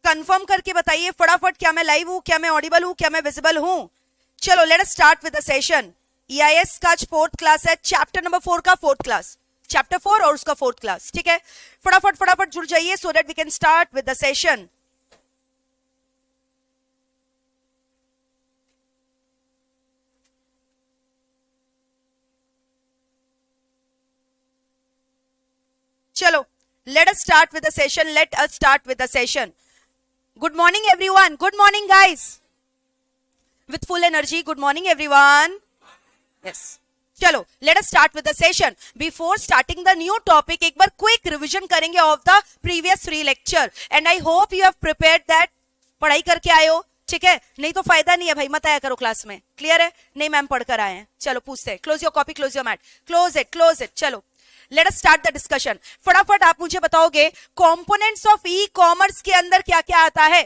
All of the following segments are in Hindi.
कंफर्म करके बताइए फटाफट, क्या मैं लाइव हूं, क्या मैं ऑडिबल हूं, क्या मैं विजिबल हूं? चलो let us start with the session. EIS का आज 4th क्लास है, चैप्टर नंबर 4 का 4th क्लास, चैप्टर 4 और उसका 4th क्लास। ठीक है, फटाफट फटाफट जुड़ जाइए so that we can start with the session. चलो let us start with the session. Let us start with the session. Good morning everyone. Good morning guys. With full energy. Good morning everyone. Yes. चलो let us start with the session. Before starting the new topic, एक बार quick revision करेंगे of the previous 3 lecture. And I hope you have prepared that. पढ़ाई करके आए हो, ठीक है? नहीं तो फायदा नहीं है भाई, मत आया करो क्लास में। क्लियर है? नहीं मैम पढ़कर आए हैं। चलो पूछते हैं। Close your copy, close your mat, close it. चलो let us start the discussion. फटाफट आप मुझे बताओगे कंपोनेंट्स ऑफ ई कॉमर्स के अंदर क्या क्या आता है?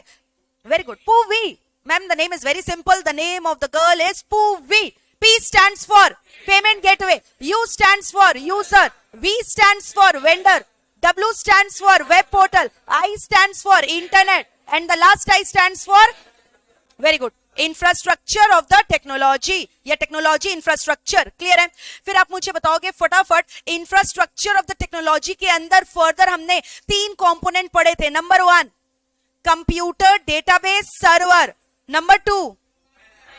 Very good, Poovi. Ma'am the name is very simple, the name of the girl is Poovi. P stands for payment gateway, U stands for user, V stands for vendor, W stands for web portal, I stands for internet, and the last I stands for very good infrastructure of the technology या टेक्नोलॉजी इंफ्रास्ट्रक्चर। क्लियर है? फिर आप मुझे बताओगे फटाफट इंफ्रास्ट्रक्चर ऑफ द टेक्नोलॉजी के अंदर फर्दर हमने 3 कंपोनेंट पढ़े थे। Number 1 computer database server, number 2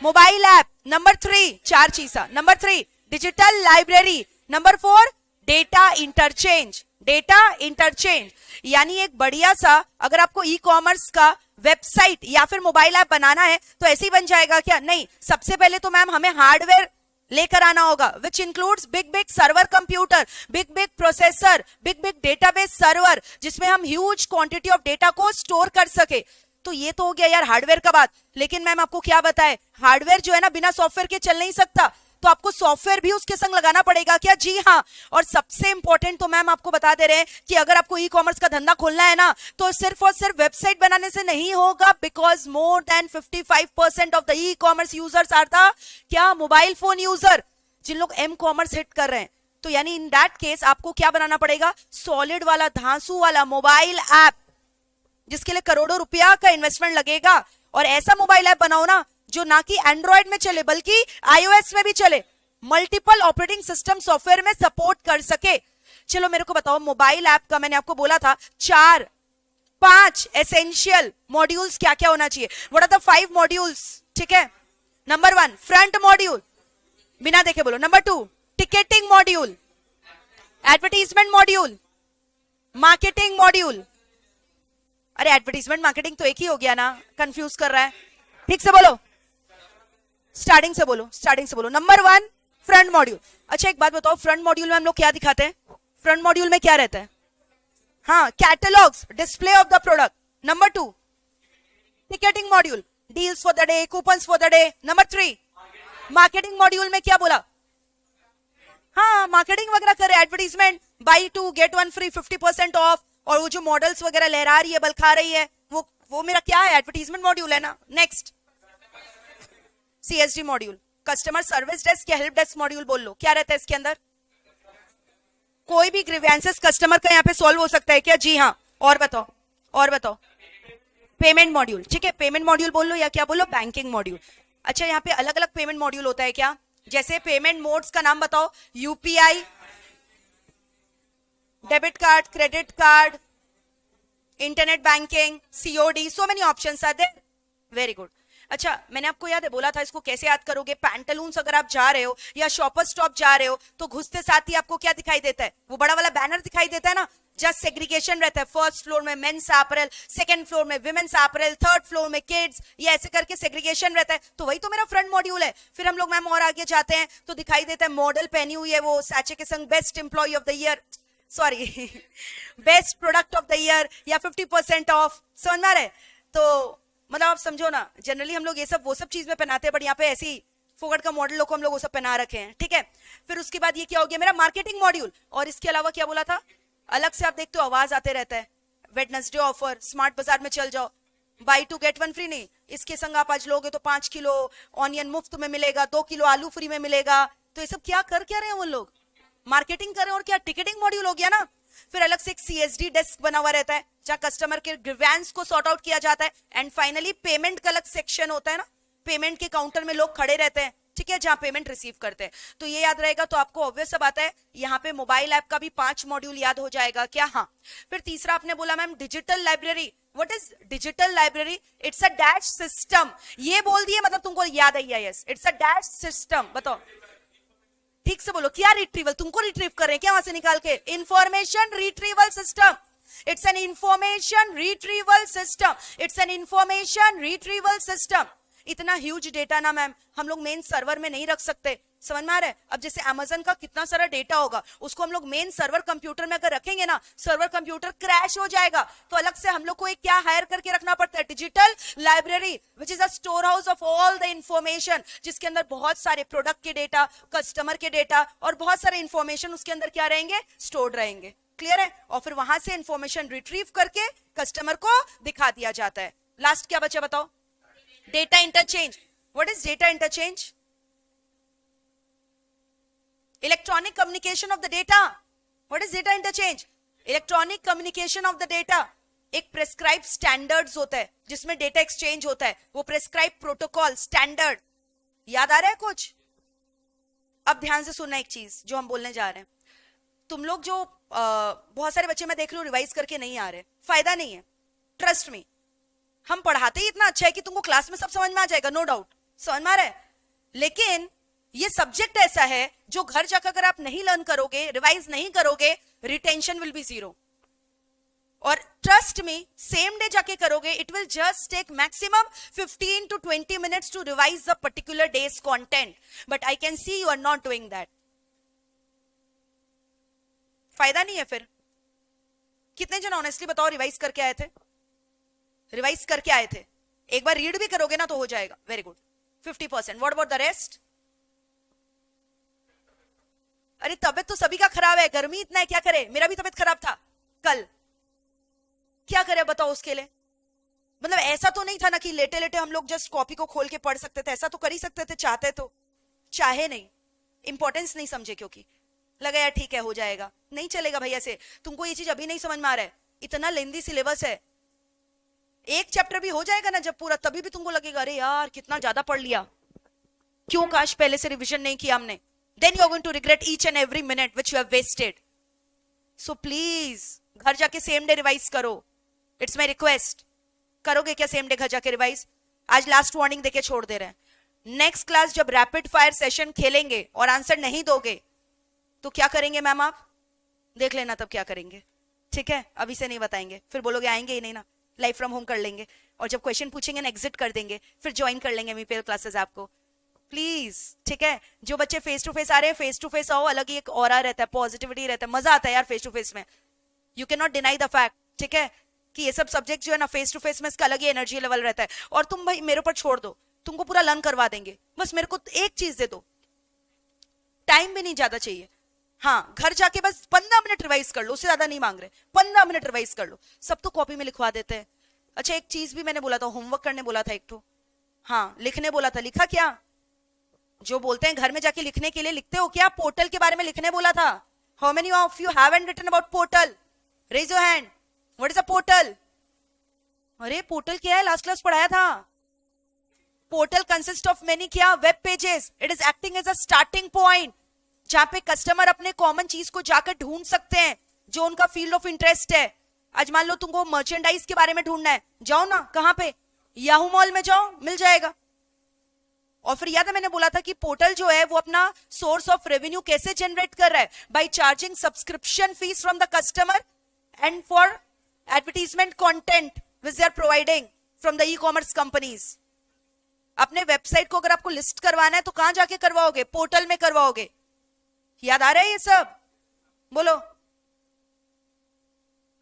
mobile app, number 3 4 चीजा, number 3 digital library, number 4 data interchange. Data interchange यानी एक बढ़िया सा, अगर आपको ई कॉमर्स का वेबसाइट या फिर मोबाइल ऐप बनाना है तो ऐसे ही बन जाएगा क्या? नहीं, सबसे पहले तो मैम हमें हार्डवेयर लेकर आना होगा, which includes big server computer, big processor, big database server, जिसमें हम ह्यूज क्वांटिटी ऑफ डेटा को स्टोर कर सके। तो ये तो हो गया यार हार्डवेयर का बात। लेकिन मैम आपको क्या बताए, हार्डवेयर जो है ना बिना सॉफ्टवेयर के चल नहीं सकता, तो आपको सॉफ्टवेयर भी उसके संग लगाना पड़ेगा क्या? जी हाँ। और सबसे इंपॉर्टेंट तो मैम आपको बता दे रहे हैं कि अगर आपको ई कॉमर्स का धंधा खोलना है ना तो सिर्फ और सिर्फ वेबसाइट बनाने से नहीं होगा, because more than 55% of the E commerce users are the क्या? मोबाइल फोन यूजर, जिन लोग एम कॉमर्स हिट कर रहे हैं। तो यानी इन दैट केस आपको क्या बनाना पड़ेगा? सॉलिड वाला, धांसू वाला मोबाइल ऐप, जिसके लिए करोड़ों रुपया का इन्वेस्टमेंट लगेगा। और ऐसा मोबाइल ऐप बनाओ ना जो ना कि एंड्रॉइड में चले बल्कि iOS में भी चले, मल्टीपल ऑपरेटिंग सिस्टम सॉफ्टवेयर में सपोर्ट कर सके। चलो मेरे को बताओ, मोबाइल ऐप का मैंने आपको बोला था 4-5 एसेंशियल मॉड्यूल्स क्या क्या होना चाहिए। What are the 5 modules? ठीक है, नंबर 1 फ्रंट मॉड्यूल, बिना देखे बोलो। Number 2 ticketing module, advertisement module, marketing module. अरे एडवर्टीजमेंट मार्केटिंग तो एक ही हो गया ना, कंफ्यूज कर रहा है। ठीक से बोलो, स्टार्टिंग से बोलो। Number 1 front module. अच्छा एक बात बताओ, फ्रंट मॉड्यूल में हम लोग क्या दिखाते हैं? फ्रंट मॉड्यूल में क्या रहता है? हाँ, catalogues, display of the product. Number 2 ticketing module, deals for the day, coupons for the day. Number 3 marketing module में क्या बोला? हाँ, मार्केटिंग वगैरह करे, advertisement, buy 2 get 1 free, 50% off. और वो जो मॉडल्स वगैरह लहरा रही है, बलखा रही है, वो मेरा क्या है? एडवर्टीजमेंट मॉड्यूल है ना। Next CSD module, customer service desk या हेल्प डेस्क मॉड्यूल बोल लो, क्या रहता है इसके अंदर? कोई भी ग्रीवेंसेस कस्टमर का यहाँ पे सॉल्व हो सकता है क्या? जी हाँ। और बताओ पेमेंट मॉड्यूल, ठीक है, पेमेंट मॉड्यूल बोल लो या क्या बोलो? Banking module. अच्छा यहाँ पे अलग अलग पेमेंट मॉड्यूल होता है क्या? जैसे पेमेंट मोड्स का नाम बताओ। UPI, debit card, credit card, internet banking, COD, so many options are there. Very good. अच्छा मैंने आपको याद है बोला था इसको कैसे याद करोगे? पैंटलून्स अगर आप जा रहे हो या शॉपर स्टॉप जा रहे हो तो घुसते साथ ही आपको क्या दिखाई देता है? वो बड़ा वाला बैनर दिखाई देता है ना, जस्ट सेग्रीगेशन रहता है। फर्स्ट फ्लोर में मेंस अपैरल, सेकंड फ्लोर में विमेंस अपैरल, थर्ड फ्लोर में किड्स, ये ऐसे करके सेग्रीगेशन रहता है। तो वही तो मेरा फ्रंट मॉड्यूल है। फिर हम लोग मैम और आगे जाते हैं तो दिखाई देता है मॉडल पहनी हुई है वो सैचे के संग, best employ of the year, sorry best product of the year, या 50% ऑफ। समझ में आ रहा है? तो मतलब आप समझो ना, जनरली हम लोग ये सब वो सब चीज में पहनाते हैं, बट यहाँ पे ऐसी फोकट का मॉडल को हम लोग वो सब पहना रखे हैं। ठीक है, फिर उसके बाद ये क्या हो गया मेरा? Marketing module. और इसके अलावा क्या बोला था? अलग से आप देखते हो आवाज आते रहता है, वेडनेसडे ऑफर, स्मार्ट बाजार में चल जाओ, बाई 2 गेट 1 फ्री। नहीं, इसके संग आप आज लोगे तो 5 किलो ऑनियन मुफ्त में मिलेगा, 2 किलो आलू फ्री में मिलेगा। तो ये सब क्या कर क्या रहे हैं वो लोग? मार्केटिंग कर रहे हैं। और क्या टिकटिंग मॉड्यूल हो गया ना। फिर अलग से एक CSD डेस्क बना हुआ रहता है जहां कस्टमर के ग्रीवेंस को सॉर्ट आउट किया जाता है, एंड फाइनली पेमेंट का अलग सेक्शन होता है ना, पेमेंट के काउंटर में लोग खड़े रहते हैं, ठीक है, जहां पेमेंट रिसीव करते हैं। तो ये याद रहेगा, तो आपको ऑब्वियस सब आता है। यहाँ पे मोबाइल ऐप का भी 5 मॉड्यूल याद हो जाएगा क्या? हाँ। फिर तीसरा आपने बोला ma'am digital library. What is digital library? It's a dash system. ये बोल दिए मतलब तुमको याद आई है? Yes, it's a dash system. बताओ ठीक से बोलो, क्या रिट्रीवल? तुमको रिट्रीव कर रहे हैं क्या वहां से निकाल के? Information retrieval system. It's an information retrieval system. It's an information retrieval system. इतना ह्यूज डेटा ना मैम हम लोग मेन सर्वर में नहीं रख सकते, समझ में आ रहा है? अब जैसे अमेजन का कितना सारा डेटा होगा, उसको हम लोग मेन सर्वर कंप्यूटर में अगर रखेंगे ना, सर्वर कंप्यूटर क्रैश हो जाएगा। तो अलग से हम लोग को एक क्या हायर करके रखना पड़ता है? Digital library, which is a store house of all the information, जिसके अंदर बहुत सारे प्रोडक्ट के डेटा, कस्टमर के डेटा और बहुत सारे इंफॉर्मेशन उसके अंदर क्या रहेंगे? स्टोर्ड रहेंगे। क्लियर है? और फिर वहां से इंफॉर्मेशन रिट्रीव करके कस्टमर को दिखा दिया जाता है। लास्ट क्या बचा बताओ? Data interchange. What is data interchange? Electronic communication of the data. What is data interchange? Electronic communication of the data. एक प्रेस्क्राइब स्टैंडर्ड्स होता है जिसमें डेटा एक्सचेंज होता है, वो प्रेस्क्राइब प्रोटोकॉल स्टैंडर्ड। याद आ रहा है कुछ? अब ध्यान से सुनना एक चीज जो हम बोलने जा रहे हैं। तुम लोग जो बहुत सारे बच्चे मैं देख रही हूँ रिवाइज करके नहीं आ रहे, फायदा नहीं है, ट्रस्ट मी। हम पढ़ाते ही इतना अच्छा है कि तुमको क्लास में सब समझ में आ जाएगा, नो डाउट, समझ में आ रहा है। लेकिन ये सब्जेक्ट ऐसा है जो घर जाकर अगर आप नहीं लर्न करोगे, रिवाइज नहीं करोगे, रिटेंशन विल बी 0। और ट्रस्ट मी, सेम डे जाके करोगे, it will just take maximum 15 to 20 minutes to revise the particular day's content. But I can see you are not doing that. फायदा नहीं है फिर। कितने जन ऑनेस्टली बताओ रिवाइज करके आए थे? रिवाइज करके आए थे? एक बार रीड भी करोगे ना तो हो जाएगा। Very good, 50%। What about the rest? अरे तबियत तो सभी का खराब है, गर्मी इतना है, क्या करे? मेरा भी तबियत खराब था कल, क्या करे बताओ उसके लिए? मतलब ऐसा तो नहीं था ना कि लेटे लेटे हम लोग जस्ट कॉपी को खोल के पढ़ सकते थे, ऐसा तो कर ही सकते थे चाहते तो, चाहे नहीं, इंपॉर्टेंस नहीं समझे क्योंकि लगा यार ठीक है हो जाएगा। नहीं चलेगा भैया से। तुमको ये चीज अभी नहीं समझ में आ रहा है, इतना लेंदी सिलेबस है। एक चैप्टर भी हो जाएगा ना जब पूरा, तभी भी तुमको लगेगा अरे यार कितना ज्यादा पढ़ लिया, क्यों काश पहले से रिवीजन नहीं किया हमने। Then you are going to regret each and every minute which you have wasted. So please घर जाके सेम डे रिवाइज करो, इट्स माई रिक्वेस्ट। करोगे क्या सेम डे घर जाके रिवाइज? आज लास्ट वार्निंग देके छोड़ दे रहे हैं। नेक्स्ट क्लास जब रैपिड फायर सेशन खेलेंगे और आंसर नहीं दोगे तो क्या करेंगे मैम? आप देख लेना तब क्या करेंगे, ठीक है? अभी से नहीं बताएंगे, फिर बोलोगे आएंगे ही नहीं ना, लाइव फ्रॉम होम कर लेंगे, और जब क्वेश्चन पूछेंगे ना एग्जिट कर देंगे, फिर ज्वाइन कर लेंगे एमईपीएल क्लासेस आपको, प्लीज, ठीक है? जो बच्चे फेस टू फेस आ रहे हैं फेस टू फेस आओ, अलग ही एक ऑरा रहता है, पॉजिटिविटी रहता है, मजा आता है यार फेस टू फेस में। You can not deny the fact, ठीक है, कि ये सब सब्जेक्ट जो है ना फेस टू फेस में इसका अलग ही एनर्जी लेवल रहता है। और तुम भाई मेरे ऊपर छोड़ दो, तुमको पूरा लर्न करवा देंगे, बस मेरे को एक चीज दे दो, टाइम भी नहीं ज्यादा चाहिए। हाँ, घर जाके बस 15 मिनट रिवाइज कर लो, उससे ज्यादा नहीं मांग रहे, 15 मिनट रिवाइज कर लो, सब तो कॉपी में लिखवा देते हैं। अच्छा एक चीज भी मैंने बोला था, होमवर्क करने बोला था एक तो, हाँ लिखने बोला था, लिखा क्या? जो बोलते हैं घर में जाके लिखने के लिए, लिखते हो क्या? पोर्टल के बारे में लिखने बोला था। How many of you haven't written about portal? Raise your hand. What is a portal? अरे पोर्टल क्या है? लास्ट क्लास पढ़ाया था। पोर्टल कंसिस्ट ऑफ मेनी क्या? Web pages. It is acting as a starting point जहां पे कस्टमर अपने कॉमन चीज को जाकर ढूंढ सकते हैं जो उनका फील्ड ऑफ इंटरेस्ट है। आज मान लो तुमको मर्चेंडाइज के बारे में ढूंढना है, जाओ ना, कहां पे? याहू मॉल में जाओ, मिल जाएगा। और फिर याद है मैंने बोला था कि पोर्टल जो है वो अपना सोर्स ऑफ रेवेन्यू कैसे जनरेट कर रहा है? By charging subscription fees from the customer and for advertisement content which they are providing from the E commerce companies. अपने वेबसाइट को अगर आपको लिस्ट करवाना है तो कहां जाके करवाओगे? पोर्टल में करवाओगे। याद आ रहा है ये सब? बोलो।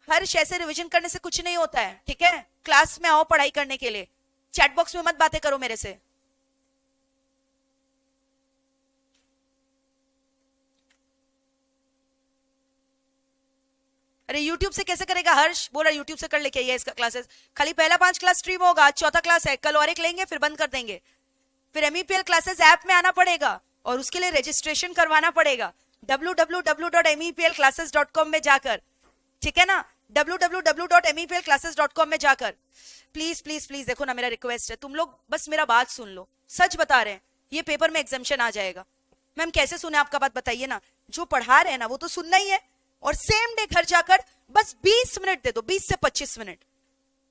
हर शय से रिवीजन करने से कुछ नहीं होता है, ठीक है? क्लास में आओ पढ़ाई करने के लिए, चैट बॉक्स में मत बातें करो मेरे से। अरे YouTube से कैसे करेगा? हर्ष बोल रहा है YouTube से कर लेके आइए इसका क्लासेस। खाली पहला 5 क्लास स्ट्रीम होगा, आज चौथा क्लास है, कल और एक लेंगे फिर बंद कर देंगे। फिर एमईपीएल क्लासेस ऐप में आना पड़ेगा और उसके लिए रजिस्ट्रेशन करवाना पड़ेगा www.meplclasses.com में जाकर। ठीक है ना, www.mephlclasses.com में जाकर प्लीज प्लीज प्लीज देखो ना, मेरा रिक्वेस्ट है, तुम लोग बस मेरा बात सुन लो, सच बता रहे हैं, ये पेपर में एग्जाम्शन आ जाएगा। मैम कैसे सुने आपका बात बताइए ना, जो पढ़ा रहे हैं ना वो तो सुनना ही है, और सेम डे घर जाकर बस 20 मिनट दे दो, 20 से 25 मिनट।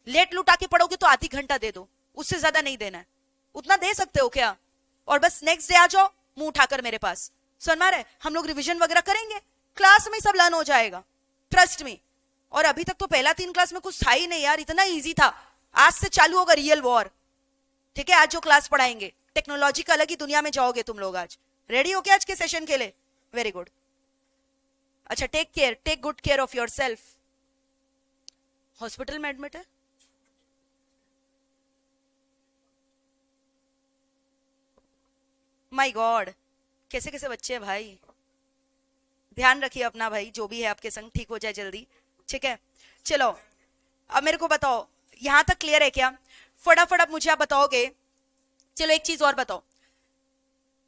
लेट लुटा के पढ़ोगे तो आधी घंटा दे दो, उससे ज्यादा नहीं देना है, उतना दे सकते हो क्या? और बस नेक्स्ट डे आ जाओ मुंह उठाकर मेरे पास, सुन मारे हम लोग रिवीजन वगैरह करेंगे, क्लास में सब लर्न हो जाएगा, ट्रस्ट मी। और अभी तक तो पहला 3 क्लास में कुछ था ही नहीं यार, इतना इजी था। आज से चालू होगा रियल वॉर, ठीक है? आज जो क्लास पढ़ाएंगे टेक्नोलॉजी का अलग ही दुनिया में जाओगे तुम लोग। आज रेडी हो क्या आज के सेशन के लिए? Very good. अच्छा, take good care of your self. Hospital में एडमिट है? माय गॉड, कैसे कैसे बच्चे हैं भाई, ध्यान रखिए अपना भाई, जो भी है आपके संग ठीक हो जाए जल्दी, ठीक है? चलो अब मेरे को बताओ, यहां तक क्लियर है क्या? फटाफट अब मुझे आप बताओगे। चलो एक चीज और बताओ,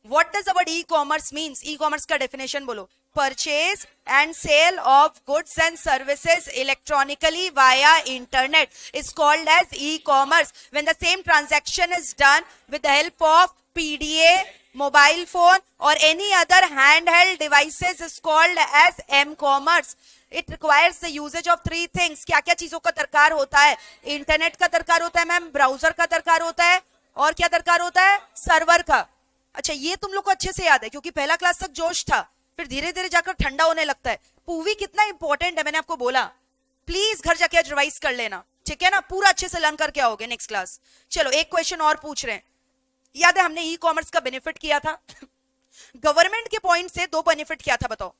what does the word e commerce means? E commerce का डेफिनेशन बोलो। Purchase and sale of goods and services electronically via internet is called as e commerce when the same transaction is done with the help of PDA, mobile phone और any other handheld devices is called as m commerce. It requires the usage of 3 things. क्या क्या चीजों का दरकार होता है? इंटरनेट का दरकार होता है मैम, ब्राउजर का दरकार होता है, और क्या दरकार होता है? सर्वर का। अच्छा, ये तुम लोग को अच्छे से याद है क्योंकि पहला क्लास तक जोश था, फिर धीरे धीरे जाकर ठंडा होने लगता है। पूवी कितना इंपॉर्टेंट है मैंने आपको बोला, प्लीज घर जाके आज रिवाइज कर लेना, ठीक है ना? पूरा अच्छे से लर्न करके आओगे नेक्स्ट क्लास। चलो एक क्वेश्चन और पूछ रहे हैं, याद है हमने ई कॉमर्स का बेनिफिट किया था गवर्नमेंट के पॉइंट से 2 बेनिफिट क्या था बताओ?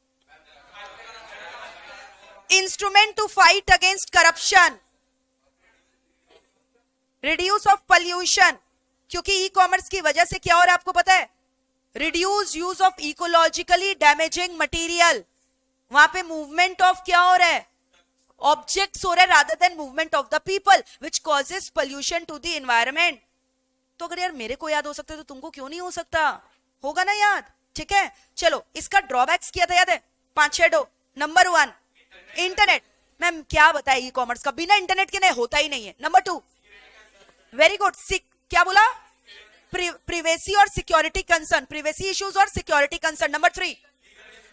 Instrument to fight against corruption, reduce of pollution, क्योंकि ई कॉमर्स की वजह से क्या हो रहा है आपको पता है? Reduce use of ecologically damaging material. वहां पे मूवमेंट ऑफ क्या हो रहा है? ऑब्जेक्ट्स हो रहा है rather than movement of the people which causes pollution to the environment. तो अगर यार मेरे को याद हो सकता है तो तुमको क्यों नहीं हो सकता? होगा ना याद, ठीक है? चलो इसका ड्रॉबैक्स किया था याद है? 5-6 नंबर 1 इंटरनेट। मैम क्या बताए ई कॉमर्स का, बिना इंटरनेट के नहीं होता ही नहीं है। नंबर 2 वेरी गुड, क्या बोला? प्रिवेसी और सिक्योरिटी कंसर्न, प्रिवेसी इश्यूज और security concern. Number 3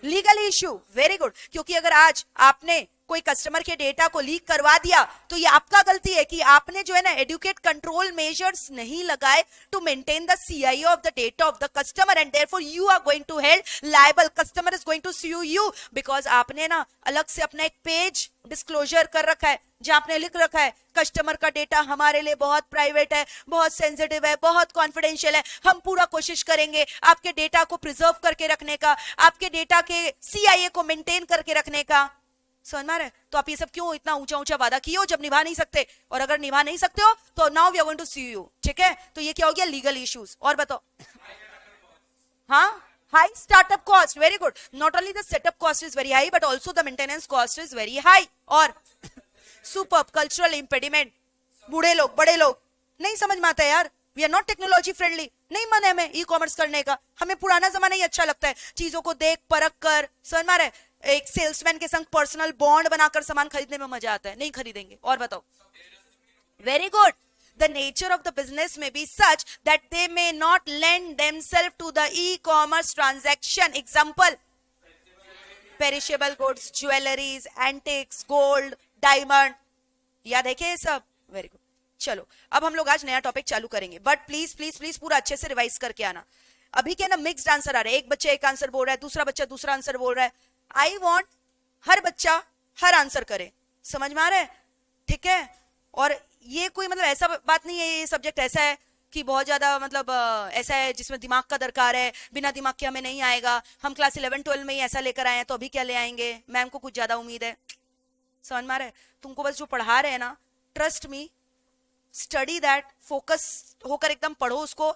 legal issue, very good, क्योंकि अगर आज आपने कोई कस्टमर के डेटा को लीक करवा दिया तो ये आपका गलती है कि आपने जो है ना एडुकेट कंट्रोल मेजर्स नहीं लगाए to maintain the CIO of the data of the customer and therefore you are going to held liable, customer is going to sue you because आपने ना अलग से अपना एक पेज डिस्क्लोजर कर रखा है जहां आपने लिख रखा है कस्टमर का डेटा हमारे लिए बहुत प्राइवेट है, बहुत सेंसिटिव है, बहुत कॉन्फिडेंशियल है, हम पूरा कोशिश करेंगे आपके डेटा को प्रिजर्व करके रखने का, आपके डेटा के सीआईए को मेंटेन करके रखने का। समझ में आ रहा है? तो आप ये सब क्यों इतना ऊंचा ऊंचा वादा किए हो जब निभा नहीं सकते? और अगर निभा नहीं सकते हो तो now we are going to sue you, ठीक है? तो ये क्या हो गया? Legal issues. और बताओ, हाँ, high startup cost, very good, not only the setup cost is very high but also the maintenance cost is very high. और सुपर्ब कल्चरल इंपेडिमेंट, बूढ़े लोग बड़े लोग नहीं समझ में आता है यार, we are not technology friendly, नहीं मन है हमें ई कॉमर्स करने का, हमें पुराना जमाना ही अच्छा लगता है, चीजों को देख परख कर, समझ में आ रहा है? एक सेल्समैन के संग पर्सनल बॉन्ड बनाकर सामान खरीदने में मजा आता है, नहीं खरीदेंगे। और बताओ, very good, the nature of the business may be such that they may not lend themselves to the e-commerce transaction. Example, perishable goods, jewelries, antiques, gold, diamond, याद है क्या ये सब? Very good. चलो अब हम लोग आज नया टॉपिक चालू करेंगे, बट प्लीज प्लीज प्लीज पूरा अच्छे से रिवाइज करके आना। अभी क्या ना मिक्स्ड आंसर आ रहा है, एक बच्चा एक आंसर बोल रहा है, दूसरा बच्चा दूसरा आंसर बोल रहा है। आई वॉन्ट हर बच्चा हर आंसर करे, समझ में आ रहा है? ठीक है? और ये कोई मतलब ऐसा बात नहीं है, ये सब्जेक्ट ऐसा है कि बहुत ज्यादा मतलब ऐसा है जिसमें दिमाग का दरकार है, बिना दिमाग के हमें नहीं आएगा। हम क्लास 11-12 में ही ऐसा लेकर आए हैं तो अभी क्या ले आएंगे? मैम को कुछ ज्यादा उम्मीद है, समझ में आ रहा है? तुमको बस जो पढ़ा रहे हैं ना, trust me, study that, focus होकर एकदम पढ़ो उसको,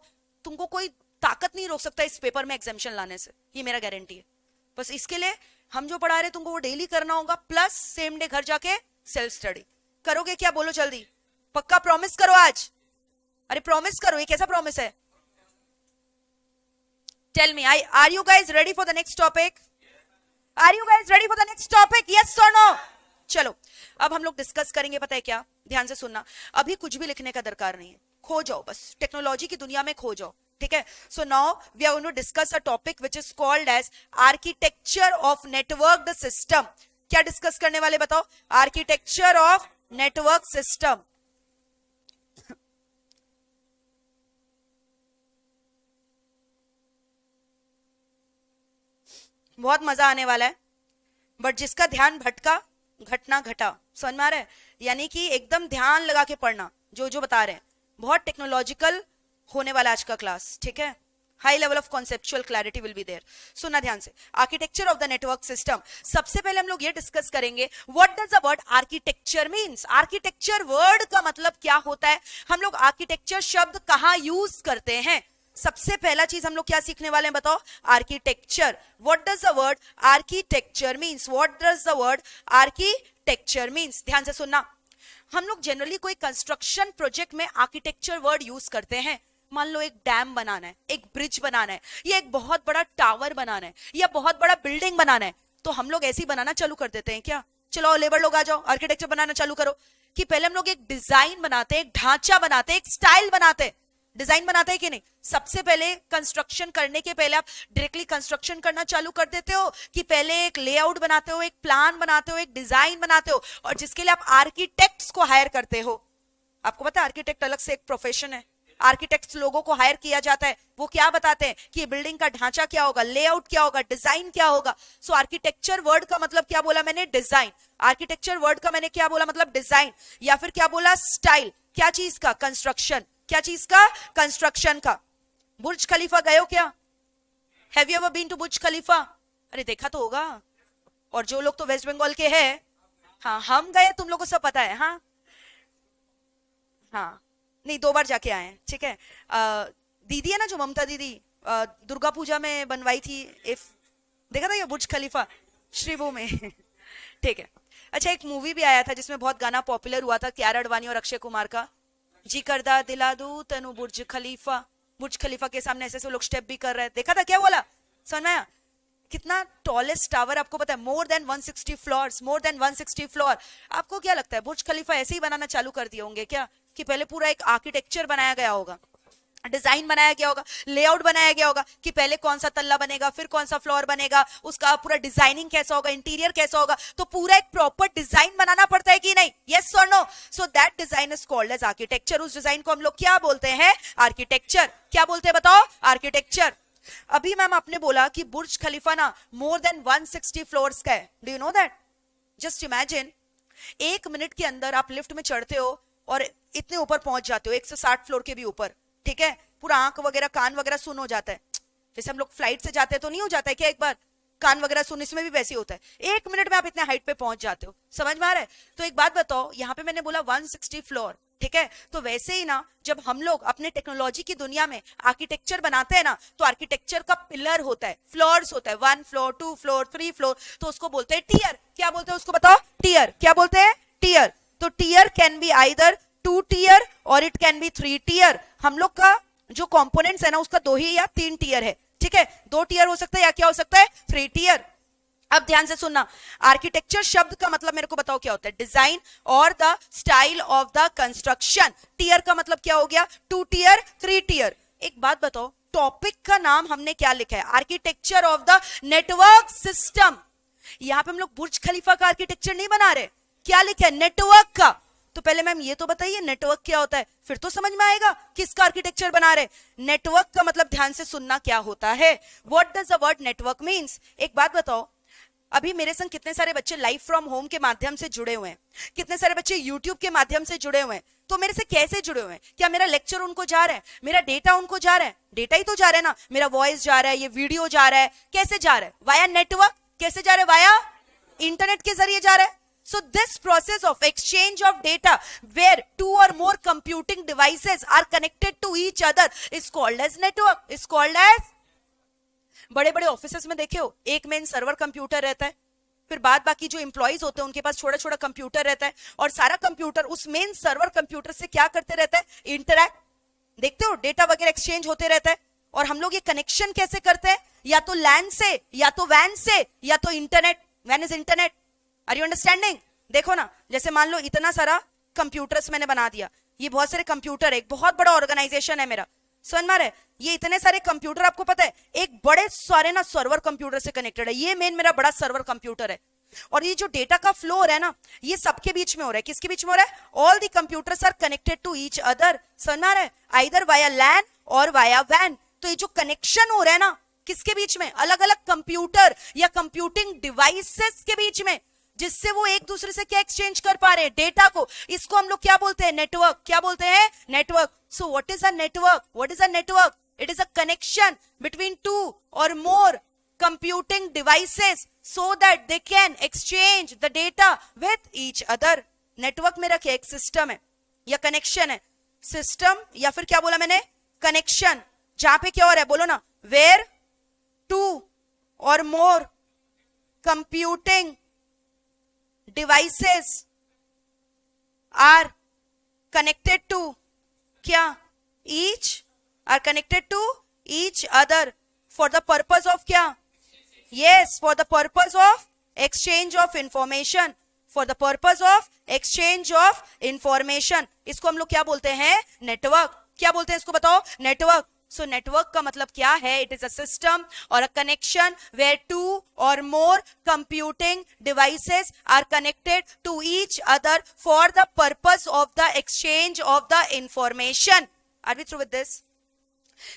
तुमको कोई ताकत नहीं रोक सकता इस पेपर में एग्जामिशन लाने से, ये मेरा गारंटी है। बस इसके लिए हम जो पढ़ा रहे हैं तुमको वो डेली करना होगा, प्लस सेम डे घर जाके सेल्फ स्टडी करोगे क्या? बोलो जल्दी, पक्का प्रॉमिस करो आज, अरे प्रॉमिस करो, ये कैसा प्रॉमिस है? Tell me, are you guys ready for the next topic? Are you guys ready for the next topic? Yes और नो? चलो अब हम लोग डिस्कस करेंगे, पता है क्या, ध्यान से सुनना, अभी कुछ भी लिखने का दरकार नहीं है, खो जाओ बस, टेक्नोलॉजी की दुनिया में खो जाओ, ठीक है। So now we are going to discuss a topic which is called as architecture of network the system. क्या डिस्कस करने वाले बताओ? Architecture of network system. बहुत मजा आने वाला है, बट जिसका ध्यान भटका घटना घटा, समझ में आ रहा है? यानी कि एकदम ध्यान लगा के पढ़ना जो जो बता रहे हैं, बहुत टेक्नोलॉजिकल होने वाला आज का क्लास, ठीक है। High level of conceptual clarity will be there. सुनना ध्यान से, architecture of the network system. सबसे पहले हम लोग ये डिस्कस करेंगे what does the word architecture means. Architecture word का मतलब क्या होता है, हम लोग आर्किटेक्चर शब्द कहां यूज करते हैं। सबसे पहला चीज हम लोग क्या सीखने वाले हैं बताओ? Architecture. What does the word architecture means? What does the word architecture means? ध्यान से सुनना, हम लोग जनरली कोई कंस्ट्रक्शन प्रोजेक्ट में आर्किटेक्चर वर्ड यूज करते हैं। मान लो एक डैम बनाना है, एक ब्रिज बनाना है, या एक बहुत बड़ा टावर बनाना है, या बहुत बड़ा बिल्डिंग बनाना है, तो हम लोग ऐसे ही बनाना चालू कर देते हैं क्या? चलो लेबर लोग आ जाओ, आर्किटेक्चर बनाना चालू करो। कि पहले हम लोग एक डिजाइन बनाते हैं, एक ढांचा बनाते हैं, एक स्टाइल बनाते हैं, डिजाइन बनाते हैं कि नहीं? सबसे पहले कंस्ट्रक्शन करने के पहले आप डायरेक्टली कंस्ट्रक्शन करना चालू कर देते हो, कि पहले एक लेआउट बनाते हो, एक प्लान बनाते हो, एक डिजाइन बनाते हो, और जिसके लिए आप आर्किटेक्ट्स को हायर करते हो। आपको पता है आर्किटेक्ट अलग से एक प्रोफेशन है। आर्किटेक्ट्स लोगों को हायर किया जाता है, वो क्या बताते हैं कि बिल्डिंग का ढांचा क्या होगा, लेआउट क्या होगा, डिजाइन क्या होगा। सो आर्किटेक्चर वर्ड का मतलब क्या बोला मैंने? डिजाइन। आर्किटेक्चर वर्ड का मैंने क्या बोला? मतलब डिजाइन, या फिर क्या बोला? स्टाइल। क्या चीज का? कंस्ट्रक्शन। क्या चीज का? कंस्ट्रक्शन का। बुर्ज खलीफा गए हो क्या? Have you ever been to Burj Khalifa? अरे देखा तो होगा। और जो लोग तो वेस्ट बंगाल के हैं, हाँ हम गए, तुम लोगों को सब पता है। हाँ हाँ, नहीं 2 बार जाके आए हैं, ठीक है। दीदी है ना जो ममता दीदी, दुर्गा पूजा में बनवाई थी, इफ देखा था ये बुर्ज खलीफा श्रीभू में ठीक है। अच्छा, एक मूवी भी आया था जिसमें बहुत गाना पॉपुलर हुआ था, कियारा अडवाणी और अक्षय कुमार का, जी करदा दिला दू तनु बुर्ज खलीफा। बुर्ज खलीफा के सामने ऐसे लोग स्टेप भी कर रहे हैं, देखा था? क्या बोला? समझ में आया? कितना टॉलेस्ट टावर आपको पता है? More than 160 floors, more than 160 floor. आपको क्या लगता है बुर्ज खलीफा ऐसे ही बनाना चालू कर दिए होंगे क्या? कि पहले पूरा एक आर्किटेक्चर बनाया गया होगा, डिजाइन बनाया गया होगा, लेआउट बनाया गया होगा, कि पहले कौन सा तल्ला बनेगा, फिर कौन सा फ्लोर बनेगा, उसका पूरा डिजाइनिंग कैसा होगा, इंटीरियर कैसा होगा, तो पूरा एक प्रॉपर डिजाइन बनाना पड़ता है कि नहीं? यस और no? So that design is called as architecture. उस डिजाइन को हम लोग क्या बोलते हैं? आर्किटेक्चर। क्या बोलते हैं बताओ? आर्किटेक्चर। अभी मैम आपने बोला कि बुर्ज खलीफा ना मोर देन 160 फ्लोर्स का है। Do you know that? Just imagine, 1 minute के अंदर आप लिफ्ट में चढ़ते हो और इतने ऊपर पहुंच जाते हो, 160 फ्लोर के भी ऊपर, ठीक है। पूरा आंख वगैरह कान वगैरह सुन हो जाता है। जैसे हम लोग फ्लाइट से जाते हैं तो नहीं हो जाता है क्या एक बार कान वगैरह सुन? इसमें भी वैसे ही होता है। 1 मिनट में आप इतने हाइट पे पहुंच जाते हो, समझ में आ रहा है? तो एक बात बताओ, यहाँ पे मैंने बोला 160 फ्लोर, ठीक है। तो वैसे ही ना, जब हम लोग अपने टेक्नोलॉजी की दुनिया में आर्किटेक्चर बनाते हैं ना, तो आर्किटेक्चर का पिलर होता है, फ्लोर्स होता है, 1 फ्लोर, 2 फ्लोर, 3 फ्लोर, तो उसको बोलते हैं टियर। क्या बोलते हैं उसको बताओ? टियर। क्या बोलते हैं? टियर। तो tier can be either 2 tier और इट कैन बी 3 टियर। हम लोग का जो कंपोनेंट्स है ना, उसका 2 ही या 3 टियर है, ठीक है। 2 टियर हो सकता है या क्या हो सकता है? 3 टियर। अब ध्यान से सुनना, आर्किटेक्चर शब्द का मतलब मेरे को बताओ क्या होता है? डिजाइन और the style of the construction. Tier का मतलब क्या हो गया? 2 टियर, 3 टियर। एक बात बताओ, टॉपिक का नाम हमने क्या लिखा है? Architecture of the network system. यहां पे हम लोग बुर्ज खलीफा का आर्किटेक्चर नहीं बना रहे, क्या लिखा है? नेटवर्क का। तो पहले मैम ये तो बताइए नेटवर्क क्या होता है, फिर तो समझ में आएगा किसका आर्किटेक्चर बना रहे। नेटवर्क का मतलब ध्यान से सुनना क्या होता है। What does the word network means? एक बात बताओ, अभी मेरे संग कितने सारे बच्चे लाइव फ्रॉम होम के माध्यम से जुड़े हुए हैं, कितने सारे बच्चे यूट्यूब के माध्यम से जुड़े हुए हैं। तो मेरे से कैसे जुड़े हुए हैं? क्या मेरा लेक्चर उनको जा रहा है, मेरा डेटा उनको जा रहा है? डेटा ही तो जा रहा है ना, मेरा वॉइस जा रहा है, ये वीडियो जा रहा है, कैसे जा रहा है? Via network. कैसे जा रहा है? वाया इंटरनेट के जरिए जा रहा है। So this process of exchange of data where 2 or more computing devices are connected to each other is called as network, is called as। बड़े बड़े ऑफिसेस में देखे हो, एक मेन सर्वर कंप्यूटर रहता है, फिर बाद बाकी जो एम्प्लॉइज होते हैं उनके पास छोटा छोटा कंप्यूटर रहता है, और सारा कंप्यूटर उस मेन सर्वर कंप्यूटर से क्या करते रहता है? इंटरैक्ट। देखते हो डेटा वगैरह एक्सचेंज होते रहता है। और हम लोग ये कनेक्शन कैसे करते हैं? या तो लैन से, या तो वैन से, या तो इंटरनेट। वैन is internet. Are you understanding? देखो ना, जैसे मान लो इतना सारा कंप्यूटर्स मैंने बना दिया, ये बहुत सारे कंप्यूटर है, एक बहुत बड़ा ऑर्गेनाइजेशन है मेरा, समझ में आ रहा है? ये इतने सारे कंप्यूटर, आपको पता है एक बड़े सारे ना सर्वर कंप्यूटर से कनेक्टेड है, ये मेन मेरा बड़ा सर्वर कंप्यूटर है। और ये जो डेटा का फ्लो हो रहा है ना, ये सबके बीच में हो रहा है। किसके बीच में हो रहा है? All the computers are connected to each other, समझ में आ रहा है? आइदर वाया लैन और वाया वैन। तो ये जो कनेक्शन हो रहा है ना, किसके बीच में? अलग अलग कंप्यूटर या कंप्यूटिंग डिवाइसेस के बीच में, जिससे वो एक दूसरे से क्या एक्सचेंज कर पा रहे हैं? डेटा को। इसको हम लोग क्या बोलते हैं? नेटवर्क। क्या बोलते हैं? Network. So what is a network? What is a network? It is a connection between two और मोर computing devices so that they can exchange the data with each other. Network मेरा क्या? एक सिस्टम है या कनेक्शन है। सिस्टम या फिर क्या बोला मैंने? कनेक्शन। जहां पे क्या हो रहा है? बोलो ना। वेयर टू और more computing devices are connected to क्या? Each are connected to each other for the purpose of क्या? Yes, for the purpose of exchange of information. For the purpose of exchange of information. इसको हम लोग क्या बोलते हैं? नेटवर्क। क्या बोलते हैं इसको? बताओ। नेटवर्क। सो नेटवर्क का मतलब क्या है? इट इज अ सिस्टम और अ कनेक्शन वेयर टू और more computing devices are connected to each other for the purpose of the exchange of the information. Are we through with this?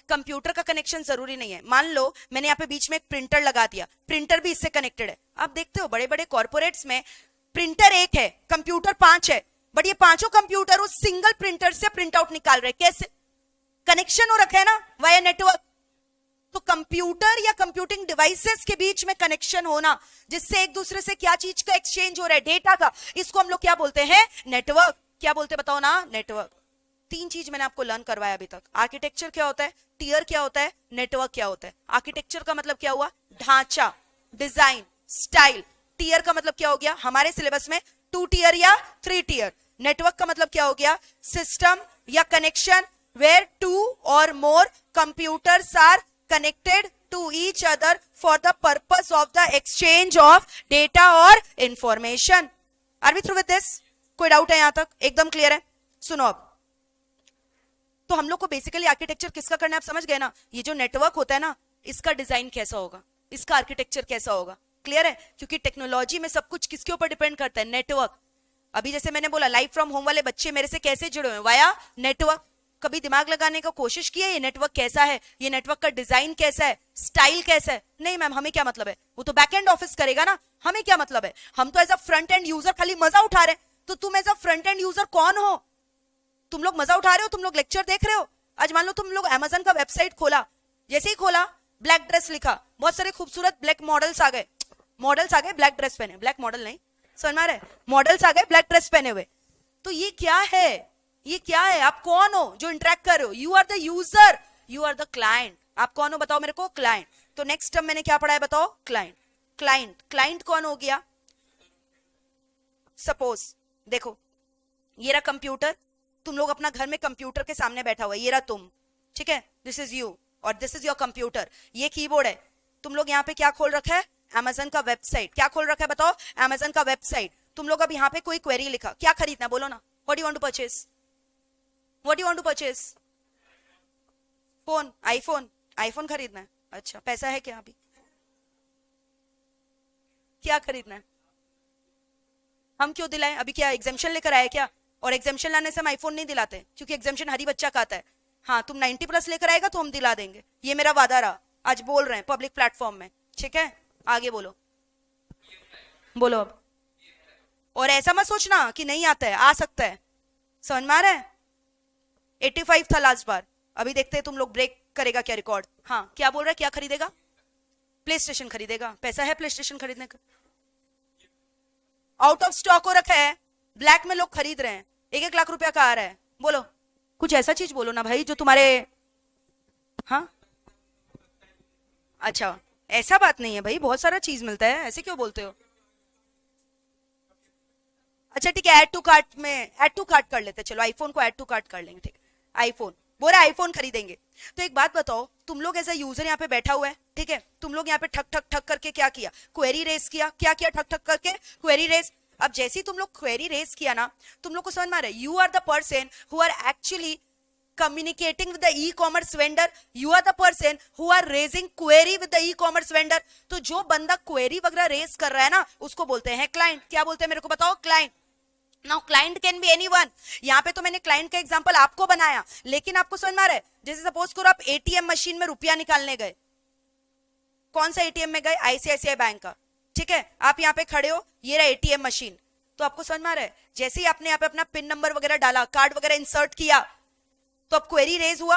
Computer का कनेक्शन जरूरी नहीं है। मान लो मैंने यहाँ पे बीच में एक प्रिंटर लगा दिया, प्रिंटर भी इससे कनेक्टेड है। आप देखते हो बड़े बड़े कॉर्पोरेट्स में प्रिंटर एक है, कंप्यूटर 5 है, बट ये पांचों कंप्यूटर उस सिंगल प्रिंटर से प्रिंट आउट निकाल रहे। कैसे? कनेक्शन हो रखा है ना, वाया नेटवर्क। तो कंप्यूटर या कंप्यूटिंग डिवाइसेस के बीच में कनेक्शन होना, जिससे एक दूसरे से क्या चीज का एक्सचेंज हो रहा है? डेटा का। इसको हम लोग क्या बोलते हैं? नेटवर्क। क्या बोलते? बताओ ना। नेटवर्क। 3 चीज मैंने आपको लर्न करवाया अभी तक। आर्किटेक्चर क्या होता है? टियर क्या होता है? नेटवर्क क्या होता है? आर्किटेक्चर का मतलब क्या हुआ? ढांचा, डिजाइन, स्टाइल। टियर का मतलब क्या हो गया हमारे सिलेबस में? 2 टियर या 3 टियर। नेटवर्क का मतलब क्या हो गया? सिस्टम या कनेक्शन वेयर 2 और more computers are connected to each other for the purpose of the exchange of data और information. Are we through with this? कोई डाउट है यहां तक? एकदम क्लियर है? सुनो अब। तो हम लोग को बेसिकली आर्किटेक्चर किसका करना है? आप समझ गए ना। ये जो नेटवर्क होता है ना, इसका डिजाइन कैसा होगा, इसका आर्किटेक्चर कैसा होगा? क्लियर है? क्योंकि टेक्नोलॉजी में सब कुछ किसके ऊपर डिपेंड करता है? नेटवर्क। अभी जैसे मैंने बोला, लाइफ फ्रॉम होम वाले बच्चे मेरे से कैसे जुड़े हुए? Via network. कभी दिमाग लगाने का कोशिश किया ये नेटवर्क कैसा है, ये नेटवर्क का डिजाइन कैसा है, स्टाइल कैसा है? नहीं मैम, हमें क्या मतलब है? वो तो बैक एंड ऑफिस करेगा ना, हमें क्या मतलब है? हम तो as a front end user खाली मजा उठा रहे हैं। तो तुम as a front end user कौन हो? तुम लोग मजा उठा रहे हो, तुम लोग लेक्चर देख रहे हो। आज मान लो तुम लोग अमेज़न का वेबसाइट खोला, जैसे ही खोला ब्लैक ड्रेस लिखा, बहुत सारे खूबसूरत ब्लैक मॉडल्स आ गए, ब्लैक ड्रेस पहने, ब्लैक मॉडल नहीं, समझ में आ रहा है? मॉडल्स आ गए ब्लैक ड्रेस पहने हुए। तो ये क्या है? ये क्या है? आप कौन हो जो इंटरेक्ट कर रहे हो? You are the user, you are the client. आप कौन हो बताओ मेरे को? क्लाइंट। तो नेक्स्ट टर्म मैंने क्या पढ़ा है बताओ? क्लाइंट। क्लाइंट, क्लाइंट कौन हो गया? सपोज देखो, ये रहा कंप्यूटर, तुम लोग अपना घर में कंप्यूटर के सामने बैठा हुआ है, ये रहा तुम, ठीक है? दिस इज यू और दिस इज योर कंप्यूटर। ये कीबोर्ड है। तुम लोग यहाँ पे क्या खोल रखा है? अमेज़न का वेबसाइट। क्या खोल रखा है बताओ? अमेज़न का वेबसाइट। तुम लोग अब यहाँ पे कोई क्वेरी लिखा, क्या खरीदना बोलो ना? What do you want to purchase? What do you want to purchase? Phone, iPhone. IPhone खरीदना है? अच्छा, पैसा है क्या अभी? क्या खरीदना है? हम क्यों दिलाएं? अभी क्या एग्जामिशन लेकर आए क्या? और एग्जामिशन लाने से हम आईफोन नहीं दिलाते, क्योंकि एग्जामिशन हरी बच्चा खाता है। हाँ, तुम 90+ लेकर आएगा तो हम दिला देंगे, ये मेरा वादा रहा। आज बोल रहे हैं पब्लिक प्लेटफॉर्म में, ठीक है? आगे बोलो, बोलो अब। और ऐसा मत सोचना कि नहीं आता है, आ सकता है। समझ में आ रहा है? 85 था लास्ट बार। अभी देखते हैं तुम लोग ब्रेक करेगा क्या रिकॉर्ड। हाँ, क्या बोल रहा है? क्या खरीदेगा? प्ले स्टेशन खरीदेगा। पैसा है प्ले स्टेशन खरीदने का? आउट ऑफ स्टॉक हो रखा है, ब्लैक में लोग खरीद रहे हैं, 1-1 लाख रुपया का आ रहा है। बोलो कुछ ऐसा चीज बोलो ना भाई जो तुम्हारे, हाँ अच्छा, ऐसा बात नहीं है भाई, बहुत सारा चीज मिलता है, ऐसे क्यों बोलते हो? अच्छा ठीक है, ऐड टू कार्ट में, ऐड टू कार्ट कर लेते, चलो आईफोन को ऐड टू कार्ट कर लेंगे, ठीक है? आईफोन बोल रहा है, आईफोन खरीदेंगे। तो एक बात बताओ, तुम लोग एज अ यूजर यहाँ पे बैठा हुआ है, ठीक है? तुम लोग यहाँ पे ठक ठक ठक करके क्या किया? क्वेरी रेस किया। क्या किया? ठक ठक करके क्वेरी रेस। अब जैसे ही तुम लोग क्वेरी रेज किया ना, तुम लोग को समझ में आ रहा है, you are the person who are actually communicating with the e-commerce vendor, you are the person who are raising query with the e-commerce vendor. तो जो बंदा क्वेरी वगैरह रेज कर रहा है ना, उसको बोलते हैं क्लाइंट. क्या बोलते हैं मेरे को बताओ? Client. Now client can B anyone. यहाँ पे तो मैंने क्लाइंट का एग्जांपल आपको बनाया, लेकिन आपको समझ में आ रहा है, जैसे सपोज करो आप एटीएम मशीन में रुपया निकालने गए. कौन सा एटीएम में गए? आईसीआईसीआई बैंक का. ठीक है, आप यहाँ पे खड़े हो, ये रहा एटीएम मशीन. तो आपको समझ में आ रहा है, जैसे ही आपने यहाँ पे अपना पिन नंबर वगैरह डाला, कार्ड वगैरह इंसर्ट किया, तो अब क्वेरी रेज हुआ.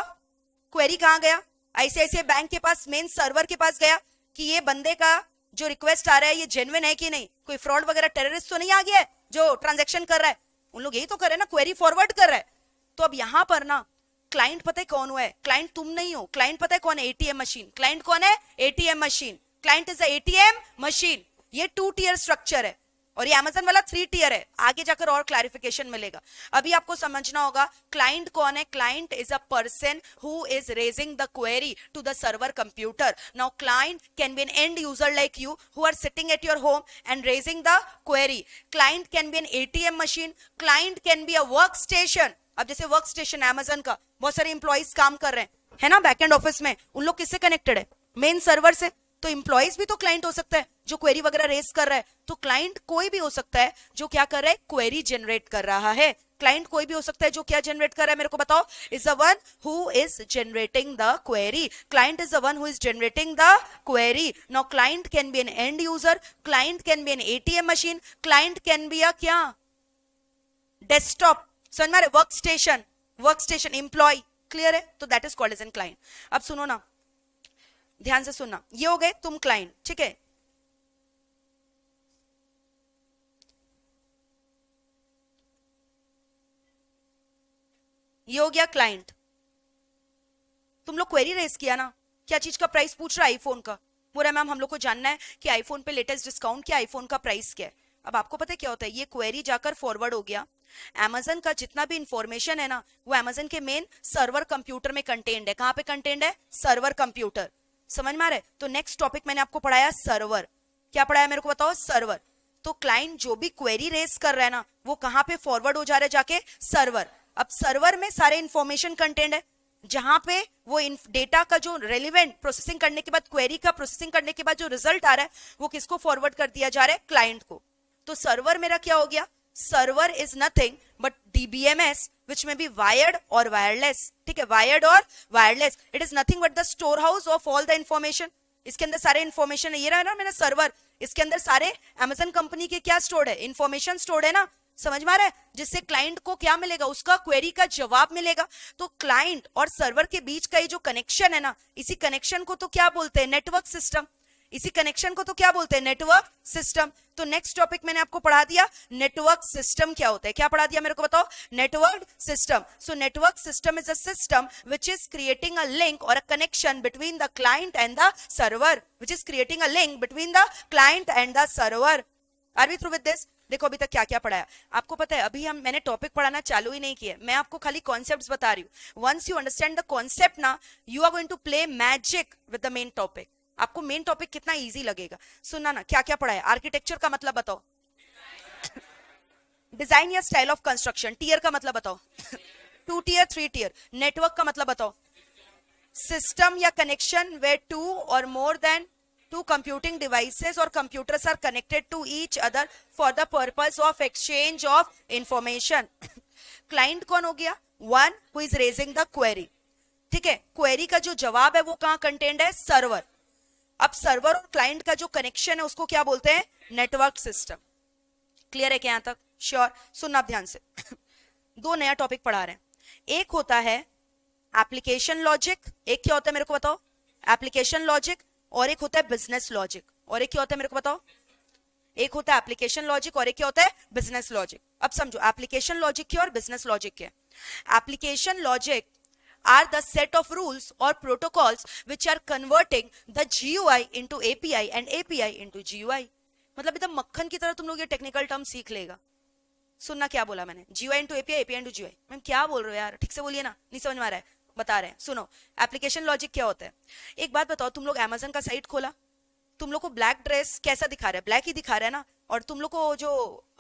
क्वेरी कहां गया? आईसीआईसीआई बैंक के पास, मेन सर्वर के पास गया कि ये बंदे का जो रिक्वेस्ट आ रहा है ये जेन्युइन है कि नहीं, कोई फ्रॉड वगैरह टेररिस्ट तो नहीं आ गया है जो ट्रांजैक्शन कर रहा है. उन लोग यही तो कर रहे हैं ना, क्वेरी फॉरवर्ड कर रहा है. तो अब यहां पर ना क्लाइंट पता है कौन हुआ है? क्लाइंट तुम नहीं हो. क्लाइंट पता है कौन है? ATM machine. क्लाइंट कौन है? ATM machine. Client is a ATM machine. ये 2 टियर स्ट्रक्चर है और ये अमेजन वाला 3 टियर है. आगे जाकर और क्लैरिफिकेशन मिलेगा. अभी आपको समझना होगा क्लाइंट कौन है. Client is a person who is raising the query to the server computer. Now client can be an end user like you who are sitting at your home and raising the query. Client can be an ATM machine. Client can be a work station. अब जैसे वर्क स्टेशन अमेजन का, बहुत सारे इंप्लॉइज काम कर रहे हैं, है ना, बैकएंड ऑफिस में. उन लोग किससे कनेक्टेड है? मेन सर्वर से. तो इंप्लॉइज भी तो क्लाइंट हो सकता है जो क्वेरी वगैरह रेज कर रहा है. तो क्लाइंट कोई भी हो सकता है जो क्या कर रहा है? क्वेरी जनरेट कर रहा है. क्लाइंट कोई भी हो सकता है जो क्या जनरेट कर रहा है मेरे को बताओ? Is the one who is generating the query. Client is the one who is generating the query. Now client can be an end user, client can be an ATM machine, client can be a क्या? डेस्कटॉप. समझ में आ रहा है? Work station, work station employ. Clear है? तो that is called as an client. अब सुनो ना, ध्यान से सुनना. ये हो गए तुम क्लाइंट. ठीक है, ये हो गया क्लाइंट. तुम लोग क्वेरी रेज किया ना, क्या चीज का प्राइस पूछ रहा है? आईफोन का. बोल रहा है मैम हम लोग को जानना है कि आईफोन पे लेटेस्ट डिस्काउंट क्या, आईफोन का प्राइस क्या है. अब आपको पता है क्या होता है? ये क्वेरी जाकर फॉरवर्ड हो गया. अमेजन का जितना भी इंफॉर्मेशन है ना, वो अमेजन के मेन सर्वर कंप्यूटर में कंटेन्ड है. कहां पे कंटेन्ड है? Server computer. समझ में आ रहा है? तो नेक्स्ट टॉपिक मैंने आपको पढ़ाया सर्वर. क्या पढ़ाया मेरे को बताओ? सर्वर. तो क्लाइंट जो भी क्वेरी रेज कर रहा है ना, वो कहां पे फॉरवर्ड हो जा रहा है? जाके सर्वर. अब सर्वर में सारे इंफॉर्मेशन कंटेंट है, जहां पे वो डेटा का जो रेलिवेंट प्रोसेसिंग करने के बाद, क्वेरी का प्रोसेसिंग करने के बाद जो रिजल्ट आ रहा है, वो किसको फॉरवर्ड कर दिया जा रहा है? क्लाइंट को. तो सर्वर मेरा क्या हो गया? Server is nothing but DBMS which may be wired or wireless. ठीक है, wired और wireless. It is nothing but the storehouse of all the information. इसके अंदर सारे इंफॉर्मेशन है. ये रहा ना मेरा सर्वर, इसके अंदर सारे अमेजन कंपनी के क्या स्टोर्ड है? इंफॉर्मेशन स्टोर्ड है ना. समझ में आ रहा है? जिससे क्लाइंट को क्या मिलेगा? उसका क्वेरी का जवाब मिलेगा. तो क्लाइंट और सर्वर के बीच का ये जो कनेक्शन है ना, इसी कनेक्शन को तो क्या बोलते हैं? Network system. इसी कनेक्शन को तो क्या बोलते हैं? Network system. तो नेक्स्ट टॉपिक मैंने आपको पढ़ा दिया नेटवर्क सिस्टम क्या होता है. क्या पढ़ा दिया मेरे को बताओ? Network system. So network system is a system which is creating a link or a connection between the client and the server, which is creating a link between the client and the server. Are we through with this? देखो अभी तक क्या क्या पढ़ाया आपको पता है. अभी मैंने टॉपिक पढ़ाना चालू ही नहीं किया, मैं आपको खाली कॉन्सेप्ट्स बता रही हूँ. Once you understand the concept ना, you are going to play magic with the main topic. आपको मेन टॉपिक कितना इजी लगेगा. सुनना ना, क्या क्या पढ़ा है. आर्किटेक्चर का मतलब बताओ. डिजाइन या स्टाइल ऑफ कंस्ट्रक्शन. टीयर का मतलब बताओ. 2 टियर 3 टियर. नेटवर्क का मतलब बताओ. सिस्टम या connection where 2 or more than 2 computing devices or computers are connected to each other for the purpose of exchange of information. Client कौन हो गया? one who is raising the query. ठीक है, क्वेरी का जो जवाब है वो कहां कंटेंड है? सर्वर. अब सर्वर और क्लाइंट का जो कनेक्शन है उसको क्या बोलते हैं? Network system. क्लियर है क्या यहां तक? श्योर. सुनना आप ध्यान से. 2 नया टॉपिक पढ़ा रहे हैं. एक होता है एप्लीकेशन लॉजिक. एक क्या होता है मेरे को बताओ? Application logic. और एक होता है बिजनेस लॉजिक. और एक क्या होता है मेरे को बताओ? एक होता है एप्लीकेशन लॉजिक और एक क्या होता है? Business logic. अब समझो एप्लीकेशन लॉजिक क्या और बिजनेस लॉजिक क्या. Application logic are the set of rules or protocols which are converting the GUI into API and API into GUI. मतलब एकदम मक्खन की तरह तुम लोग ये टेक्निकल टर्म सीख लेगा. सुनना क्या बोला मैंने? GUI into API, API into GUI. Ma'am क्या बोल रहे हो यार, ठीक से बोलिए ना, नहीं समझ में आ रहा है. बता रहे हैं, सुनो. एप्लीकेशन लॉजिक क्या होता है? एक बात बताओ, तुम लोग अमेजन का साइट खोला, तुम लोग को ब्लैक ड्रेस कैसा दिखा रहा है? ब्लैक ही दिखा रहा है ना. और तुम लोग को जो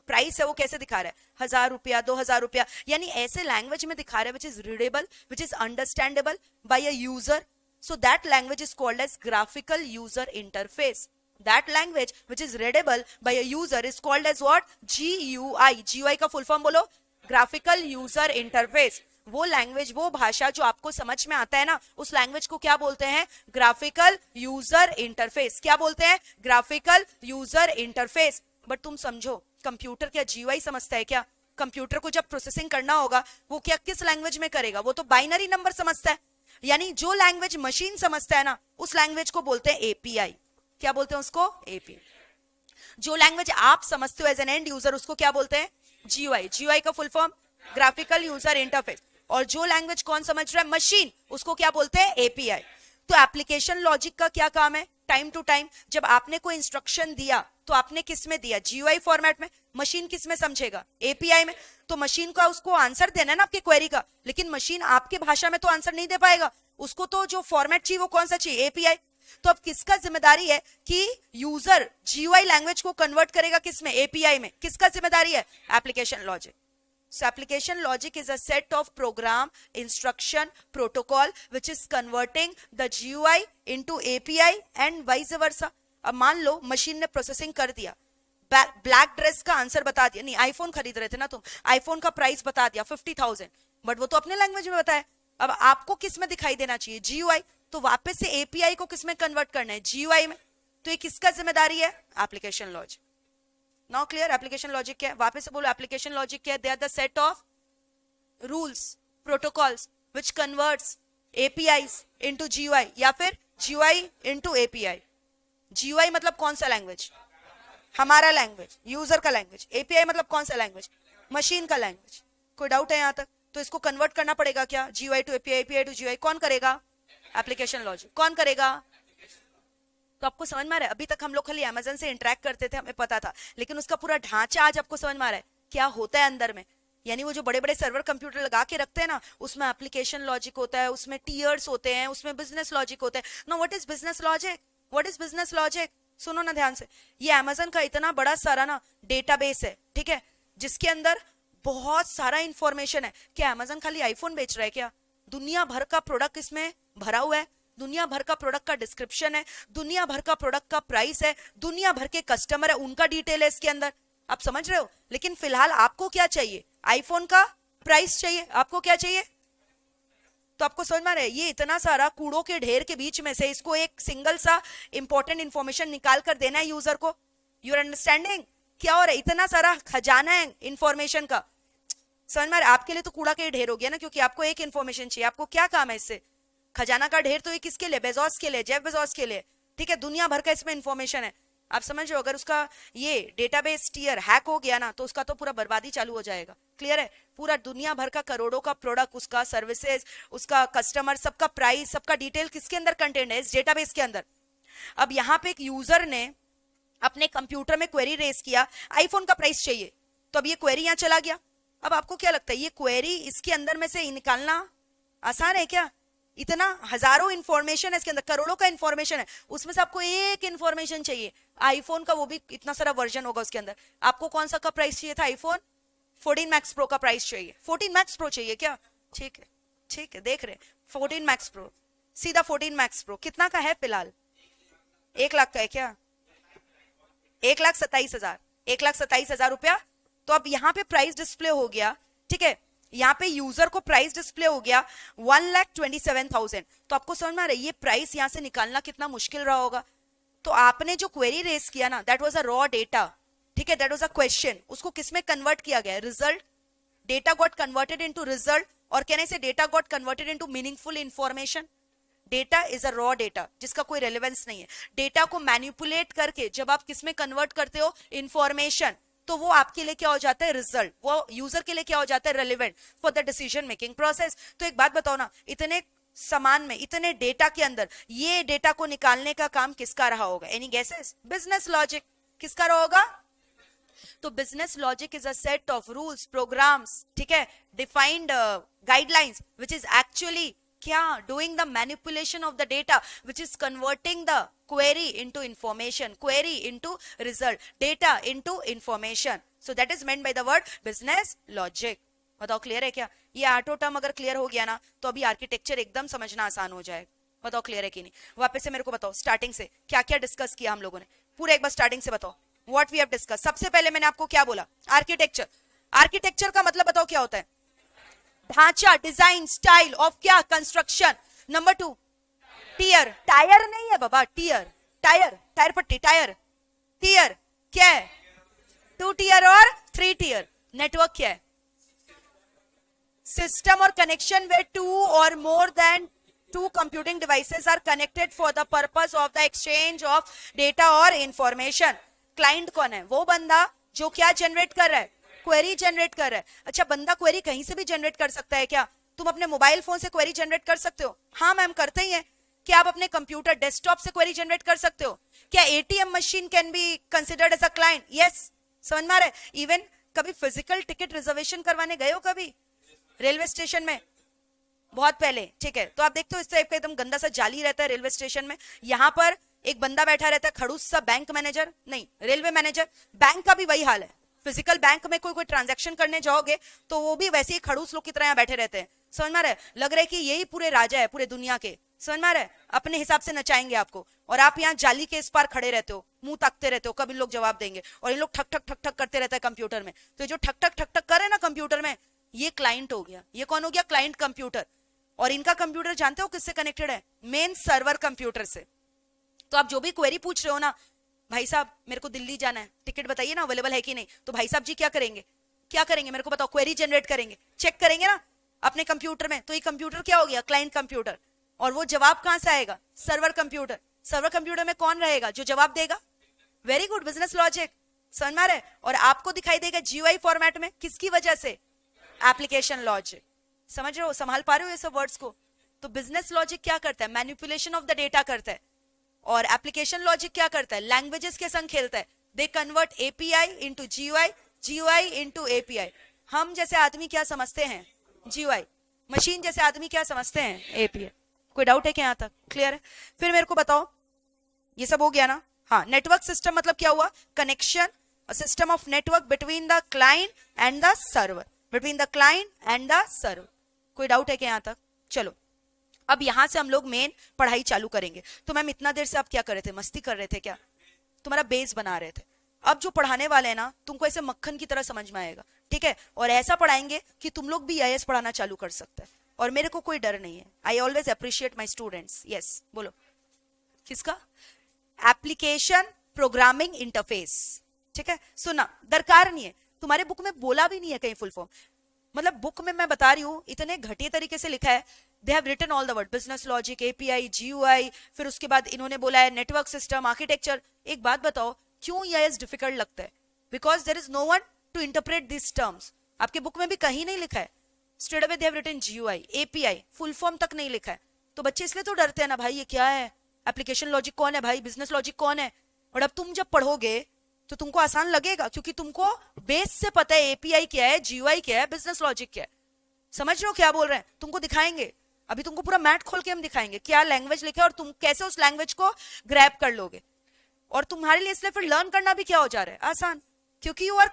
प्राइस है वो कैसे दिखा रहा है, 1000 रुपया, 2000 रुपया, यानी ऐसे लैंग्वेज में दिखा रहा है which is readable, which is understandable by a user. So that language is called as graphical user interface. That language which is readable by a user is called as what? GUI. GUI का full form बोलो, graphical user interface. वो लैंग्वेज, वो भाषा जो आपको समझ में आता है ना, उस लैंग्वेज को क्या बोलते हैं? Graphical user interface. क्या बोलते हैं? Graphical user interface. बट तुम समझो, कंप्यूटर क्या GUI समझता है क्या? कंप्यूटर को जब प्रोसेसिंग करना होगा वो क्या किस लैंग्वेज में करेगा? वो तो बाइनरी नंबर समझता है. यानी जो लैंग्वेज मशीन समझता है ना, उस लैंग्वेज को बोलते हैं एपीआई. क्या बोलते हैं उसको? एपीआई. जो लैंग्वेज आप समझते हो एज एन एंड यूजर, उसको क्या बोलते हैं? जीयूआई. जीयूआई का full form graphical user interface. और जो लैंग्वेज कौन समझ रहा है? मशीन. उसको क्या बोलते हैं? एपीआई. तो एप्लीकेशन लॉजिक का क्या काम है? टाइम टू टाइम जब आपने कोई इंस्ट्रक्शन दिया तो आपने किस में दिया? जीयूआई फॉर्मेट में. मशीन किस में समझेगा? एपीआई में. तो मशीन का उसको आंसर देना है ना आपके क्वेरी का, लेकिन मशीन आपके भाषा में तो आंसर नहीं दे पाएगा. उसको तो जो फॉर्मेट चाहिए वो कौन सा चाहिए? एपीआई. तो अब किसका जिम्मेदारी है कि यूजर जीयूआई लैंग्वेज को कन्वर्ट करेगा किस में? एपीआई में. किसका जिम्मेदारी है? Application logic. So application logic is a set of program, instruction, protocol which is converting the GUI into API and vice versa. अब मान लो मशीन ने प्रोसेसिंग कर दिया, ब्लैक ड्रेस का आंसर बता दिया. नहीं, आईफोन खरीद रहे थे ना तुम, आईफोन का प्राइस बता दिया 50,000, बट वो तो अपने लैंग्वेज में बताया. अब आपको किस में दिखाई देना चाहिए? GUI. तो वापस से API को किस में कन्वर्ट करना है? GUI में. तो ये किसका जिम्मेदारी है? Application logic. Now clear? Application logic क्या है? वापस से बोलो, एप्लीकेशन लॉजिक क्या है? They are the set of rules, protocols which converts APIs into GUI या फिर GUI इनटू API. GUI मतलब कौन सा लैंग्वेज? हमारा लैंग्वेज, यूजर का लैंग्वेज. API मतलब कौन सा लैंग्वेज? मशीन का लैंग्वेज. कोई डाउट है यहाँ तक? तो इसको कन्वर्ट करना पड़ेगा क्या? GUI to API, API to GUI. कौन करेगा? Application logic. कौन करेगा? तो आपको समझ में आ रहा है? अभी तक हम लोग खाली Amazon से इंटरेक्ट करते थे, हमें पता था, लेकिन उसका पूरा ढांचा आज आपको समझ में आ रहा है क्या होता है अंदर में. यानी वो जो बड़े बड़े सर्वर कंप्यूटर लगा के रखते हैं ना, उसमें एप्लीकेशन लॉजिक होता है, उसमें टीयर्स होते हैं, उसमें बिजनेस लॉजिक होते हैं. No, what is business logic? What is business logic? सुनो ना ध्यान से. ये Amazon का इतना बड़ा सारा ना डेटाबेस है, ठीक है, जिसके अंदर बहुत सारा इंफॉर्मेशन है. क्या Amazon खाली आईफोन बेच रहा है क्या? दुनिया भर का प्रोडक्ट इसमें भरा हुआ है. दुनिया भर का प्रोडक्ट का डिस्क्रिप्शन है, दुनिया भर का प्रोडक्ट का प्राइस है, दुनिया भर के कस्टमर है, उनका डिटेल है इसके अंदर. आप समझ रहे हो? लेकिन फिलहाल आपको क्या चाहिए? आईफोन का प्राइस चाहिए. आपको क्या चाहिए? तो आपको समझ में आ रहा है, ये इतना सारा कूड़ों के ढेर के बीच में से इसको एक सिंगल सा इंपॉर्टेंट इंफॉर्मेशन निकाल कर देना है यूजर को. Your understanding? क्या हो रहा है? इतना सारा खजाना है इंफॉर्मेशन का. समझ में आ रहा है? आपके लिए तो कूड़ा के ढेर हो गया ना, क्योंकि आपको एक इंफॉर्मेशन चाहिए. आपको क्या काम है इससे? खजाना का ढेर तो ये किसके लिए? बेजोस के लिए, जेफ बेजोस के लिए. ठीक है, दुनिया भर का इसमें इंफॉर्मेशन है. आप समझ रहे हो? अगर उसका ये डेटाबेस टियर हैक हो गया ना, तो उसका तो पूरा बर्बादी चालू हो जाएगा. क्लियर है? पूरा दुनिया भर का करोड़ों का प्रोडक्ट, उसका सर्विसेज, उसका कस्टमर, सबका प्राइस, सबका डिटेल किसके अंदर कंटेंट है? इस डेटाबेस के अंदर. अब यहाँ पे एक यूजर ने अपने कंप्यूटर में क्वेरी रेज किया, आईफोन का प्राइस चाहिए. तो अब ये क्वेरी यहाँ चला गया. अब आपको क्या लगता है, ये क्वेरी इसके अंदर में से निकालना आसान है क्या? इतना हजारों इंफॉर्मेशन है इसके अंदर, करोड़ों का इंफॉर्मेशन है, उसमें से आपको एक इंफॉर्मेशन चाहिए आईफोन का, वो भी इतना सारा वर्जन होगा उसके अंदर. आपको कौन सा का प्राइस चाहिए था? आईफोन 14 मैक्स प्रो का प्राइस चाहिए. 14 मैक्स प्रो चाहिए क्या? ठीक है, ठीक है, देख रहे 14 मैक्स प्रो, सीधा 14 मैक्स प्रो. कितना का है फिलहाल? 1 लाख का है क्या? 1,27,000. 1,27,000 रुपया. तो अब यहाँ पे प्राइस डिस्प्ले हो गया. ठीक है, यहाँ पे यूजर को प्राइस डिस्प्ले हो गया 1,27,000. तो आपको समझ में आ रहा है ये प्राइस यहाँ से निकालना कितना मुश्किल रहा होगा. तो आपने जो क्वेरी रेज किया ना, that was a raw data. ठीक है, दैट वाज अ क्वेश्चन. उसको किसमें कन्वर्ट किया गया? Result. Data got converted into result, और कहने से data got converted into meaningful information. Data is a raw data जिसका कोई रेलेवेंस नहीं है. डेटा को मैनिपुलेट करके जब आप किसमें कन्वर्ट करते हो? इंफॉर्मेशन, तो वो आपके लिए क्या हो जाता है? रिजल्ट. वो यूजर के लिए क्या हो जाता है? Relevant for the decision making process. तो एक बात बताओ ना, इतने सामान में, इतने डेटा के अंदर ये डेटा को निकालने का काम किसका रहा होगा? Any guesses? Business logic. किसका रहा होगा? तो business logic is a set of rules, programs, ठीक है, defined guidelines which is actually क्या? Doing the manipulation of the data which is converting the query into information, query into result, data into information. So that is meant by the word business logic. बताओ क्लियर है क्या? ये आठों टर्म अगर क्लियर हो गया ना तो अभी आर्किटेक्चर एकदम समझना आसान हो जाएगा। बताओ क्लियर है कि नहीं? वापस से मेरे को बताओ स्टार्टिंग से क्या क्या डिस्कस किया हम लोगों ने, पूरा एक बार स्टार्टिंग से बताओ व्हाट वी हैव डिस्कस। सबसे पहले मैंने आपको क्या बोला? आर्किटेक्चर। आर्किटेक्चर का मतलब बताओ क्या होता है? ढांचा, डिजाइन, स्टाइल ऑफ क्या? कंस्ट्रक्शन। Number 2 tier. टायर नहीं है बाबा, टीयर। टायर, टायर पट्टी, टायर। टीयर क्या है? 2 टीयर और 3 टीयर। नेटवर्क क्या है? सिस्टम और connection where 2 or more than 2 computing devices are connected for the purpose of the exchange of data or information। Client कौन है? वो बंदा जो क्या जनरेट कर रहा है? क्वेरी जनरेट कर रहा है। अच्छा, बंदा क्वेरी कहीं से भी जनरेट कर सकता है क्या? तुम अपने मोबाइल फोन से क्वेरी जनरेट कर सकते हो? हाँ मैम, करते ही हैं। क्या आप अपने कंप्यूटर डेस्कटॉप से क्वेरी जनरेट कर सकते हो? क्या ATM machine can be considered as a client? Yes. समझ में आ रहा है? इवन कभी फिजिकल टिकट रिजर्वेशन करवाने गए हो कभी रेलवे स्टेशन में? बहुत पहले, ठीक है। तो आप देखते हो इस टाइप का एकदम गंदा सा जाली रहता है रेलवे स्टेशन में। यहाँ पर एक बंदा बैठा रहता है खड़ूस सा, बैंक मैनेजर, नहीं रेलवे मैनेजर। बैंक का भी वही हाल है। फिजिकल बैंक में कोई ट्रांजैक्शन करने जाओगे तो वो भी वैसे ही खड़ूस लोग की तरह यहाँ बैठे रहते हैं। समझ में आ रहा है? लग रहा है कि यही पूरे राजा है पूरे दुनिया के। समझ में आ रहा है? अपने हिसाब से नचाएंगे आपको, और आप यहाँ जाली के इस पार खड़े रहते हो, मुंह ताकते रहते हो कब इन लोग जवाब देंगे, और इन लोग ठक ठक ठक ठक करते रहता है कंप्यूटर में। तो जो ठक ठक ठक ठक करे ना कंप्यूटर में, ये क्लाइंट हो गया। ये कौन हो गया? Client computer. और इनका कंप्यूटर जानते हो किससे कनेक्टेड है? मेन सर्वर कंप्यूटर से। तो आप जो भी क्वेरी पूछ रहे हो ना, भाई साहब मेरे को दिल्ली जाना है, टिकट बताइए ना अवेलेबल है कि नहीं, तो भाई साहब जी क्या करेंगे? क्या करेंगे मेरे को बताओ? क्वेरी जनरेट करेंगे, चेक करेंगे ना अपने कंप्यूटर में। तो ये कंप्यूटर क्या हो गया? Client computer. और वो जवाब कहां से आएगा? Server computer. सर्वर कंप्यूटर में कौन रहेगा जो जवाब देगा? Very good, business logic. समझ में आ रहा है? और आपको दिखाई देगा जीयूआई फॉर्मेट में, किसकी वजह से? Application logic. समझ रहे हो? संभाल पा रहे हो ये सब वर्ड्स को? तो बिजनेस लॉजिक क्या करता है? मैनिपुलेशन ऑफ द डेटा करता है। और एप्लीकेशन लॉजिक क्या करता है? लैंग्वेजेस के संग खेलता है। They convert API into GUI, GUI into API. हम जैसे आदमी क्या समझते हैं? जीयूआई। मशीन जैसे आदमी क्या समझते हैं? एपीआई। कोई डाउट है क्या यहाँ तक? क्लियर है? फिर मेरे को बताओ, ये सब हो गया ना? हाँ, नेटवर्क सिस्टम मतलब क्या हुआ? Connection, system of network between the client and the server, between the client and the server. कोई डाउट है क्या यहाँ तक? चलो, अब यहां से हम लोग मेन पढ़ाई चालू करेंगे। तो मैम इतना देर से आप क्या कर रहे थे? मस्ती कर रहे थे क्या? तुम्हारा बेस बना रहे थे। अब जो पढ़ाने वाले हैं ना, तुमको ऐसे मक्खन की तरह समझ में आएगा, ठीक है? और ऐसा पढ़ाएंगे कि तुम लोग भी आईएएस पढ़ाना चालू कर सकते हैं। और मेरे को कोई डर नहीं है। I always appreciate my students. Yes, बोलो किसका? Application programming interface. ठीक है, सुना दरकार नहीं है, तुम्हारे बुक में बोला भी नहीं है कहीं फुल फॉर्म। मतलब बुक में मैं बता रही हूं, इतने घटिया तरीके से लिखा है। They have written all the word, business logic, API, GUI, फिर उसके बाद इन्होंने बोला है नेटवर्क सिस्टम, आर्किटेक्चर। एक बात बताओ, क्यों ये डिफिकल्ट लगता है? Because there is no one to interpret this terms. आपके बुक में भी कहीं नहीं लिखा है। Straight away they have written GUI, API, full form तक नहीं लिखा है। तो बच्चे इसलिए तो डरते हैं ना, भाई ये क्या है? एप्लीकेशन लॉजिक कौन है भाई? बिजनेस लॉजिक कौन है? और अब तुम जब पढ़ोगे तो तुमको आसान लगेगा, क्योंकि तुमको बेस से पता है एपीआई क्या है, जीयूआई क्या है, बिजनेस लॉजिक क्या है। समझ रहे हो क्या बोल रहे हैं? तुमको दिखाएंगे अभी, तुमको पूरा मैट खोल के हम दिखाएंगे क्या लैंग्वेज लिखा है और तुम कैसे उस लैंग्वेज को ग्रैब कर लोगे। और तुम्हारे लिए इसलिए फिर लर्न करना भी क्या हो जा रहा है? आसान, क्योंकि you are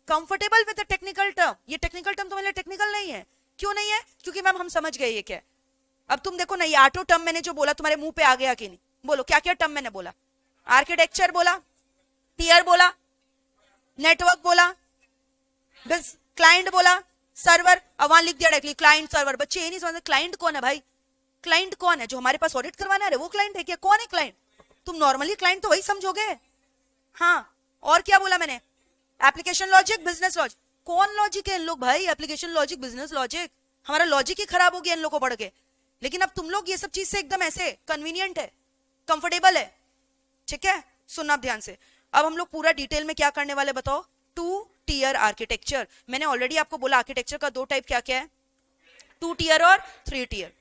comfortable with the technical term. ये टेक्निकल टर्म तुम्हारे लिए टेक्निकल नहीं है। क्यों नहीं है? क्योंकि मैम हम समझ गए ये क्या है। अब तुम देखो ना, ये आठों टर्म मैंने जो बोला तुम्हारे मुंह पे आ गया कि नहीं? बोलो क्या क्या टर्म मैंने बोला? आर्किटेक्चर बोला, टीयर बोला, नेटवर्क बोला, क्लाइंट बोला, सर्वर। अब वहां लिख दिया डायरेक्टली क्लाइंट सर्वर। बच्चे ये नहीं समझते क्लाइंट कौन है भाई? क्लाइंट कौन है? जो हमारे पास ऑडिट करवाना है वो क्लाइंट है क्या? कौन है क्लाइंट? तुम नॉर्मली क्लाइंट तो वही समझोगे। हाँ, और क्या बोला मैंने? Application logic, business logic. कौन लॉजिक है इन लोग भाई? Application logic, business logic. हमारा लॉजिक ही खराब हो गया इन लोगों को पढ़ के। लेकिन अब तुम लोग ये सब चीज से एकदम ऐसे कन्वीनियंट है, कंफर्टेबल है। ठीक है, सुनना ध्यान से। अब हम लोग पूरा डिटेल में क्या करने वाले बताओ? 2 टीयर आर्किटेक्चर। मैंने ऑलरेडी आपको बोला आर्किटेक्चर का 2 टाइप क्या क्या है? 2 टीयर और 3 टीयर।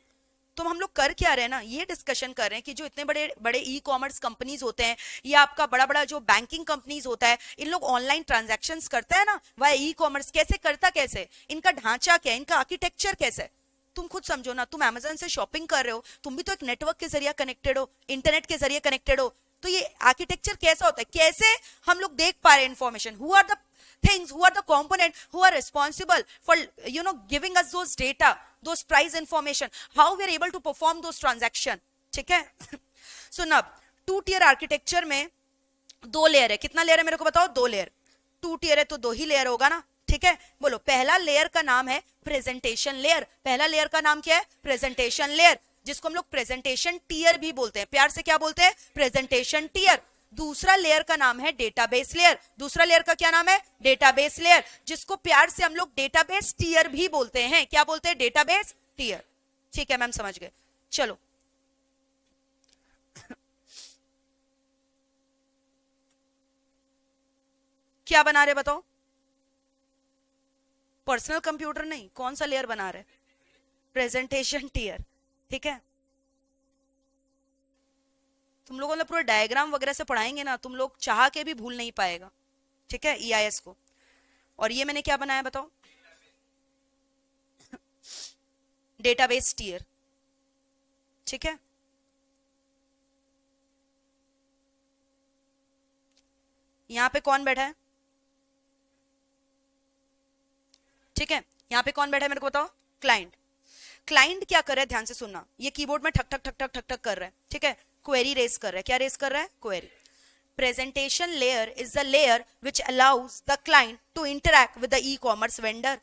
तो हम लोग कर क्या रहे हैं ना, ये डिस्कशन कर रहे हैं कि जो इतने बड़े बड़े ई कॉमर्स कंपनीज होते हैं, या आपका बड़ा बड़ा जो बैंकिंग कंपनीज होता है, इन लोग ऑनलाइन ट्रांजैक्शंस करता है ना, वह ई कॉमर्स कैसे करता, कैसे इनका ढांचा क्या है, इनका आर्किटेक्चर कैसे है। तुम खुद समझो ना, तुम अमेजन से शॉपिंग कर रहे हो, तुम भी तो एक नेटवर्क के जरिए कनेक्टेड हो, इंटरनेट के जरिए कनेक्टेड हो। तो ये आर्किटेक्चर कैसा होता है? कैसे हम लोग देख पा रहे हैं information? Who are the things, who are the component who are responsible for giving us those data, those price information, how we are able to perform those transaction. ठीक है? So now 2-tier architecture में 2 लेयर है. कितना लेयर है मेरे को बताओ? 2 लेयर. 2 tier है तो 2 ही लेयर होगा ना. ठीक है, बोलो. पहला लेयर का नाम है प्रेजेंटेशन लेयर. पहला लेयर का नाम क्या है? प्रेजेंटेशन लेयर, जिसको हम लोग प्रेजेंटेशन टियर भी बोलते हैं. प्यार से क्या बोलते हैं? Presentation tier. दूसरा लेयर का नाम है डेटाबेस लेयर. दूसरा लेयर का क्या नाम है? डेटाबेस लेयर, जिसको प्यार से हम लोग डेटाबेस टियर भी बोलते हैं. क्या बोलते हैं? Database tier. ठीक है मैम, समझ गए. चलो, क्या बना रहे बताओ? पर्सनल कंप्यूटर नहीं, कौन सा लेयर बना रहे? Presentation tier. ठीक है, तुम लोगों ने पूरा डायग्राम वगैरह से पढ़ाएंगे ना, तुम लोग चाह के भी भूल नहीं पाएगा. ठीक है, EIS को. और ये मैंने क्या बनाया बताओ? Database tier. ठीक है, यहां पे कौन बैठा है? ठीक है, यहां पे कौन बैठा है मेरे को बताओ? क्लाइंट. क्लाइंट क्या कर रहा है? ध्यान से सुनना. ये कीबोर्ड में ठक ठक ठक ठक ठक ठक कर रहा है. ठीक है, क्वेरी रेस कर रहा है. क्या रेस कर रहा है? Query. Presentation layer is the layer which allows the client to interact with the e-commerce vendor.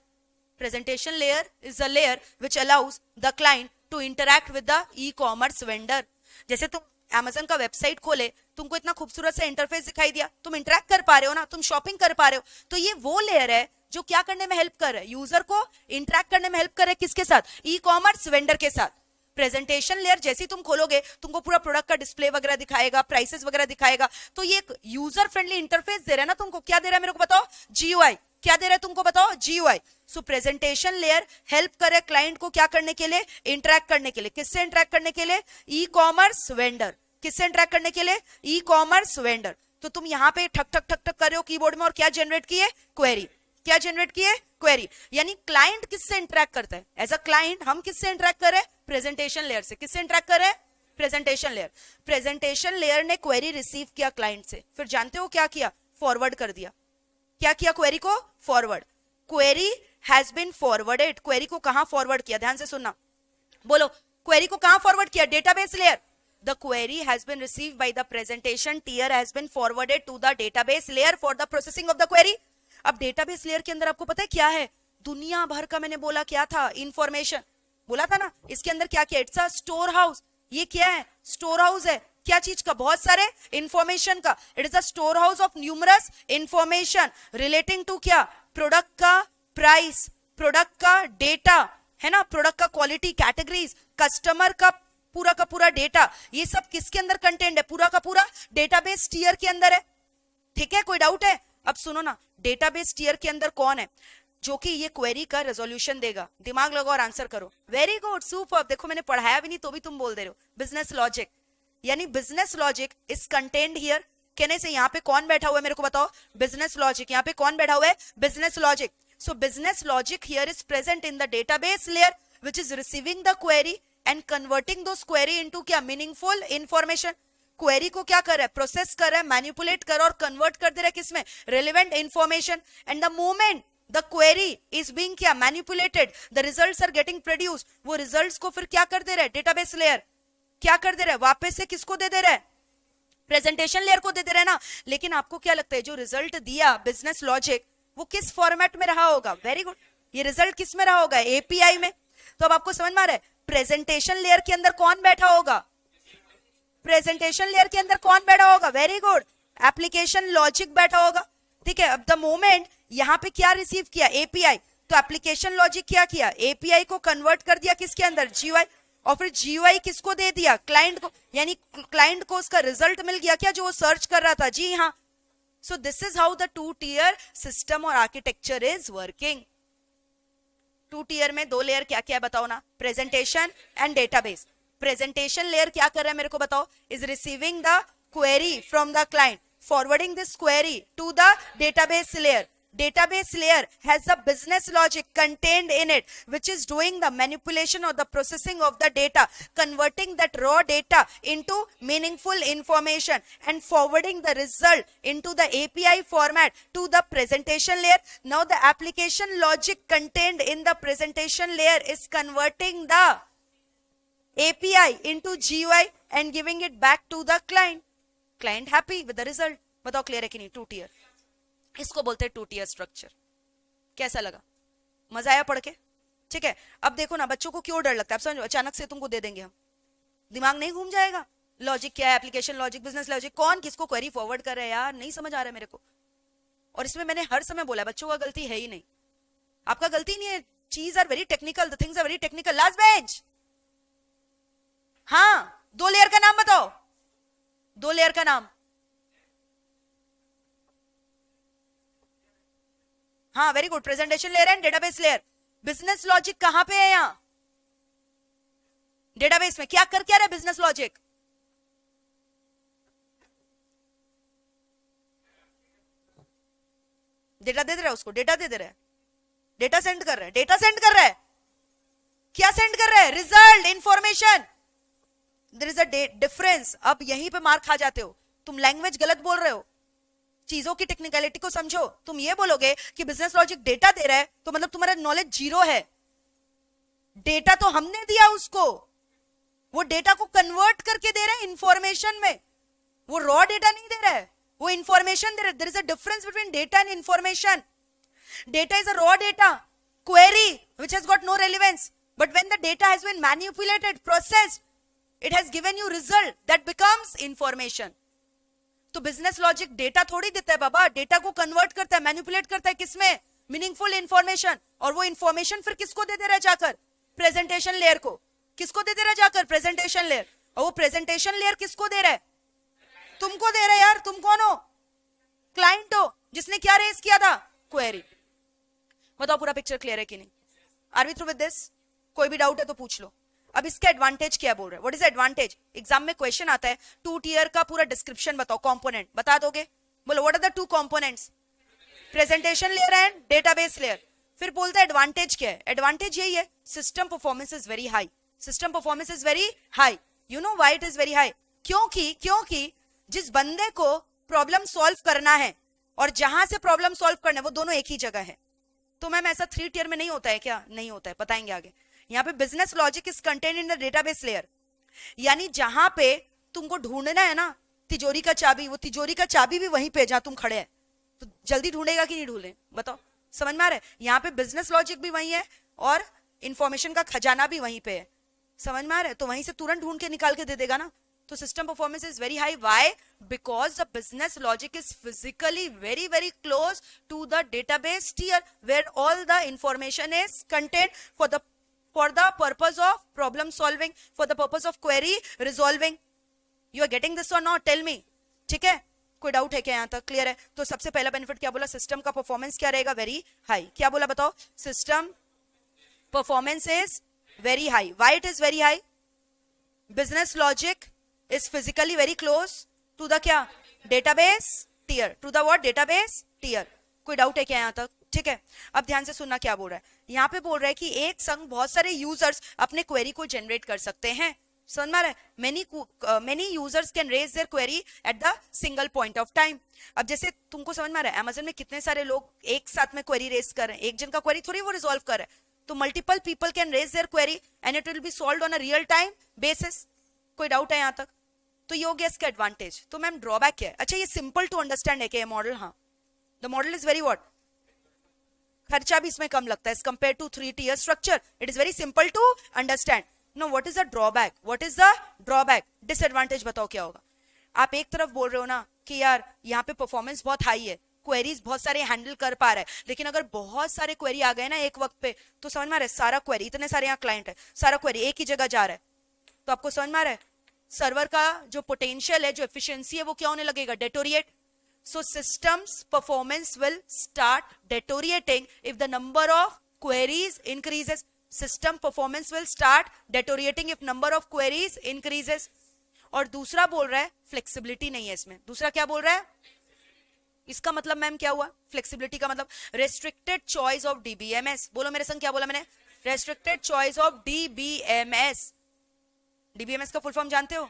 Presentation layer is the layer which allows the client to interact with the e-commerce vendor. जैसे तुम Amazon का वेबसाइट खोले, तुमको इतना खूबसूरत सा इंटरफेस दिखाई दिया, तुम इंटरेक्ट कर पा रहे हो ना, तुम शॉपिंग कर पा रहे हो. तो ये वो लेयर है जो क्या करने में हेल्प कर रहा है? यूजर को इंटरेक्ट करने में हेल्प कर रहा है. किसके साथ? ई-कॉमर्स वेंडर के साथ. प्रेजेंटेशन लेयर जैसे ही तुम खोलोगे, तुमको पूरा प्रोडक्ट का डिस्प्ले वगैरह दिखाएगा, प्राइसेस वगैरह दिखाएगा. तो ये एक यूजर फ्रेंडली इंटरफेस दे रहा है ना तुमको. क्या दे रहा है मेरे को बताओ? GUI. क्या दे रहा है तुमको बताओ? GUI. सो प्रेजेंटेशन लेयर हेल्प करे क्लाइंट को क्या करने के लिए? इंटरेक्ट करने के लिए. किससे इंटरेक्ट करने के लिए? E-commerce vendor. किससे इंटरेक्ट करने के लिए? E-commerce vendor. तो तुम यहाँ पे ठक ठक ठक ठक कर रहे हो कीबोर्ड में, और क्या जनरेट किए? क्वेरी. क्या जनरेट किए? क्वेरी. यानी क्लाइंट किससे इंटरेक्ट करता है? एज अ क्लाइंट हम किससे इंटरेक्ट कर रहे हैं? प्रेजेंटेशन लेयर से. किससे इंटरेक्ट कर रहे हैं? Presentation layer. प्रेजेंटेशन लेयर ने क्वेरी रिसीव किया क्लाइंट से, फिर जानते हो क्या किया? फॉरवर्ड कर दिया. क्या किया? क्वेरी को forward. Query has been forwarded. Query को कहां फॉरवर्ड किया? ध्यान से सुनना. बोलो, क्वेरी को कहां फॉरवर्ड किया? Database layer. The query has been received by the presentation tier has been forwarded to the database layer for the processing of the query. अब डेटाबेस लेयर के अंदर आपको पता है क्या है? दुनिया भर का, मैंने बोला क्या था? इंफॉर्मेशन बोला था ना. इसके अंदर क्या किया? It's a store house. ये क्या है? स्टोर हाउस है. क्या चीज का? बहुत सारे इंफॉर्मेशन का. It is a store house of numerous information relating to क्या? प्रोडक्ट का प्राइस, प्रोडक्ट का डेटा है ना, प्रोडक्ट का क्वालिटी, कैटेगरीज, कस्टमर का पूरा डेटा. ये सब किसके अंदर कंटेंट है? पूरा का पूरा डेटाबेस टियर के अंदर है. ठीक है, कोई डाउट है? अब सुनो ना, डेटाबेस टियर के अंदर कौन है जो कि ये क्वेरी का रेजोल्यूशन देगा? दिमाग लगाओ और आंसर करो. Very good, super. देखो मैंने पढ़ाया भी नहीं तो भी तुम बोल दे रहे हो. Business logic. यानी business logic is content here. कहने से यहाँ पे कौन बैठा हुआ है मेरे को बताओ? Business logic. यहाँ पे कौन बैठा हुआ है? Business logic. So business logic here is present in the database layer which is receiving the query and converting those query into क्या? Meaningful information. क्वेरी को क्या कर रहा है? प्रोसेस कर रहा है, मैनिपुलेट कर और कन्वर्ट कर दे रहा है किसमें? Relevant information. And the moment the query is being क्या? Manipulated, the results are getting produced. वो रिजल्ट्स को फिर क्या कर दे रहा है? डेटाबेस लेयर क्या कर दे रहा है? वापस से किसको दे दे रहा है? प्रेजेंटेशन लेयर को दे दे रहा है ना. लेकिन आपको क्या लगता है जो रिजल्ट दिया बिजनेस लॉजिक, वो किस फॉर्मेट में रहा होगा? Very good. ये रिजल्ट किस में रहा होगा? API में. तो अब आपको समझ में आ रहा है प्रेजेंटेशन लेयर के अंदर कौन बैठा होगा? प्रेजेंटेशन लेयर के अंदर कौन बैठा होगा? वेरी गुड, एप्लीकेशन लॉजिक बैठा होगा. ठीक है, अब द मोमेंट यहां पे क्या रिसीव किया? API. तो एप्लीकेशन लॉजिक क्या किया? API को कन्वर्ट कर दिया किसके अंदर? GUI. और फिर GUI किसको दे दिया? क्लाइंट को. यानी क्लाइंट को उसका रिजल्ट मिल गया क्या? जो वो सर्च कर रहा था. जी हाँ. So this is how the 2-tier system और आर्किटेक्चर इज वर्किंग. 2-tier में 2 लेयर क्या क्या है बताओ ना? Presentation and database. Presentation layer क्या कर रहा है मेरे को बताओ? Is receiving the query from the client, forwarding this query to the database layer. database layer has the business logic contained in it, which is doing the manipulation or the processing of the data, converting that raw data into meaningful information and forwarding the result into the API format to the presentation layer. Now the application logic contained in the presentation layer is converting the API into GUI and giving it back to the client. Client happy with the result. बताओ क्लियर है कि नहीं? 2 tier, इसको बोलते हैं 2 tier स्ट्रक्चर. कैसा लगा? मजा आया पढ़ के? ठीक है. अब देखो ना, बच्चों को क्यों डर लगता है? अब समझो, अचानक से तुमको दे देंगे हम, दिमाग नहीं घूम जाएगा? लॉजिक क्या है, एप्लीकेशन लॉजिक, बिजनेस लॉजिक, कौन किसको क्वेरी फॉरवर्ड कर रहा है यार, नहीं समझ आ रहा है मेरे को. और इसमें मैंने हर समय बोला बच्चों का गलती है ही नहीं, आपका गलती नहीं है. चीज are very technical, the things are very technical. Last bench, हाँ, 2 लेयर का नाम बताओ. 2 लेयर का नाम. हाँ, very good. Presentation layer and database layer. Business logic कहां पे है? यहां डेटाबेस में. क्या कर क्या रहा है बिजनेस लॉजिक? डेटा दे रहा है उसको, डेटा दे रहा है, डेटा सेंड कर रहा है, डेटा सेंड कर रहा है. क्या सेंड कर रहा है? Result, information. There is a difference. अब यहीं पे मार खा जाते हो, तुम लैंग्वेज गलत बोल रहे हो. चीजों की टेक्निकलिटी को समझो. तुम ये बोलोगे कि बिजनेस लॉजिक डेटा दे रहा है तो मतलब तुम्हारा नॉलेज जीरो है. डेटा तो हमने दिया उसको, वो डेटा को कन्वर्ट करके दे रहा है इंफॉर्मेशन में. वो रॉ डेटा नहीं दे रहा है, वो इंफॉर्मेशन दे रहा है. There is a difference between data and information. Data is a raw data query which has got no relevance, but when the data has been manipulated, processed, it has given you result that becomes information. तो बिजनेस लॉजिक डेटा थोड़ी देता है बाबा, डेटा को कन्वर्ट करता है, मैनिपुलेट करता है किसमें? Meaningful information. और वो इंफॉर्मेशन फिर किसको दे दे रहा है जाकर? प्रेजेंटेशन लेयर को. किसको दे दे रहा है जाकर? Presentation layer. और वो प्रेजेंटेशन लेयर किसको दे रहा है? तुमको दे रहा है यार. तुम कौन हो? क्लाइंट हो, जिसने क्या रेज किया था? क्वेरी. बताओ पूरा पिक्चर क्लियर है कि नहीं? Are we through with this? कोई भी डाउट है तो पूछ लो. अब इसका एडवांटेज क्या बोल रहे हैं? What is advantage? एग्जाम में क्वेश्चन आता है 2 टियर का पूरा डिस्क्रिप्शन बताओ, कंपोनेंट बता दोगे? बोलो what are the 2 components? Presentation layer and database layer. फिर बोलता है एडवांटेज क्या है? एडवांटेज यही है, system performance is very high. System performance is very high. You know why it is very high? क्योंकि जिस बंदे को प्रॉब्लम सॉल्व करना है और जहां से प्रॉब्लम सॉल्व करना है वो दोनों एक ही जगह है. तो मैम ऐसा 3 टियर में नहीं होता है क्या? नहीं होता है, बताएंगे आगे. यहाँ पे business logic is contain in the database layer. यानी जहां पे तुमको ढूंढना है ना तिजोरी का चाबी, वो तिजोरी का चाबी भी वहीं पे जहां तुम खड़े हैं. तो जल्दी ढूंढेगा कि नहीं ढूंढे? बताओ, समझ में आ रहा है? यहाँ पे बिजनेस लॉजिक भी वही है और इंफॉर्मेशन का खजाना भी वहीं पे है. समझ में आ रहा है? तो वहीं से तुरंत ढूंढ के निकाल के दे देगा ना. तो system performance is very high. Why? Because the business logic is physically very very close to the database tier where all the information is content for the purpose of problem solving, for the purpose of query resolving. You are getting this or not? Tell me. ठीक है? कोई डाउट है क्या? यहां तक क्लियर है? तो सबसे पहला बेनिफिट क्या बोला? सिस्टम का परफॉर्मेंस क्या रहेगा? Very high. क्या बोला बताओ? System performance is very high. Why it is very high? Business logic is physically very close to the क्या? Database tier. To the what? Database tier. कोई डाउट है क्या यहां तक? ठीक है. अब ध्यान से सुनना क्या बोल रहा है. यहाँ पे बोल रहा है कि एक संग बहुत सारे यूजर्स अपने क्वेरी को जनरेट कर सकते हैं. समझ में आ रहा है? Many users can raise their query at the single point of time. अब जैसे तुमको समझ में आ रहा है, अमेज़न में कितने सारे लोग एक साथ में क्वेरी रेज कर रहे हैं. एक जन का क्वेरी थोड़ी वो रिजॉल्व कर रहा है. तो multiple people can raise their query and it will be solved on a real time basis. कोई डाउट है यहाँ तक? तो ये हो गया इसका एडवांटेज. तो मैम ड्रॉबैक क्या है? अच्छा, ये सिंपल टू अंडरस्टैंड है क्या ये मॉडल? हाँ, the model is very what? खर्चा भी इसमें कम लगता है as compare to 3 tier structure. It is very simple to understand. No, what is the drawback? What is the drawback? Disadvantage बताओ क्या होगा? आप एक तरफ बोल रहे हो ना कि यार यहाँ पे परफॉर्मेंस बहुत हाई है, क्वेरीज बहुत सारे हैंडल कर पा रहा है, लेकिन अगर बहुत सारे क्वेरी आ गए ना एक वक्त पे तो समझ में आ रहा है सारा क्वेरी, इतने सारे यहाँ क्लाइंट है, सारा क्वेरी एक ही जगह जा रहा है. तो आपको समझ में आ रहा है सर्वर का जो पोटेंशियल है, जो एफिशिएंसी है, वो क्या होने लगेगा? Deteriorate. So system's performance will start deteriorating if the number of queries increases. System performance will start deteriorating if number of queries increases. और दूसरा बोल रहा है फ्लेक्सिबिलिटी नहीं है इसमें. दूसरा क्या बोल रहा है? इसका मतलब मैम क्या हुआ? फ्लेक्सिबिलिटी का मतलब रेस्ट्रिक्टेड चॉइस ऑफ डीबीएमएस। बोलो मेरे संग, क्या बोला मैंने? Restricted choice of DBMS. DBMS का फुल फॉर्म जानते हो?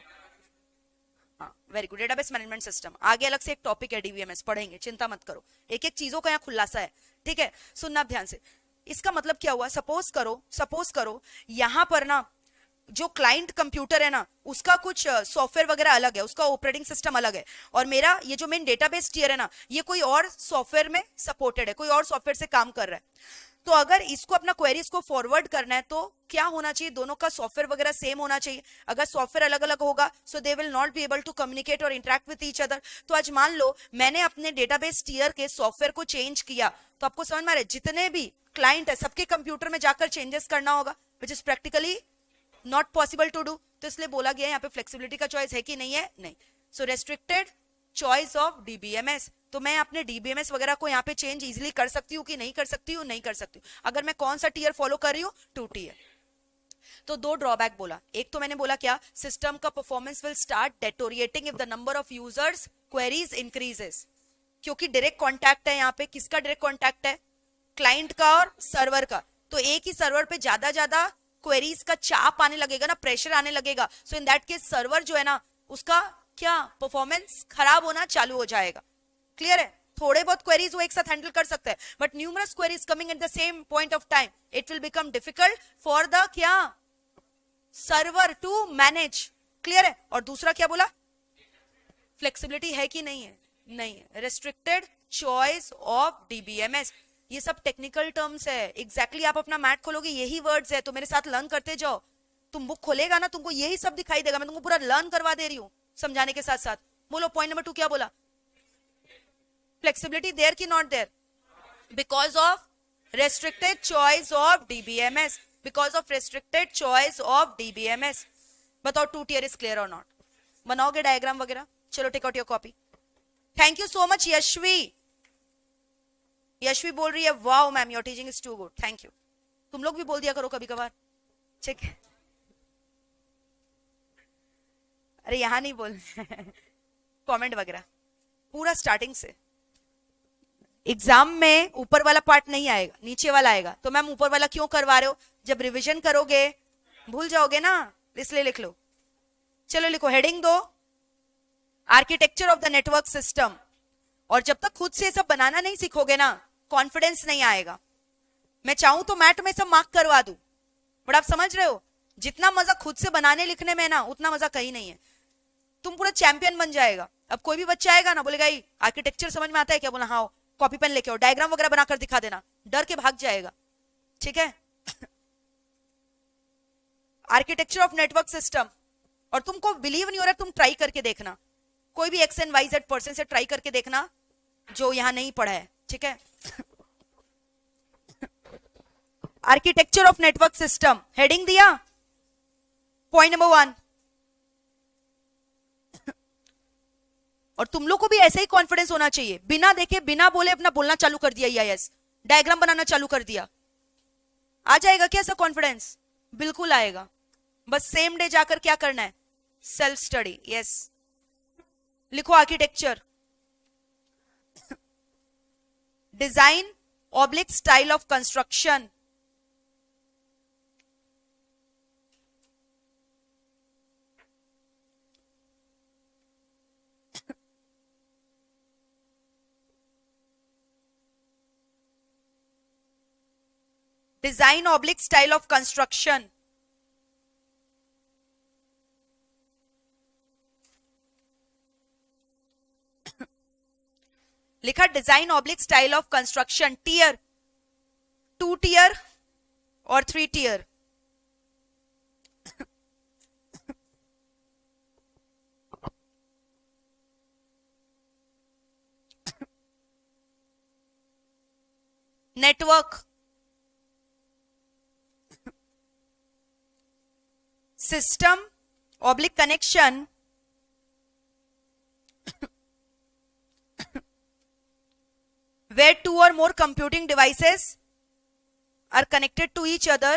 हाँ, very good, database management system. आगे अलग से एक टॉपिक है डीबीएमएस, पढ़ेंगे, चिंता मत करो, एक एक चीजों का यहाँ खुलासा है, ठीक है? सुनना ध्यान से। इसका मतलब क्या हुआ? सपोज करो यहां पर ना जो क्लाइंट कंप्यूटर है ना, उसका कुछ सॉफ्टवेयर वगैरह अलग है, उसका ऑपरेटिंग सिस्टम अलग है, और मेरा ये जो मेन डेटाबेस टियर है ना, ये कोई और सॉफ्टवेयर में सपोर्टेड है, कोई और सॉफ्टवेयर से काम कर रहा है। तो अगर इसको अपना क्वेरीज को फॉरवर्ड करना है तो क्या होना चाहिए? दोनों का सॉफ्टवेयर वगैरह सेम होना चाहिए। अगर सॉफ्टवेयर अलग अलग होगा so they will not be able to communicate और इंटरेक्ट विद ईच अदर। तो आज मान लो मैंने अपने डेटाबेस टियर के सॉफ्टवेयर को चेंज किया, तो आपको समझ में आ रहा है जितने भी क्लाइंट है सबके कंप्यूटर में जाकर चेंजेस करना होगा, which is practically not possible to do. तो इसलिए बोला गया यहाँ पे फ्लेक्सिबिलिटी का चॉइस है कि नहीं है? नहीं। सो रेस्ट्रिक्टेड चॉइस ऑफ डीबीएमएस। तो मैं अपने डीबीएमएस वगैरह को यहाँ पे चेंज इजीली कर सकती हूँ कि नहीं कर सकती हूँ? नहीं कर सकती हूँ। अगर मैं कौन सा टीयर फॉलो कर रही हूँ? 2 टीयर। तो दो ड्रॉबैक बोला। एक तो मैंने बोला क्या? सिस्टम का performance will start deteriorating if the number of users queries increases. क्योंकि डायरेक्ट कॉन्टैक्ट है यहाँ पे। किसका डायरेक्ट कॉन्टैक्ट है? क्लाइंट का और सर्वर का। तो एक ही सर्वर पे ज्यादा क्वेरीज का चाप आने लगेगा ना, प्रेशर आने लगेगा। सो इन दैट केस सर्वर जो है ना, उसका क्या परफॉर्मेंस खराब होना चालू हो जाएगा। क्लियर है? थोड़े बहुत क्वेरीज वो एक साथ हैंडल कर सकते हैं, but numerous queries coming at the same point of time, it will become difficult for the क्या सर्वर टू मैनेज। क्लियर है? और दूसरा क्या बोला? फ्लेक्सिबिलिटी है कि नहीं है? नहीं है। Restricted choice of DBMS. ये सब टेक्निकल टर्म्स है। एग्जैक्टली आप अपना मैथ खोलोगे यही वर्ड्स है, तो मेरे साथ लर्न करते जाओ। तुम बुक खोलेगा ना, तुमको यही सब दिखाई देगा। मैं तुमको पूरा लर्न करवा दे रही हूँ समझाने के साथ साथ। बोलो पॉइंट नंबर 2 क्या बोला? फ्लेक्सिबिलिटी देयर की not there? Because of restricted choice of DBMS. Because of restricted choice of DBMS. बताओ 2 टियर इज क्लियर और नॉट? बनाओगे डायग्राम वगैरह? चलो take out your copy. Thank you so much Yashvi. Yashvi बोल रही है wow ma'am your teaching is too good. Thank you. तुम लोग भी बोल दिया करो कभी कभार, ठीक है? अरे यहां नहीं बोल कमेंट वगैरह पूरा स्टार्टिंग से। एग्जाम में ऊपर वाला पार्ट नहीं आएगा, नीचे वाला आएगा। तो मैम ऊपर वाला क्यों करवा रहे हो? जब रिवीजन करोगे भूल जाओगे ना, इसलिए लिख लो। चलो लिखो, heading 2 architecture of the network system. और जब तक खुद से सब बनाना नहीं सीखोगे ना, कॉन्फिडेंस नहीं आएगा। मैं चाहूं तो मैट में सब मार्क करवा दूं, बट आप समझ रहे हो जितना मजा खुद से बनाने लिखने में ना, उतना मजा कहीं नहीं है। तुम पूरा चैंपियन बन जाएगा। अब कोई भी बच्चा आएगा ना, बोलेगा आर्किटेक्चर समझ में आता है क्या? बोला हाँ, कॉपी पेन लेके आओ, डायग्राम वगैरह बनाकर दिखा देना, डर के भाग जाएगा, ठीक है? Architecture of network system. और तुमको बिलीव नहीं हो रहा, तुम ट्राई करके देखना, कोई भी X and Y Z person से ट्राई करके देखना जो यहां नहीं पढ़ा है, ठीक है? Architecture of network system heading दिया, पॉइंट नंबर 1। और तुम लोग को भी ऐसे ही कॉन्फिडेंस होना चाहिए, बिना देखे बिना बोले अपना बोलना चालू कर दिया, ईआईएस डायग्राम बनाना चालू कर दिया। आ जाएगा क्या ऐसा कॉन्फिडेंस? बिल्कुल आएगा। बस सेम डे जाकर क्या करना है? Self study. यस, लिखो architecture, design oblique style of construction, design oblique style of construction. लिखा design oblique style of construction. Tier 2 tier और 3 tier. Network, system oblique connection, where 2 or more computing devices are connected to each other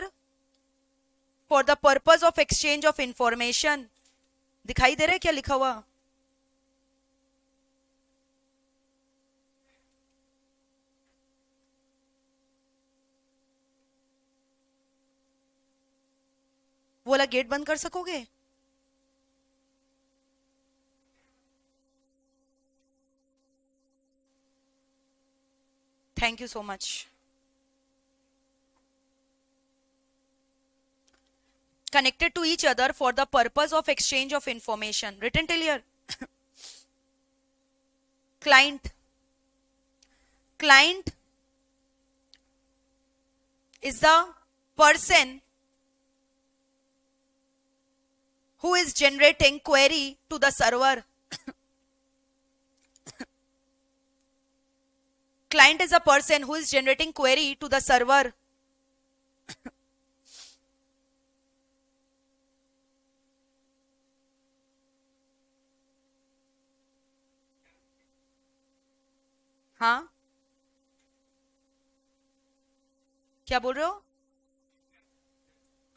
for the purpose of exchange of information। दिखाई दे रहा है क्या लिखा हुआ? वो वाला गेट बंद कर सकोगे? Thank you so much. Connected to each other for the purpose of exchange of information. Written till here. Client is the person who is generating query to the server. Client is a person who is generating query to the server. हाँ, क्या बोल रहे हो?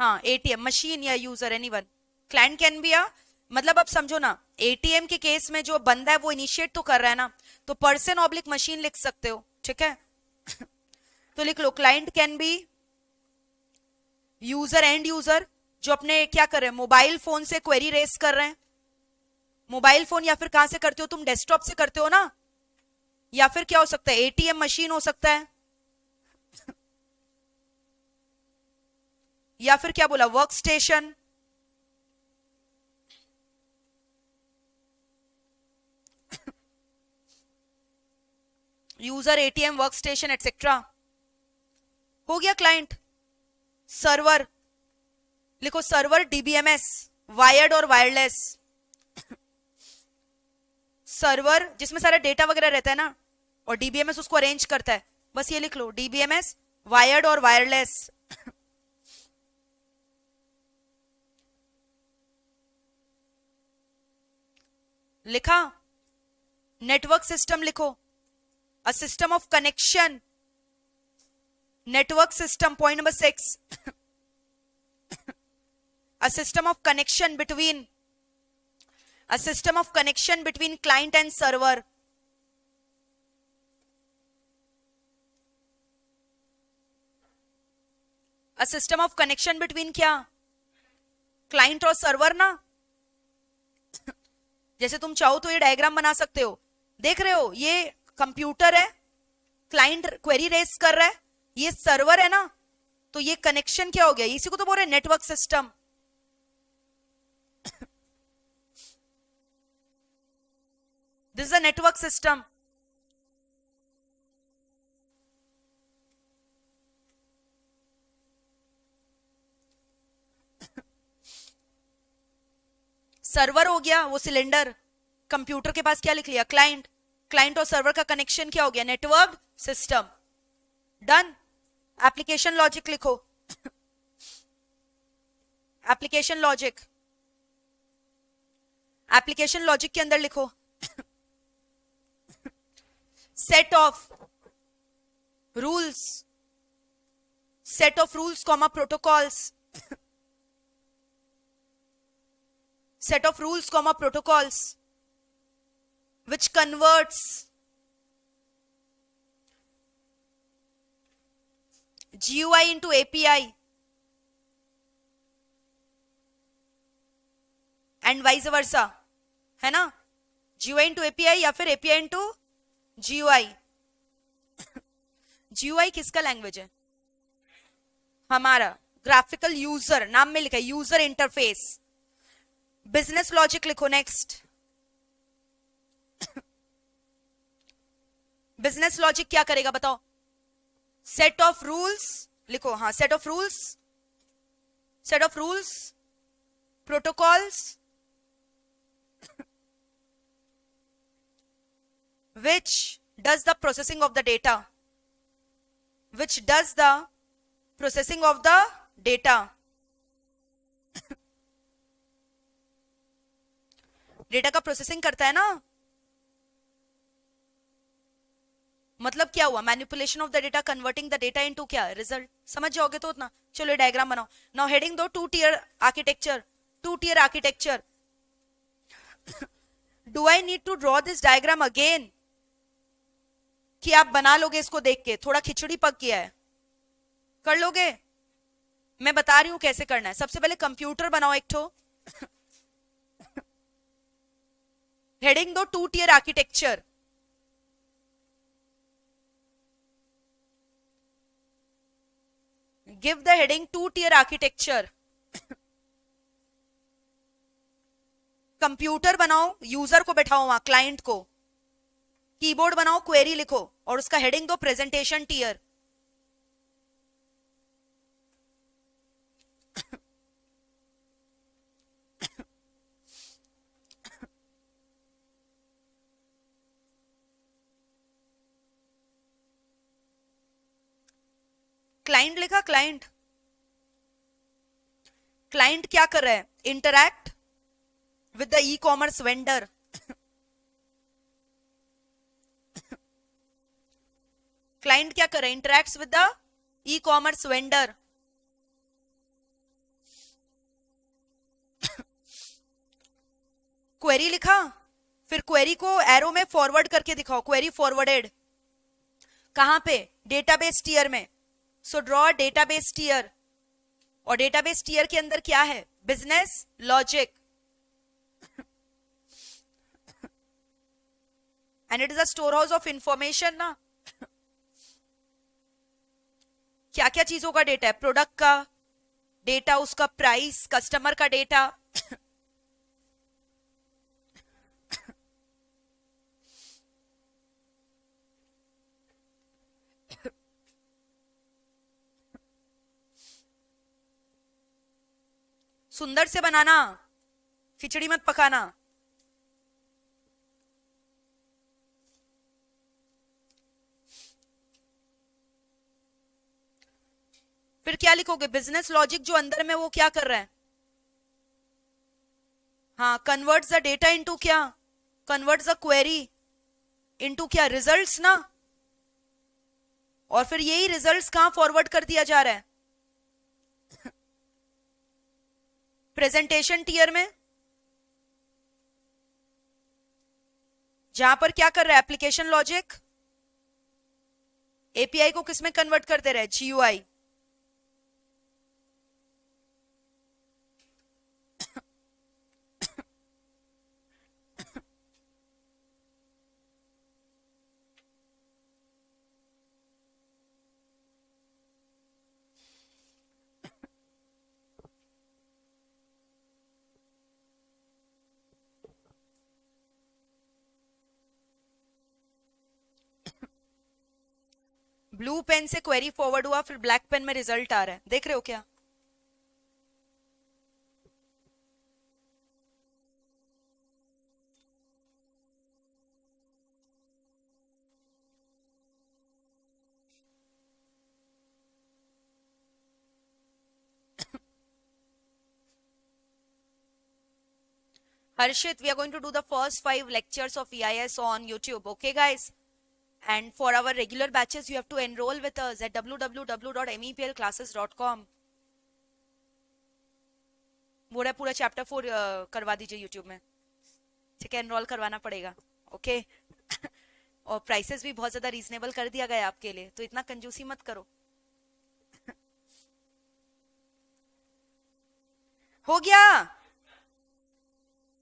हाँ, एटीएम मशीन या user, anyone. Client can be अ, मतलब अब समझो ना, एटीएम के केस में जो बंदा है वो इनिशिएट तो कर रहा है ना, तो पर्सन ऑब्लिक मशीन लिख सकते हो, ठीक है? तो लिख लो, client can be user end user, जो अपने क्या कर रहे हैं, मोबाइल फोन से क्वेरी रेस कर रहे हैं. मोबाइल फोन या फिर कहां से करते हो तुम? डेस्कटॉप से करते हो ना? या फिर क्या हो सकता है, एटीएम मशीन हो सकता है, या फिर क्या बोला, work station. User, ATM, work station etcetera. हो गया क्लाइंट. सर्वर लिखो, सर्वर डीबीएमएस, वायर्ड और वायरलेस. सर्वर जिसमें सारा डेटा वगैरह रहता है ना, और डीबीएमएस उसको अरेंज करता है. बस ये लिख लो, डीबीएमएस, वायर्ड और वायरलेस. लिखा. नेटवर्क सिस्टम लिखो, a system of connection. Network system, point number 6. a system of connection between client and server. A system of connection between क्या, क्लाइंट और सर्वर ना. जैसे तुम चाहो तो ये डायग्राम बना सकते हो. देख रहे हो, ये कंप्यूटर है, क्लाइंट क्वेरी रेस कर रहा है, ये सर्वर है ना, तो ये कनेक्शन क्या हो गया, इसी को तो बोल रहे हैं network system. This is a network system. Server हो गया वो सिलेंडर. कंप्यूटर के पास क्या लिख लिया, क्लाइंट. क्लाइंट और सर्वर का कनेक्शन क्या हो गया, network system. Done. Application logic लिखो. एप्लीकेशन लॉजिक, एप्लीकेशन लॉजिक के अंदर लिखो, set of rules, set of rules comma protocols, set of rules comma protocols which converts GUI into API and vice versa, है ना? GUI into API या फिर API into GUI. GUI किसका लैंग्वेज है? हमारा. ग्राफिकल यूजर, नाम में लिखा है यूजर इंटरफेस. बिजनेस लॉजिक लिखो नेक्स्ट. बिजनेस लॉजिक क्या करेगा बताओ? सेट ऑफ रूल्स लिखो. हाँ, set of rules, set of rules, protocols which does the processing of the data, which does the processing of the data. Data का प्रोसेसिंग करता है ना. मतलब क्या हुआ, manipulation of the data, converting the data into क्या, रिजल्ट. समझ जाओगे तो उतना. चलो डायग्राम बनाओ. नाउ हेडिंग दो, two tier architecture. Two tier architecture. Do I need to draw this diagram again, कि आप बना लोगे इसको देख के? थोड़ा खिचड़ी पक गया है, कर लोगे? मैं बता रही हूं कैसे करना है। सबसे पहले कंप्यूटर बनाओ एक ठो, हेडिंग दो 2 tier architecture, give the heading 2 tier architecture. Computer बनाओ, यूजर को बैठाओ वहां, क्लाइंट को, कीबोर्ड बनाओ, क्वेरी लिखो और उसका हेडिंग दो प्रेजेंटेशन टियर। क्लाइंट लिखा, क्लाइंट, क्लाइंट क्या कर रहा है, interact with the E commerce vendor. Client क्या कर रहा है, interacts with the E commerce vendor. Query लिखा, फिर क्वेरी को एरो में फॉरवर्ड करके दिखाओ, क्वेरी फॉरवर्डेड कहां पे, डेटाबेस टियर में। सो ड्रॉ डेटाबेस टियर, और डेटाबेस टियर के अंदर क्या है, business logic, and it is a store house of information ना। क्या क्या चीजों का डेटा है, प्रोडक्ट का डेटा, उसका प्राइस, कस्टमर का डेटा। सुंदर से बनाना, खिचड़ी मत पकाना। फिर क्या लिखोगे, बिजनेस लॉजिक जो अंदर में वो क्या कर रहा है, हाँ, कन्वर्ट्स द डेटा इनटू क्या, कन्वर्ट्स द क्वेरी इनटू क्या, रिजल्ट्स ना। और फिर यही रिजल्ट्स कहां फॉरवर्ड कर दिया जा रहा है, प्रेजेंटेशन टियर में, जहां पर क्या कर रहा है, एप्लीकेशन लॉजिक, एपीआई को किस में कन्वर्ट कर दे रहा है, जीयूआई। ब्लू पेन से क्वेरी फॉरवर्ड हुआ, फिर ब्लैक पेन में रिजल्ट आ रहा है, देख रहे हो क्या। Harshit, we are going to do the first 5 lectures of EIS on YouTube. Okay, guys? And for our regular batches, you have to enroll with us at www.meplclasses.com. पूरा पूरा चैप्टर 4 करवा दीजिए यूट्यूब में, ठीक है, एनरोल करवाना पड़ेगा। ओके। और प्राइसेस भी बहुत ज्यादा रीजनेबल कर दिया गया आपके लिए, तो इतना कंजूसी मत करो। हो गया,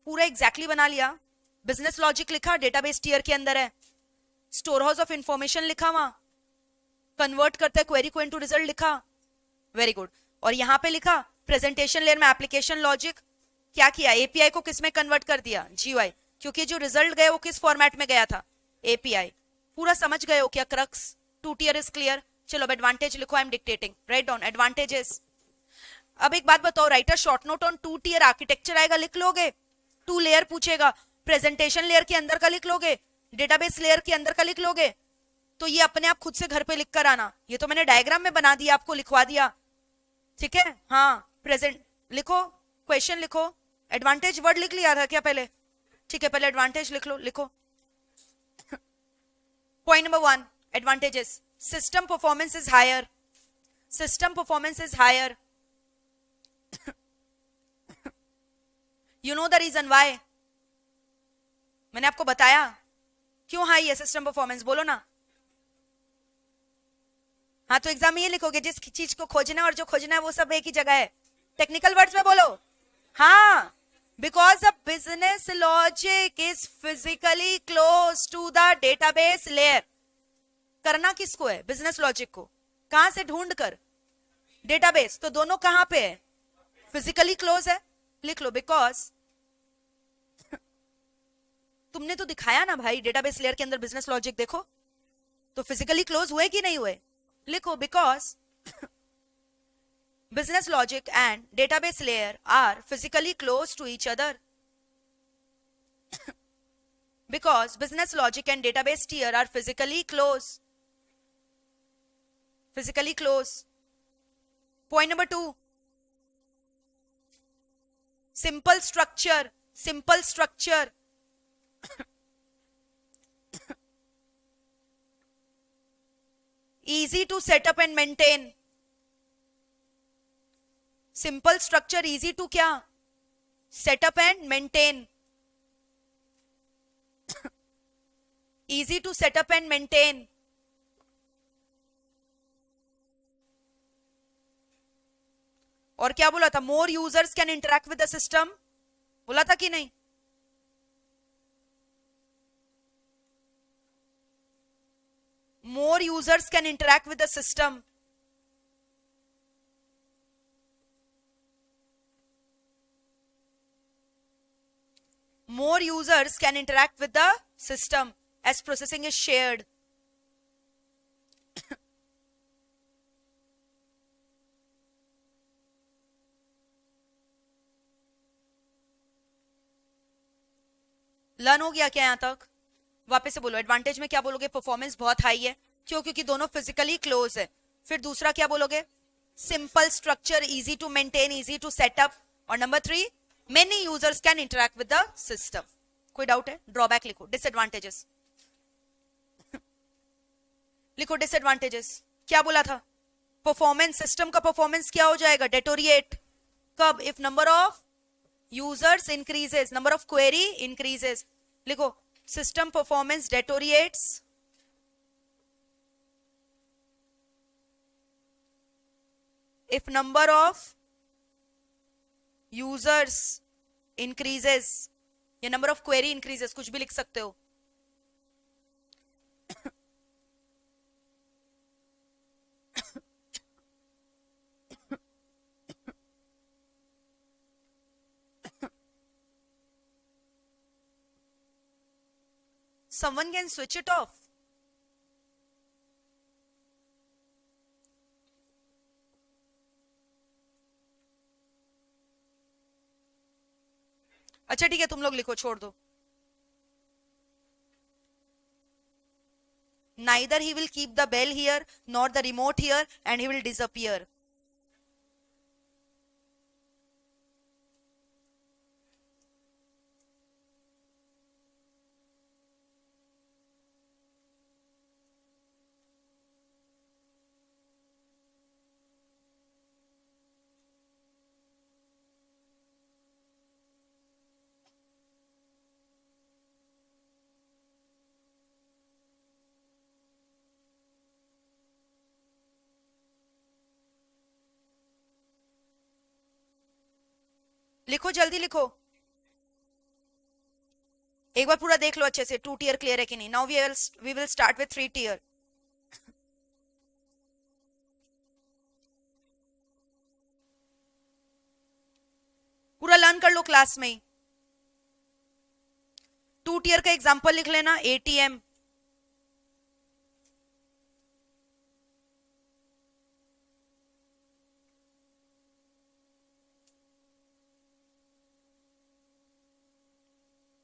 पूरा एग्जैक्टली बना लिया। बिजनेस लॉजिक लिखा, डेटाबेस टियर के अंदर है, स्टोर हाउस ऑफ इंफॉर्मेशन लिखा, वहां कन्वर्ट करता है क्वेरी को इनटू रिजल्ट लिखा, वेरी गुड। और यहां पे लिखा प्रेजेंटेशन लेयर में एप्लीकेशन लॉजिक, क्या किया, एपीआई को किस में कन्वर्ट कर दिया, जीयूआई, क्योंकि जो रिजल्ट गया वो किस फॉर्मेट में गया था, एपीआई। पूरा समझ गए हो क्या क्रक्स, 2 tier इज क्लियर। चलो अब एडवांटेज लिखो, I am dictating, write down advantages. अब एक बात बताओ, right a short note on 2 tier architecture आएगा, लिख लोगे, 2 लेयर पूछेगा, प्रेजेंटेशन लेयर के अंदर का लिख लोगे, डेटाबेस लेयर के अंदर का लिख लोगे, तो ये अपने आप खुद से घर पे लिख कर आना। ये तो मैंने डायग्राम में बना दिया, आपको लिखवा दिया, ठीक है। हाँ, प्रेजेंट लिखो, क्वेश्चन लिखो, एडवांटेज वर्ड लिख लिया था क्या पहले, ठीक है, पहले एडवांटेज लिख लो, लिखो। Point number 1, advantages, system performance is higher, system performance is higher. You know the reason why, मैंने आपको बताया क्यों हाई है सिस्टम परफॉर्मेंस, बोलो ना। हाँ तो एग्जाम में ये लिखोगे जिस चीज को खोजना है और जो खोजना है वो सब एक ही जगह है। टेक्निकल वर्ड्स में बोलो। हाँ, because the business logic is physically close to the database layer. करना किसको है? बिजनेस लॉजिक को। कहां से? ढूंढ कर डेटाबेस। तो दोनों कहां पे है? फिजिकली क्लोज है। लिख लो बिकॉज तुमने तो दिखाया ना भाई, डेटाबेस लेयर के अंदर बिजनेस लॉजिक देखो, तो फिजिकली क्लोज हुए कि नहीं हुए? लिखो because business logic and database layer are physically close to each other. Because business logic and database tier are physically close. Physically close. Point number 2. Simple structure. Simple structure. Easy to set up and maintain. Simple structure, easy to क्या? Setup and maintain. Easy to setup and maintain. और क्या बोला था? More users can interact with the system, बोला था कि नहीं? More users can interact with the system. More users can interact with the system as processing is shared. Learn हो गया क्या यहां तक? वापस से बोलो। एडवांटेज में क्या बोलोगे? परफॉर्मेंस बहुत हाई है। क्यों? क्योंकि दोनों फिजिकली क्लोज है। फिर दूसरा क्या बोलोगे? Simple structure, easy to maintain, easy to setup. और number 3, many users can interact with the system. कोई डाउट है? ड्रॉबैक लिखो। डिसएडवांटेजेस लिखो। डिसएडवांटेजेस क्या बोला था? परफॉर्मेंस, सिस्टम का परफॉर्मेंस क्या हो जाएगा? डेटोरिएट। कब? If number of users increases, number of query increases. लिखो, system performance deteriorates if number of users increases या number of query increases, कुछ भी लिख सकते हो। Someone can switch it off. अच्छा ठीक है, तुम लोग लिखो, छोड़ दो। Neither he will keep the bell here nor the remote here and he will disappear. लिखो, जल्दी लिखो। एक बार पूरा देख लो अच्छे से, 2 tier क्लियर है कि नहीं। Now we will start with 3 tier। पूरा लर्न कर लो क्लास में ही। 2 tier का एग्जांपल लिख लेना। एटीएम,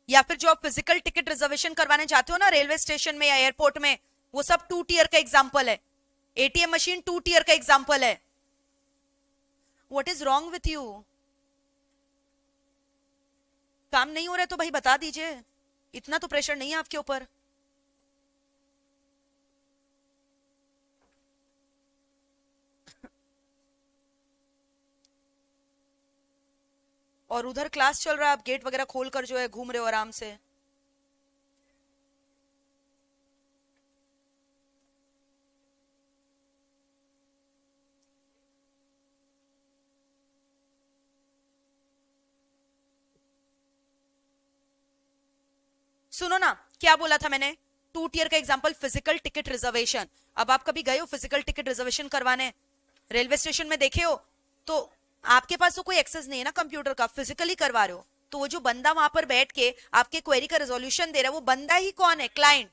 या फिर जो आप फिजिकल टिकट रिजर्वेशन करवाने चाहते हो ना रेलवे स्टेशन में या एयरपोर्ट में, वो सब 2 tier का एग्जांपल है। एटीएम मशीन 2 tier का एग्जांपल है। What is wrong with you? काम नहीं हो रहा है तो भाई बता दीजिए, इतना तो प्रेशर नहीं है आपके ऊपर। और उधर क्लास चल रहा है, आप गेट वगैरह खोल कर जो है घूम रहे हो आराम से। सुनो ना, क्या बोला था मैंने, 2 टियर का एग्जांपल फिजिकल टिकट रिजर्वेशन। अब आप कभी गए हो फिजिकल टिकट रिजर्वेशन करवाने, रेलवे स्टेशन में देखे हो, तो आपके पास तो कोई एक्सेस नहीं है ना कंप्यूटर का, फिजिकली करवा रहे हो, तो वो जो बंदा वहां पर बैठ के आपके क्वेरी का रेजोल्यूशन दे रहा है, वो बंदा ही कौन है, क्लाइंट,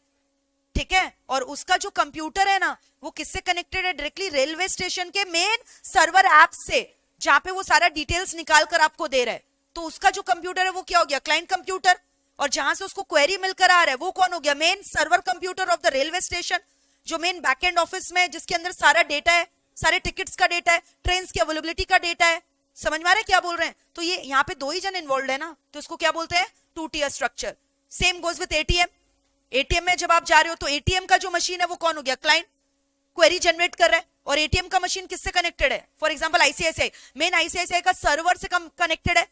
ठीक है। और उसका जो कंप्यूटर है ना, वो किससे कनेक्टेड है, डायरेक्टली रेलवे स्टेशन के मेन सर्वर ऐप से, जहां पे वो सारा डिटेल्स निकाल कर आपको दे रहा है। तो उसका जो कंप्यूटर है वो क्या हो गया, क्लाइंट कंप्यूटर। और जहां से उसको क्वेरी मिलकर आ रहा है वो कौन हो गया, main server computer of the railway station, जो मेन बैकएंड ऑफिस में, जिसके अंदर सारा डेटा है, सारे टिकट्स का डेटा है, ट्रेन की अवेलेबिलिटी का डेटा है। समझ में आ रहा है क्या बोल रहे हैं। तो ये यहाँ पे 2 ही जन इन्वॉल्व है ना, तो इसको क्या बोलते हैं, 2 tier structure. Same goes with ATM. ATM में जब आप जा रहे हो तो एटीएम का जो मशीन है वो कौन हो गया, क्लाइंट, क्वेरी जनरेट कर रहा है। और एटीएम का मशीन किससे कनेक्टेड है, for example ICICI, main ICICI का सर्वर से कनेक्टेड है,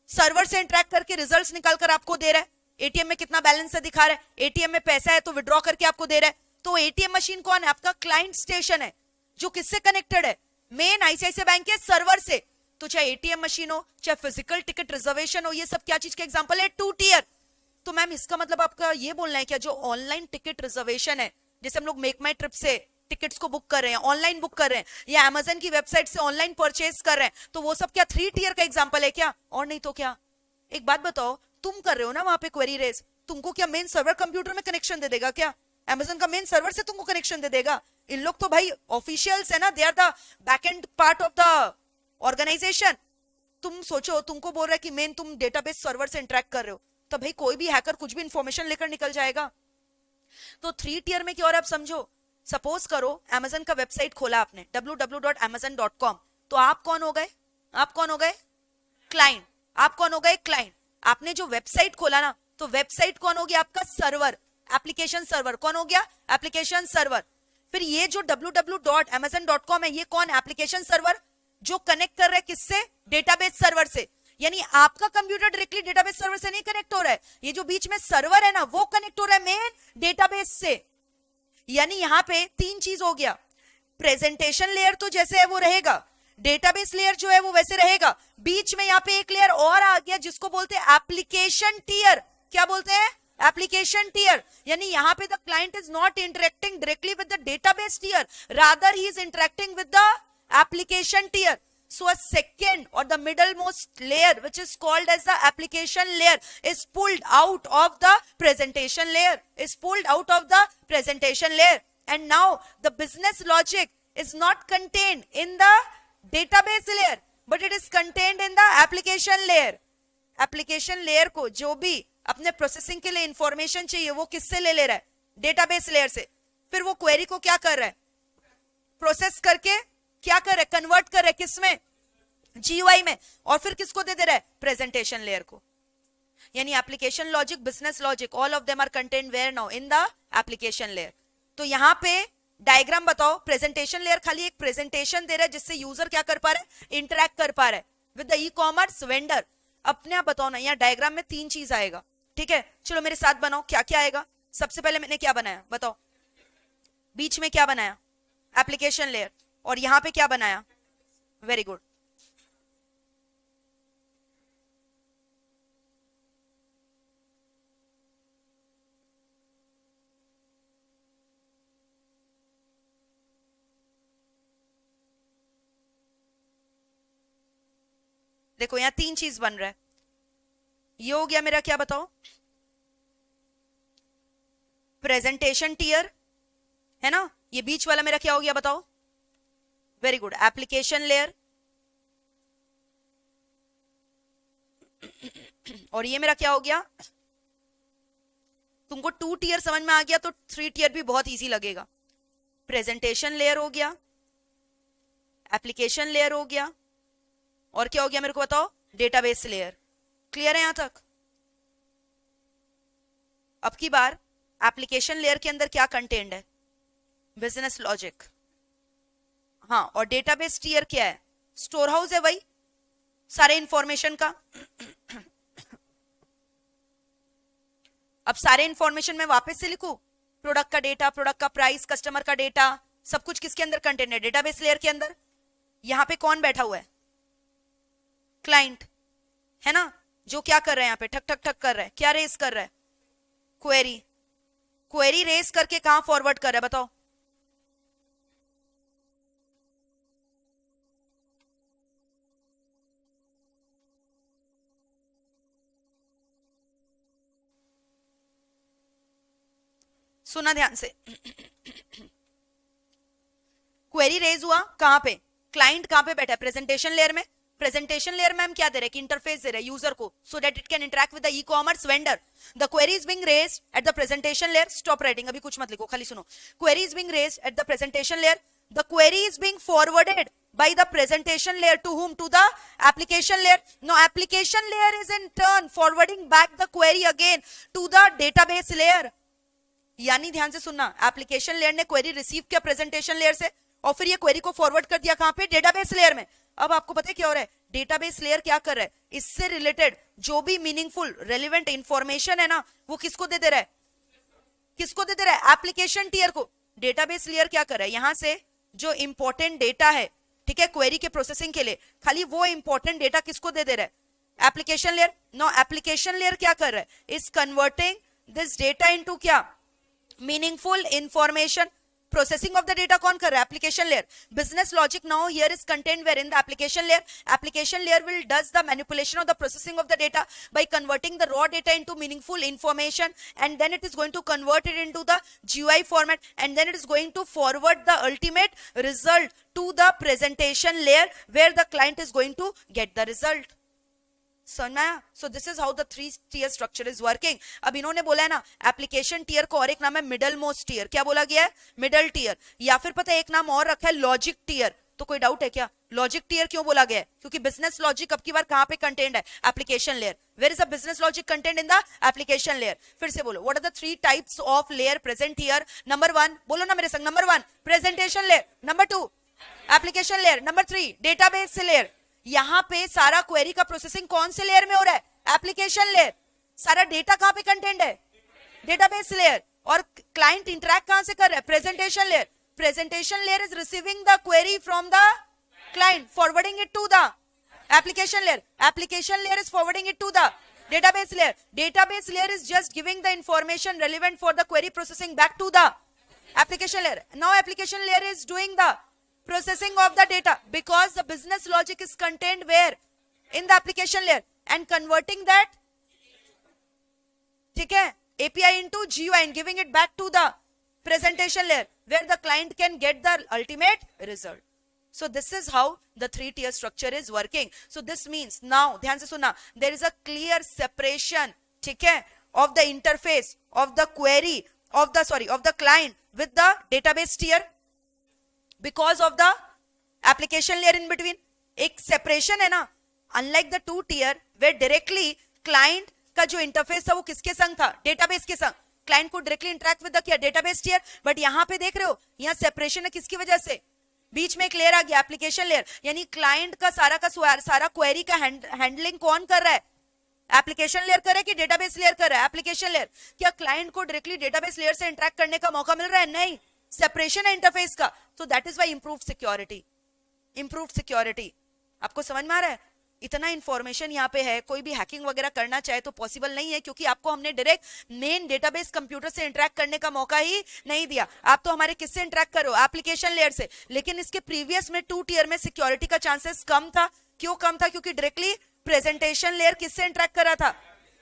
सर्वर से इंटरेक्ट करके रिजल्ट्स निकाल कर आपको दे रहा है। एटीएम में कितना बैलेंस है दिखा रहा है, एटीएम में पैसा है तो विड्रॉ करके आपको दे रहा है। तो एटीएम मशीन कौन है, आपका क्लाइंट स्टेशन है, जो किससे कनेक्टेड है, मेन आईसीआईसीआई बैंक के सर्वर से। तो चाहे एटीएम मशीन हो, चाहे फिजिकल टिकट रिजर्वेशन हो, ये सब क्या चीज के एग्जांपल है, 2 टियर। तो मैम इसका मतलब आपका ये बोलना है क्या, जो ऑनलाइन टिकट रिजर्वेशन है, जैसे हम लोग मेक माई ट्रिप से टिकट्स को बुक कर रहे हैं, ऑनलाइन बुक कर रहे हैं, या अमेजन की वेबसाइट से ऑनलाइन परचेज कर रहे हैं, तो वो सब क्या 3 टियर का एग्जांपल है क्या, और नहीं तो क्या। एक बात बताओ, तुम कर रहे हो ना वहां पे क्वेरी रेज, तुमको क्या मेन सर्वर कंप्यूटर में कनेक्शन दे देगा क्या, अमेजन का मेन सर्वर से तुमको कनेक्शन दे देगा। इन लोग तो भाई ऑफिशियल्स है ना, they are the back end part of the organisation. तुम सोचो, तुमको बोल रहा है कि मेन तुम डेटाबेस सर्वर से इंटरेक्ट कर रहे हो, तो भाई कोई भी हैकर कुछ भी इंफॉर्मेशन लेकर निकल जाएगा। तो 3 टियर में क्या हो रहा है, आप समझो। सपोज करो अमेजन का वेबसाइट खोला आपने, www.amazon.com, तो आप कौन हो गए, आप कौन हो गए, क्लाइंट। आप कौन हो गए, क्लाइंट। आपने जो वेबसाइट खोला ना, तो वेबसाइट कौन हो गया, आपका सर्वर, एप्लीकेशन सर्वर कौन हो गया, एप्लीकेशन सर्वर। फिर ये जो www.amazon.com है, ये कौन, एप्लीकेशन सर्वर, जो कनेक्ट कर रहा है किससे, डेटाबेस सर्वर से। यानी आपका कंप्यूटर डायरेक्टली डेटाबेस सर्वर से नहीं कनेक्ट हो रहा है, ये जो बीच में सर्वर है ना, वो कनेक्ट हो रहा है मेन डेटाबेस से। यानी यहां पे 3 चीज हो गया, प्रेजेंटेशन लेयर तो जैसे है वो रहेगा, डेटाबेस लेयर जो है वो वैसे रहेगा, बीच में यहाँ पे एक लेयर और आ गया जिसको बोलते हैं एप्लीकेशन टियर। क्या बोलते हैं, एप्लीकेशन टियर। यानी यहाँ पे the client is not interacting directly with the database tier, rather he is interacting with the application tier. So a second or the middlemost layer, which is called as the application layer, is pulled out of the presentation layer, is pulled out of the presentation layer. And now the business logic is not contained in the database layer, but it is contained in the application layer. Application layer को जो भी अपने प्रोसेसिंग के लिए इंफॉर्मेशन चाहिए वो किससे ले रहा है, डेटाबेस लेयर से। फिर वो क्वेरी को क्या कर रहा है, प्रोसेस करके क्या कर रहा है, कन्वर्ट कर रहा है किसमें, जीयूआई में, और फिर किसको दे रहा है, प्रेजेंटेशन लेयर को। यानी application logic, business logic, all of them are contained where now, in the application layer. तो यहां पे डायग्राम बताओ, प्रेजेंटेशन लेयर खाली एक प्रेजेंटेशन दे रहा है जिससे यूजर क्या कर पा रहा है, इंटरेक्ट कर पा रहा है with the E commerce vendor. अपने आप बताओ ना, यहाँ डायग्राम में 3 चीज आएगा, ठीक है, चलो मेरे साथ बनाओ, क्या क्या आएगा। सबसे पहले मैंने क्या बनाया बताओ, बीच में क्या बनाया, एप्लीकेशन लेयर, और यहां पे क्या बनाया, वेरी गुड, देखो यहां 3 चीज बन रहा है। ये हो गया मेरा क्या बताओ, प्रेजेंटेशन टियर है ना, ये बीच वाला मेरा क्या हो गया बताओ, वेरी गुड, एप्लीकेशन लेयर, और ये मेरा क्या हो गया, तुमको 2 टियर समझ में आ गया तो 3 टियर भी बहुत इजी लगेगा। प्रेजेंटेशन लेयर हो गया, एप्लीकेशन लेयर हो गया, और क्या हो गया मेरे को बताओ, डेटाबेस लेयर। क्लियर है यहां तक। अब की बार एप्लीकेशन लेयर के अंदर क्या कंटेंट है, बिजनेस लॉजिक, हाँ, और डेटाबेस टियर क्या है, स्टोर हाउस है वही सारे इंफॉर्मेशन का। अब सारे इंफॉर्मेशन में वापस से लिखूं, प्रोडक्ट का डेटा, प्रोडक्ट का प्राइस, कस्टमर का डेटा, सब कुछ किसके अंदर कंटेंट है, डेटाबेस लेयर के अंदर। यहां पे कौन बैठा हुआ है, क्लाइंट है ना, जो क्या कर रहा है यहाँ पे, ठक ठक ठक कर रहा है, क्या रेस कर रहा है, क्वेरी, क्वेरी रेस करके कहां फॉरवर्ड कर रहा है बताओ? सुना ध्यान से। क्वेरी रेज हुआ कहां पे? क्लाइंट कहां पे बैठा है? प्रेजेंटेशन लेयर में। प्रेजेंटेशन लेयर में हम क्या दे रहे हैं कि इंटरफेस दे रहे हैं यूजर को, सो that it can interact with the E commerce vendor. The query is being raised at the presentation layer. Stop writing, अभी कुछ मत लिखो, खाली सुनो। Query is being raised at the presentation layer. The query is being forwarded by the presentation layer to whom? To the application layer. Now application layer is in turn forwarding back the query again to the database layer. यानी ध्यान से सुनना, एप्लीकेशन लेयर ने क्वेरी रिसीव किया प्रेजेंटेशन लेयर से और फिर ये क्वेरी को फॉरवर्ड कर दिया कहां पे? डेटाबेस लेयर में। अब आपको पता है क्या हो रहा है? डेटाबेस लेयर क्या कर रहा है? इससे रिलेटेड जो भी मीनिंगफुल रेलिवेंट इंफॉर्मेशन है ना, वो किसको दे रहा है? किसको दे रहा है? एप्लीकेशन टीयर को। डेटाबेस लेयर क्या कर रहा है? यहां से जो इंपॉर्टेंट डेटा है, ठीक है, क्वेरी के प्रोसेसिंग के लिए, खाली वो इंपॉर्टेंट डेटा किसको दे रहा है? Application layer. No application layer क्या कर रहा है? Is converting this data into क्या? Meaningful information. Processing of the data कौन कर रहा है? Application layer. Business logic now here is content where in the application layer. Application layer will does the manipulation of the processing of the data by converting the raw data into meaningful information, and then it is going to convert it into the GUI format, and then it is going to forward the ultimate result to the presentation layer where the client is going to get the result. So this is how the 3 tier structure is working. अब इन्होंने बोला है ना एप्लीकेशन टीयर को, और एक नाम है मिडल मोस्ट टीयर. क्या बोला गया है? Middle tier. या फिर पता है एक नाम और रखा है लॉजिक टीयर. तो कोई डाउट है क्या? लॉजिक टीयर क्यों बोला गया है? क्योंकि बिजनेस लॉजिक अब की बार कहां पे कंटेंट है? Application layer. Where is the business logic content? In the application layer. फिर से बोलो, what are the 3 types of layer present here? Number 1, बोलो ना मेरे संग, number 1 presentation layer, number 2 application layer, number 3 database layer. यहां पे सारा क्वेरी का प्रोसेसिंग कौन से लेयर में हो रहा है? Application layer. सारा डेटा कहां पे कंटेंट है? Database layer. और क्लाइंट इंटरैक्ट कहां से कर रहा है? Presentation layer. Presentation layer is receiving the query from the client, forwarding it to the application layer. Application layer is forwarding it to the database layer. Database layer is just giving the information relevant for the query processing back to the application layer. Now application layer is doing the processing of the data because the business logic is contained where? In the application layer, and converting that, ठीक है, API into GUI and giving it back to the presentation layer where the client can get the ultimate result. So this is how the 3 tier structure is working. So this means now ध्यान से सुनना, there is a clear separation, ठीक है, of the interface of the query of the client with the database tier because of the application layer in between. एक separation है ना, unlike the 2 tier where directly client का जो interface था वो किसके संग था? database के संग. client को directly interact with the क्या? database tier. but यहाँ पे देख रहे हो, यहाँ separation है किसकी वजह से? बीच में एक लेयर आ गया, एप्लीकेशन लेयर. यानी क्लाइंट का सारा क्वेरी का हैंडलिंग कौन कर रहा है? एप्लीकेशन लेयर कर रहा है कि डेटाबेस लेयर कर रहा है? Application layer. क्या क्लाइंट को डायरेक्टली डेटाबेस लेयर से इंटरेक्ट करने का मौका मिल रहा है? नहीं, सेपरेशन है इंटरफेस का. सो that is why improved security. Improved security. आपको समझ में आ रहा है? इतना इंफॉर्मेशन यहाँ पे है, कोई भी हैकिंग वगैरह करना चाहे तो पॉसिबल नहीं है, क्योंकि आपको हमने डायरेक्ट मेन डेटाबेस कंप्यूटर से इंटरेक्ट करने का मौका ही नहीं दिया. आप तो हमारे किससे इंटरेक्ट करो? एप्लीकेशन लेयर से. लेकिन इसके प्रीवियस में 2 टियर में सिक्योरिटी का चांसेस कम था. क्यों कम था? क्योंकि डायरेक्टली प्रेजेंटेशन लेयर किससे इंटरेक्ट कर रहा था?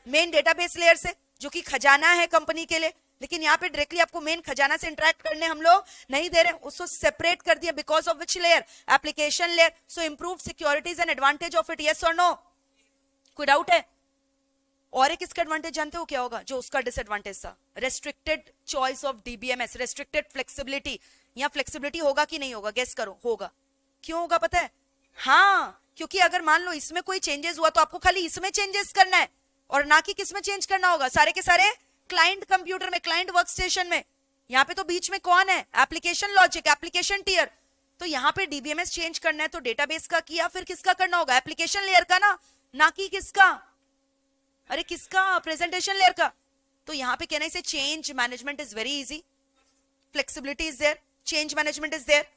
मेन डेटाबेस लेयर से, जो कि खजाना है कंपनी के लिए. लेकिन यहाँ पे डायरेक्टली आपको मेन खजाना से इंटरेक्ट करने हम लोग नहीं दे रहे, उसको सेपरेट कर दिया because of which layer? Application layer. So improved security is an advantage of it. Yes और नो? कोई डाउट है? और एक इसका एडवांटेज जानते हो क्या होगा जो उसका डिसएडवांटेज था? Restricted choice of DBMS, restricted flexibility. यहाँ फ्लेक्सिबिलिटी होगा कि नहीं होगा? गेस करो. होगा. क्यों होगा पता है? हाँ, क्योंकि अगर मान लो इसमें कोई चेंजेस हुआ तो आपको खाली इसमें चेंजेस करना है और ना कि किसमें चेंज करना होगा? सारे के सारे क्लाइंट कंप्यूटर में, क्लाइंट वर्कस्टेशन में. यहाँ पे तो बीच में कौन है? Application logic, application tier. तो यहाँ पे डीबीएमएस चेंज करना है तो डेटाबेस का किया, फिर किसका करना होगा? एप्लीकेशन लेयर का ना कि किसका? अरे किसका? प्रेजेंटेशन लेयर का. तो यहाँ पे कहने से change management is very easy, flexibility is there, change management is there.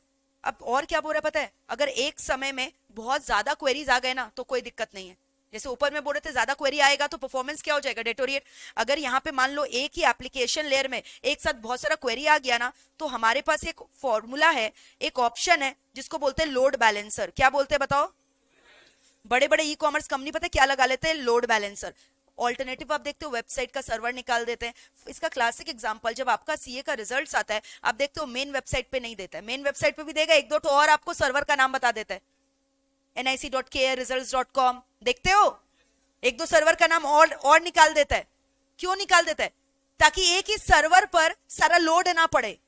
अब और क्या बोल रहा है पता है? अगर एक समय में बहुत ज्यादा क्वेरीज आ गए ना तो कोई दिक्कत नहीं है. जैसे ऊपर में बोल रहे थे ज्यादा क्वेरी आएगा तो परफॉर्मेंस क्या हो जाएगा, डेटोरिएट। अगर यहाँ पे मान लो एक ही एप्लीकेशन लेयर में एक साथ बहुत सारा क्वेरी आ गया ना, तो हमारे पास एक फॉर्मूला है, एक ऑप्शन है जिसको बोलते हैं लोड बैलेंसर। क्या बोलते हैं बताओ? बड़े बड़े ई कॉमर्स कंपनी पता है क्या लगा लेते हैं? Load balancer. ऑल्टरनेटिव आप देखते हो वेबसाइट का सर्वर निकाल देते हैं। इसका क्लासिक एग्जांपल, जब आपका सीए का रिजल्ट आता है, आप देखते हो मेन वेबसाइट पे नहीं देता है, मेन वेबसाइट पे भी देगा एक दो तो और आपको सर्वर का नाम बता देता है, nic.kr-results.com, देखते हो एक दो सर्वर का नाम और निकाल देता है। क्यों निकाल देता है? ताकि एक ही सर्वर पर सारा लोड ना पड़े।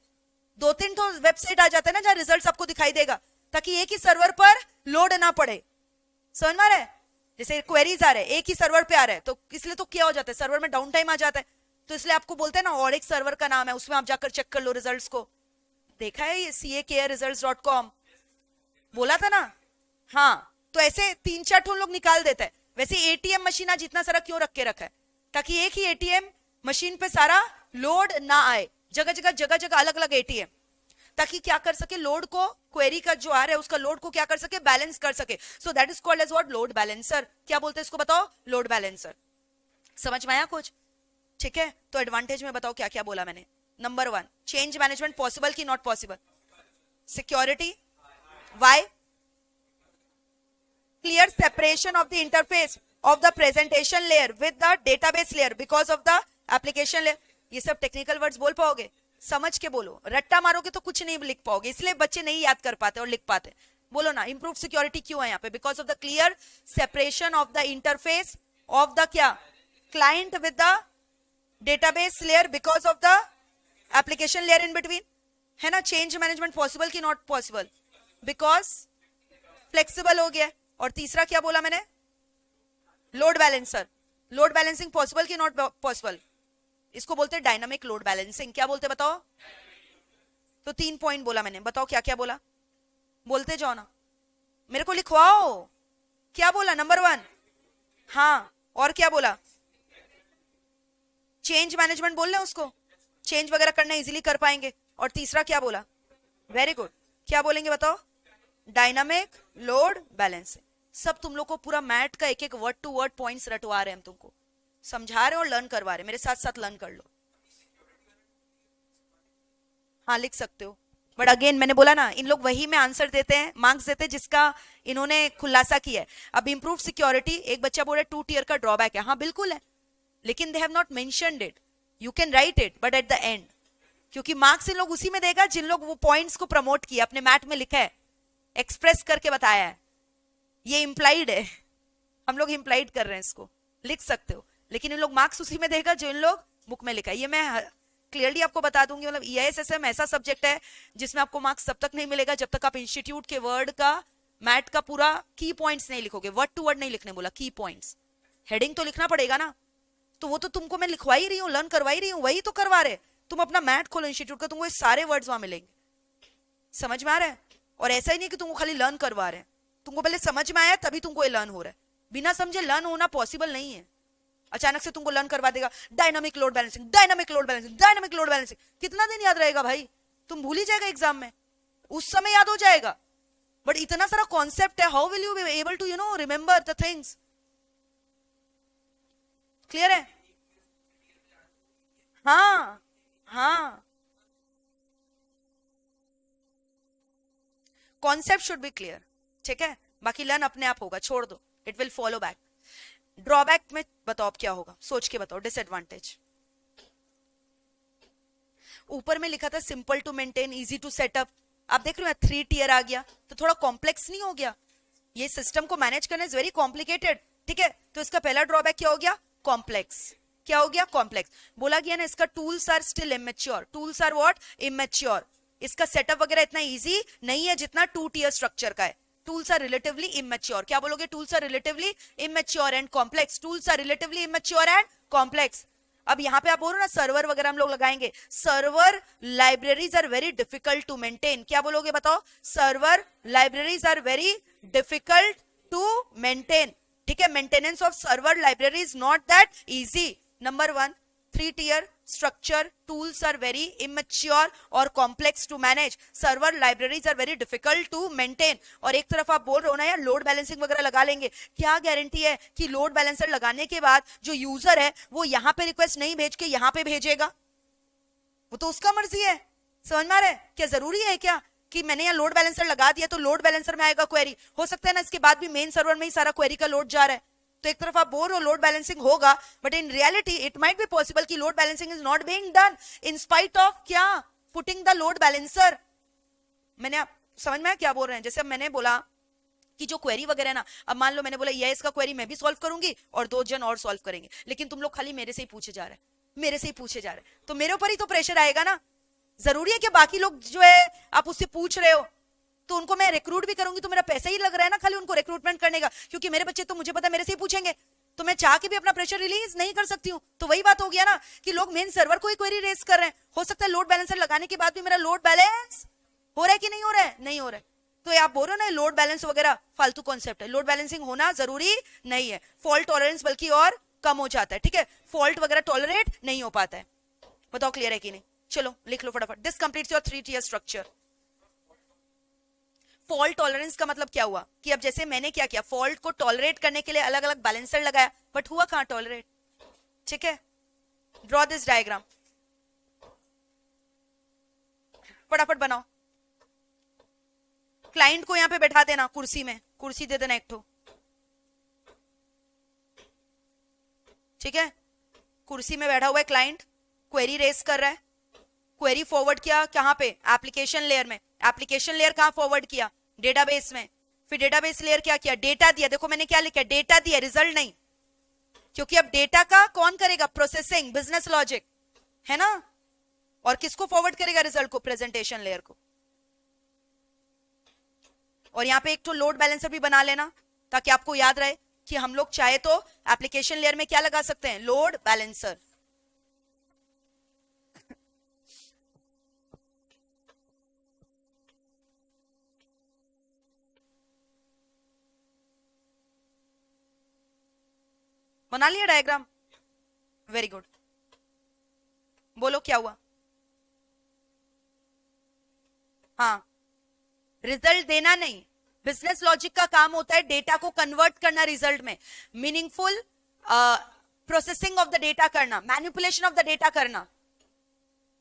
दो तीन तो वेबसाइट आ जाता है ना जहां रिजल्ट्स आपको दिखाई देगा, ताकि एक ही सर्वर पर लोड ना पड़े। समझ में आ रहा है? जैसे क्वेरीज आ रहे हैं एक ही सर्वर पे आ रहे हैं, तो इसलिए तो क्या हो जाता है, सर्वर में डाउन टाइम आ जाता है, तो इसलिए आपको बोलते हैं ना और एक सर्वर का नाम है, उसमें आप जाकर चेक कर लो रिजल्ट्स को। देखा है ये CAKResults.com, बोला था ना। हाँ, तो ऐसे 3-4 ठो लोग निकाल देते हैं। वैसे एटीएम मशीन आज इतना सारा क्यों रख के रखा है? ताकि एक ही एटीएम मशीन पे सारा लोड ना आए, जगह जगह अलग अलग एटीएम, ताकि क्या कर सके, लोड को, क्वेरी का जो आ रहा है उसका लोड को क्या कर सके, बैलेंस कर सके। So that is called as what? Load balancer. क्या बोलते हैं इसको बताओ? Load balancer. समझ में आया कुछ? ठीक है, तो एडवांटेज में बताओ क्या क्या बोला मैंने। नंबर 1, चेंज मैनेजमेंट पॉसिबल की not possible? Security, why? Clear separation of the interface of the presentation layer with the database layer because of the application layer. ये सब टेक्निकल वर्ड्स बोल पाओगे? समझ के बोलो, रट्टा मारोगे तो कुछ नहीं लिख पाओगे, इसलिए बच्चे नहीं याद कर पाते और लिख पाते। बोलो ना, इंप्रूव सिक्योरिटी क्यों है यहाँ पे? Because of the clear separation of the interface of the क्या, client with the database layer because of the application layer in between, है ना। चेंज मैनेजमेंट पॉसिबल की नॉट पॉसिबल? बिकॉज फ्लेक्सिबल हो गया। और तीसरा क्या बोला मैंने? Load balancer. Load balancing possible की नॉट पॉसिबल? इसको बोलते हैं डायनामिक लोड बैलेंसिंग। क्या बोलते बताओ? तो 3 पॉइंट बोला मैंने, बताओ क्या क्या बोला? बोलते जाओ ना, मेरे को लिखवाओ। क्या बोला? नंबर 1, हाँ, और क्या बोला? चेंज मैनेजमेंट बोल रहे हैं उसको, चेंज वगैरह करना इजीली कर पाएंगे। और तीसरा क्या बोला? वेरी गुड, क्या बोलेंगे बताओ? Dynamic load balancing. सब तुम लोग को पूरा मैट का एक एक वर्ड टू वर्ड पॉइंट्स रटवा रहे हैं हम तुमको, समझा रहे हैं और लर्न करवा रहे हैं, मेरे साथ साथ लर्न कर लो। हाँ, लिख सकते हो, बट अगेन मैंने बोला ना, इन लोग वही में आंसर देते हैं, मार्क्स देते हैं जिसका इन्होंने खुलासा किया है। अब इंप्रूव सिक्योरिटी, एक बच्चा बोल रहा है 2 टियर का ड्रॉबैक है। हाँ बिल्कुल है, लेकिन they have not mentioned it, you can write it but at the end, क्योंकि मार्क्स इन लोग उसी में देगा जिन लोग वो पॉइंट्स को प्रमोट किया, अपने मैट में लिखा है, एक्सप्रेस करके बताया है। ये इंप्लाइड है, हम लोग इंप्लाइड कर रहे हैं, इसको लिख सकते हो, लेकिन इन लोग मार्क्स उसी में देगा जो इन लोग बुक में लिखा है। ये मैं क्लियरली आपको बता दूंगी। मतलब EISSM ऐसा सब्जेक्ट है जिसमें आपको मार्क्स तब तक नहीं मिलेगा जब तक आप इंस्टीट्यूट के वर्ड का, मैट का पूरा की पॉइंट्स नहीं लिखोगे। वर्ड टू वर्ड नहीं लिखने बोला, की पॉइंट्स, हेडिंग तो लिखना पड़ेगा ना। तो वो तो तुमको मैं लिखवा ही रही हूँ, लर्न करवा ही रही हूँ, वही तो करवा रहे। तुम अपना मैट खोलो इंस्टीट्यूट का, तुमको ये सारे वर्ड्स वहां मिलेंगे। समझ में आ रहा है? और ऐसा ही नहीं कि तुमको खाली लर्न करवा रहे हैं, तुमको पहले समझ में आया तभी तुमको ये लर्न हो रहा है। बिना समझे लर्न होना पॉसिबल नहीं है। अचानक से तुमको लर्न करवा देगा dynamic load balancing, dynamic load balancing, dynamic load balancing, कितना दिन याद रहेगा भाई? तुम भूल ही जाएगा एग्जाम में, उस समय याद हो जाएगा, बट इतना सारा कॉन्सेप्ट है, how will you be able to remember the things? Clear है? हाँ हाँ, कॉन्सेप्ट शुड बी क्लियर, ठीक है। बाकी लर्न अपने आप होगा, छोड़ दो, it will follow back. Drawback में बताओ अब क्या होगा, सोच के बताओ। डिसएडवांटेज ऊपर में लिखा था simple to maintain, easy to setup, आप देख रहे हो 3 टियर आ गया, तो थोड़ा कॉम्प्लेक्स नहीं हो गया? ये सिस्टम को मैनेज करना इज वेरी कॉम्प्लिकेटेड, ठीक है। तो इसका पहला ड्रॉबैक क्या हो गया? कॉम्प्लेक्स। क्या हो गया? कॉम्प्लेक्स। बोला गया ना, इसका tools are still immature. Tools are what? Immature. इसका सेटअप वगैरह इतना इजी नहीं है जितना 2 टियर स्ट्रक्चर का है। Tools are relatively immature. क्या बोलोगे? Tools are relatively immature and complex. Tools are relatively immature and complex. अब यहाँ पे आप बोलो ना, सर्वर वगैरह हम लोग लगाएंगे, server libraries are very difficult to maintain. क्या बोलोगे बताओ? Server libraries are very difficult to maintain, ठीक है। Maintenance of server library is not that easy. Number 1, 3 tier structure, tools are very immature और complex to manage, server libraries are very difficult to maintain। और एक तरफ आप बोल रहे हो ना यार लोड बैलेंसिंग वगैरह लगा लेंगे, क्या गारंटी है कि लोड बैलेंसर लगाने के बाद जो यूजर है वो यहाँ पे रिक्वेस्ट नहीं भेज के यहाँ पे भेजेगा? वो तो उसका मर्जी है। समझ में आ रहा है? क्या जरूरी है क्या कि मैंने यहाँ लोड बैलेंसर लगा दिया तो लोड बैलेंसर में आएगा क्वेरी? हो सकता है ना इसके बाद भी मेन सर्वर में ही सारा क्वेरी का लोड जा रहा है। तो एक तरफ आप बोल रहे हो लोड बैलेंसिंग होगा, but in reality it might be possible कि load balancing is not being done in spite of क्या, पुटिंग द लोड बैलेंसर। मैंने आप समझ में क्या बोल रहे हैं? जैसे अब मैंने बोला कि जो क्वेरी वगैरह है ना, अब मान लो मैंने बोला ये इसका क्वेरी मैं भी सॉल्व करूंगी और 2 जन और सॉल्व करेंगे, लेकिन तुम लोग खाली मेरे से ही पूछे जा रहे हैं, मेरे से ही पूछे जा रहे हैं, तो मेरे ऊपर ही तो प्रेशर आएगा ना। जरूरी है कि बाकी लोग जो है आप उससे पूछ रहे हो तो उनको मैं रिक्रूट भी करूंगी तो मेरा पैसा ही लग रहा है ना खाली उनको रिक्रूटमेंट करने का, क्योंकि मेरे बच्चे तो मुझे पता है मेरे से ही पूछेंगे, तो मैं चाह के भी अपना प्रेशर रिलीज नहीं कर सकती हूँ। तो वही बात हो गया ना कि लोग मेन सर्वर को ही क्वेरी रेज कर रहे हैं। हो सकता है लोड बैलेंसर लगाने के बाद भी मेरा लोड बैलेंस हो रहा है कि नहीं हो रहा है? नहीं हो रहा है। तो आप बोल रहे हो ना लोड बैलेंस वगैरह फालतू कॉन्सेप्ट है, लोड बैलेंसिंग होना जरूरी नहीं है। फॉल्ट टॉलरेंस बल्कि और कम हो जाता है, ठीक है, फॉल्ट वगैरह टॉलरेट नहीं हो पाता है। बताओ क्लियर है कि नहीं? चलो लिख लो फटाफट। This completes your 3 tier structure. Fault tolerance का मतलब क्या हुआ कि अब जैसे मैंने क्या किया, फॉल्ट को टॉलरेट करने के लिए अलग अलग बैलेंसर लगाया, बट हुआ कहां टॉलरेट? ठीक है, ड्रॉ दिस डायग्राम, फटाफट बनाओ। क्लाइंट को यहां पे बैठा देना कुर्सी में, कुर्सी दे देना एक ठो, ठीक है, कुर्सी में बैठा हुआ है क्लाइंट, क्वेरी रेस कर रहा है, क्वेरी फॉरवर्ड किया कहां पे? एप्लीकेशन लेयर में। एप्लीकेशन लेयर कहां फॉरवर्ड किया? डेटाबेस में। फिर डेटाबेस लेयर क्या किया? डेटा दिया। देखो मैंने क्या लिखा, डेटा दिया, रिजल्ट नहीं, क्योंकि अब डेटा का कौन करेगा? प्रोसेसिंग, बिजनेस लॉजिक है ना। और किसको फॉरवर्ड करेगा रिजल्ट को? प्रेजेंटेशन लेयर को। और यहां पे एक तो लोड बैलेंसर भी बना लेना ताकि आपको याद रहे कि हम लोग चाहे तो एप्लीकेशन लेयर में क्या लगा सकते हैं? Load balancer. बना लिया डायग्राम? Very good. बोलो क्या हुआ? हाँ, रिजल्ट देना नहीं, बिजनेस लॉजिक का काम होता है डेटा को कन्वर्ट करना रिजल्ट में, meaningful processing of the data करना, मैनिपुलेशन ऑफ द डेटा करना।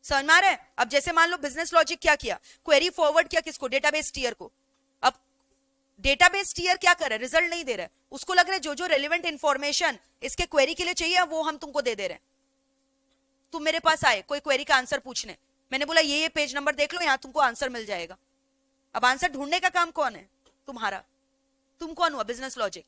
समझ में आ रहा है? अब जैसे मान लो बिजनेस लॉजिक क्या किया, क्वेरी फॉरवर्ड किया किसको? डेटाबेस टीयर को। अब डेटाबेस टीयर क्या कर रहा है? रिजल्ट नहीं दे रहा है, उसको लग रहा है जो जो रेलिवेंट इंफॉर्मेशन इसके क्वेरी के लिए चाहिए वो हम तुमको दे दे रहे हैं। तुम मेरे पास आए कोई क्वेरी का आंसर पूछने, मैंने बोला ये पेज नंबर देख लो, यहां तुमको आंसर मिल जाएगा। अब आंसर ढूंढने का काम कौन है? तुम्हारा। तुम कौन हुआ? Business logic.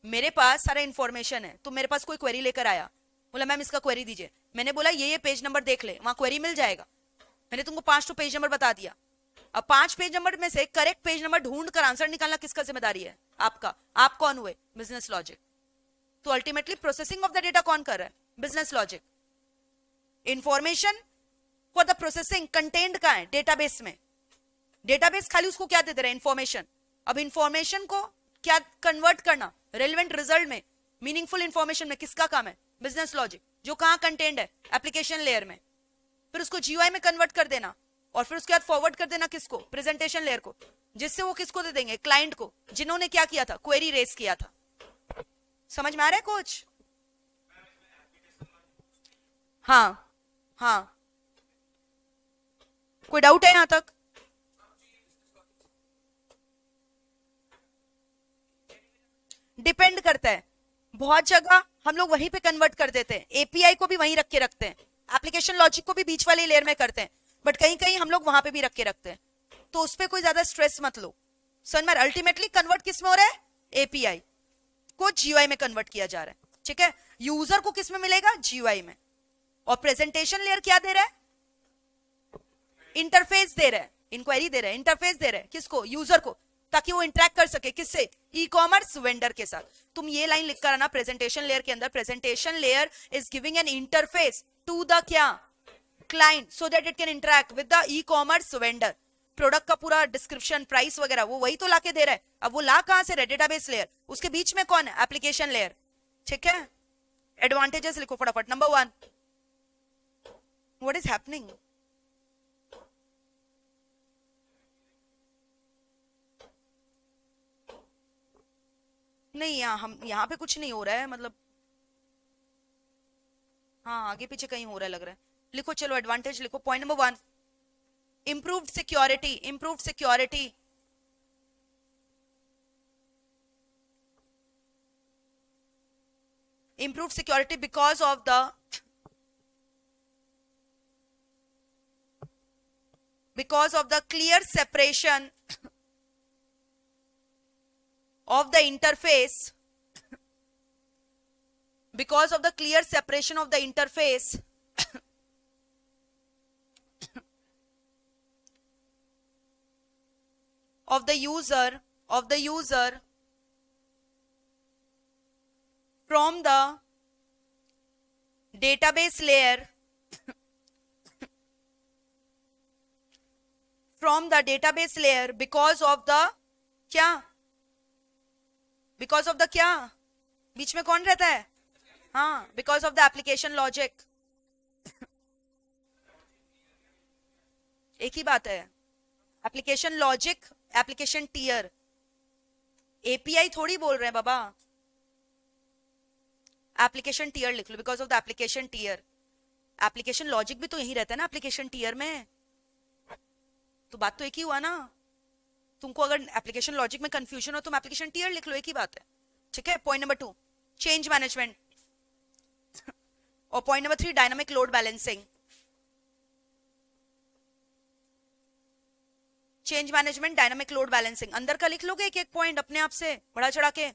मेरे पास सारा इंफॉर्मेशन है, तुम मेरे पास कोई क्वेरी लेकर आया, बोला मैम इसका क्वेरी दीजिए, मैंने बोला ये पेज नंबर देख ले, वहां क्वेरी मिल जाएगा। मैंने तुमको 5 तो पेज नंबर बता दिया। अब 5 पेज नंबर में से करेक्ट पेज नंबर ढूंढ कर आंसर निकालना किसका जिम्मेदारी है? आपका। आप कौन हुए? Business logic. तो ultimately processing of the data कौन कर रहा है? Business logic. Information for the processing content कहां है? डेटाबेस में। डेटाबेस खाली उसको क्या दे दे रहा है? इंफॉर्मेशन। अब इंफॉर्मेशन को क्या कन्वर्ट करना? रेलेवेंट रिजल्ट में, मीनिंगफुल इंफॉर्मेशन में किसका काम है? Business logic. जो कहां कंटेंट है? एप्लीकेशन लेयर में। फिर उसको जीयूआई में कन्वर्ट कर देना और फिर उसके बाद फॉरवर्ड कर देना किसको? प्रेजेंटेशन लेयर को, जिससे वो किसको दे देंगे? क्लाइंट को, जिन्होंने क्या किया था? क्वेरी रेस किया था। समझ में आ रहा है कुछ? हाँ हाँ, कोई डाउट है यहां तक? डिपेंड करता है, बहुत जगह हम लोग वहीं पे कन्वर्ट कर देते हैं, एपीआई को भी वहीं रख के रखते हैं, एप्लीकेशन लॉजिक को भी बीच वाले लेयर में करते हैं, बट कहीं कहीं हम लोग वहां पे भी रख के रखते हैं, तो उस पर कोई ज्यादा स्ट्रेस मत लो। समझ, अल्टीमेटली कन्वर्ट किस में हो रहा है? एपीआई को जीयूआई में कन्वर्ट किया जा रहा है, ठीक है। यूजर को किस में मिलेगा? जीयूआई में। और प्रेजेंटेशन लेयर क्या दे रहा है? इंटरफेस दे रहा है, इंक्वायरी दे रहा है, इंटरफेस दे रहा है किसको? यूजर को, ताकि वो इंटरेक्ट कर सके किससे? ई कॉमर्स वेंडर के साथ। तुम ये लाइन लिख कर आना प्रेजेंटेशन लेयर के अंदर, presentation layer is giving an interface to the क्या? Client, so that it can interact with the E commerce vendor. Product का पूरा डिस्क्रिप्शन, प्राइस वगैरह वो वही तो लाके दे रहा है। अब वो ला कहां से रहा है? Database layer. उसके बीच में कौन है? एप्लीकेशन लेयर, ठीक है। एडवांटेजेस लिखो फटाफट। Number 1, what is happening? नहीं, यहाँ पे कुछ नहीं हो रहा है, मतलब हाँ आगे पीछे कहीं हो रहा है लग रहा है। लिखो, चलो एडवांटेज लिखो। Point number 1, improved security, improved security, improved security because of the clear separation of the interface, because of the clear separation of the interface of the user from the database layer, from the database layer, because of the क्या, because of the क्या, बीच में कौन रहता है? हाँ, because of the application logic. एक ही बात है, application logic, application tier, API थोड़ी बोल रहे हैं बाबा। एप्लीकेशन टीयर लिख लो, because of the application tier. Application logic भी तो यही रहता है ना एप्लीकेशन टीयर में, तो बात तो एक ही हुआ ना। तुमको अगर एप्लीकेशन लॉजिक में कंफ्यूजन हो तुम एप्लीकेशन टीयर लिख लो, एक ही बात है। ठीक है। पॉइंट नंबर 2, चेंज मैनेजमेंट, और point number 3, dynamic load balancing. Change management, dynamic load balancing, अंदर का लिख लोगे एक एक पॉइंट अपने आप से बढ़ा चढ़ा के।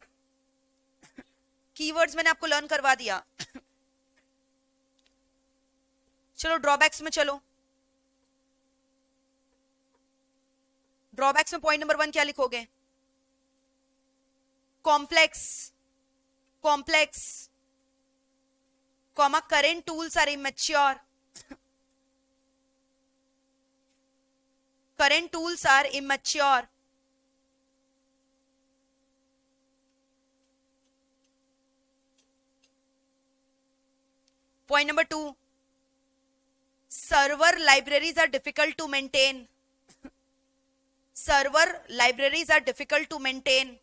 कीवर्ड्स मैंने आपको लर्न करवा दिया। चलो ड्रॉबैक्स में चलो। ड्रॉबैक्स में पॉइंट नंबर 1 क्या लिखोगे? Complex comma current tools are immature, current tools are immature, point number 2, server libraries are difficult to maintain, server libraries are difficult to maintain,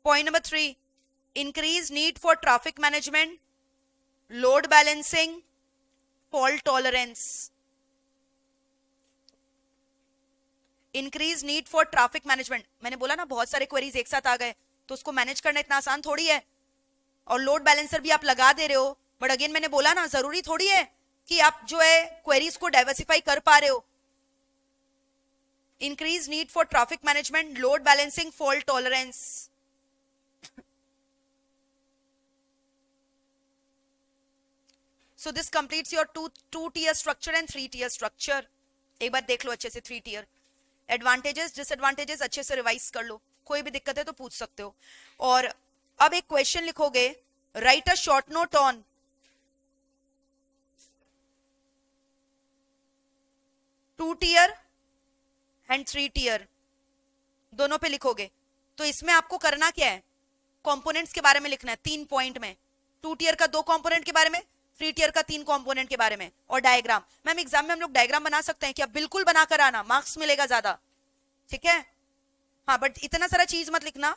point number 3, increased need for traffic management, load balancing, fault tolerance, increased need for traffic management। मैंने बोला ना बहुत सारे क्वेरीज एक साथ आ गए तो उसको मैनेज करना इतना आसान थोड़ी है। और लोड बैलेंसर भी आप लगा दे रहे हो, बट अगेन मैंने बोला ना जरूरी थोड़ी है कि आप जो है क्वेरीज को डाइवर्सिफाई कर पा रहे हो। Increase need for traffic management, load balancing, fault tolerance. So this completes your two tier structure and 3 tier structure। एक बार देख लो अच्छे से 3 tier। एडवांटेजेस डिसएडवांटेजेस अच्छे से रिवाइज कर लो, कोई भी दिक्कत है तो पूछ सकते हो। और अब एक क्वेश्चन लिखोगे, write a short note on two tier and 3 tier, दोनों पे लिखोगे। तो इसमें आपको करना क्या है, कंपोनेंट्स के बारे में लिखना है 3 पॉइंट में। 2 टियर का 2 कंपोनेंट के बारे में, 3 टियर का 3 कंपोनेंट के बारे में, और डायग्राम। मैम एग्जाम में हम लोग डायग्राम बना सकते हैं क्या? बिल्कुल बनाकर आना, मार्क्स मिलेगा ज्यादा। ठीक है। हाँ, बट इतना सारा चीज मत लिखना,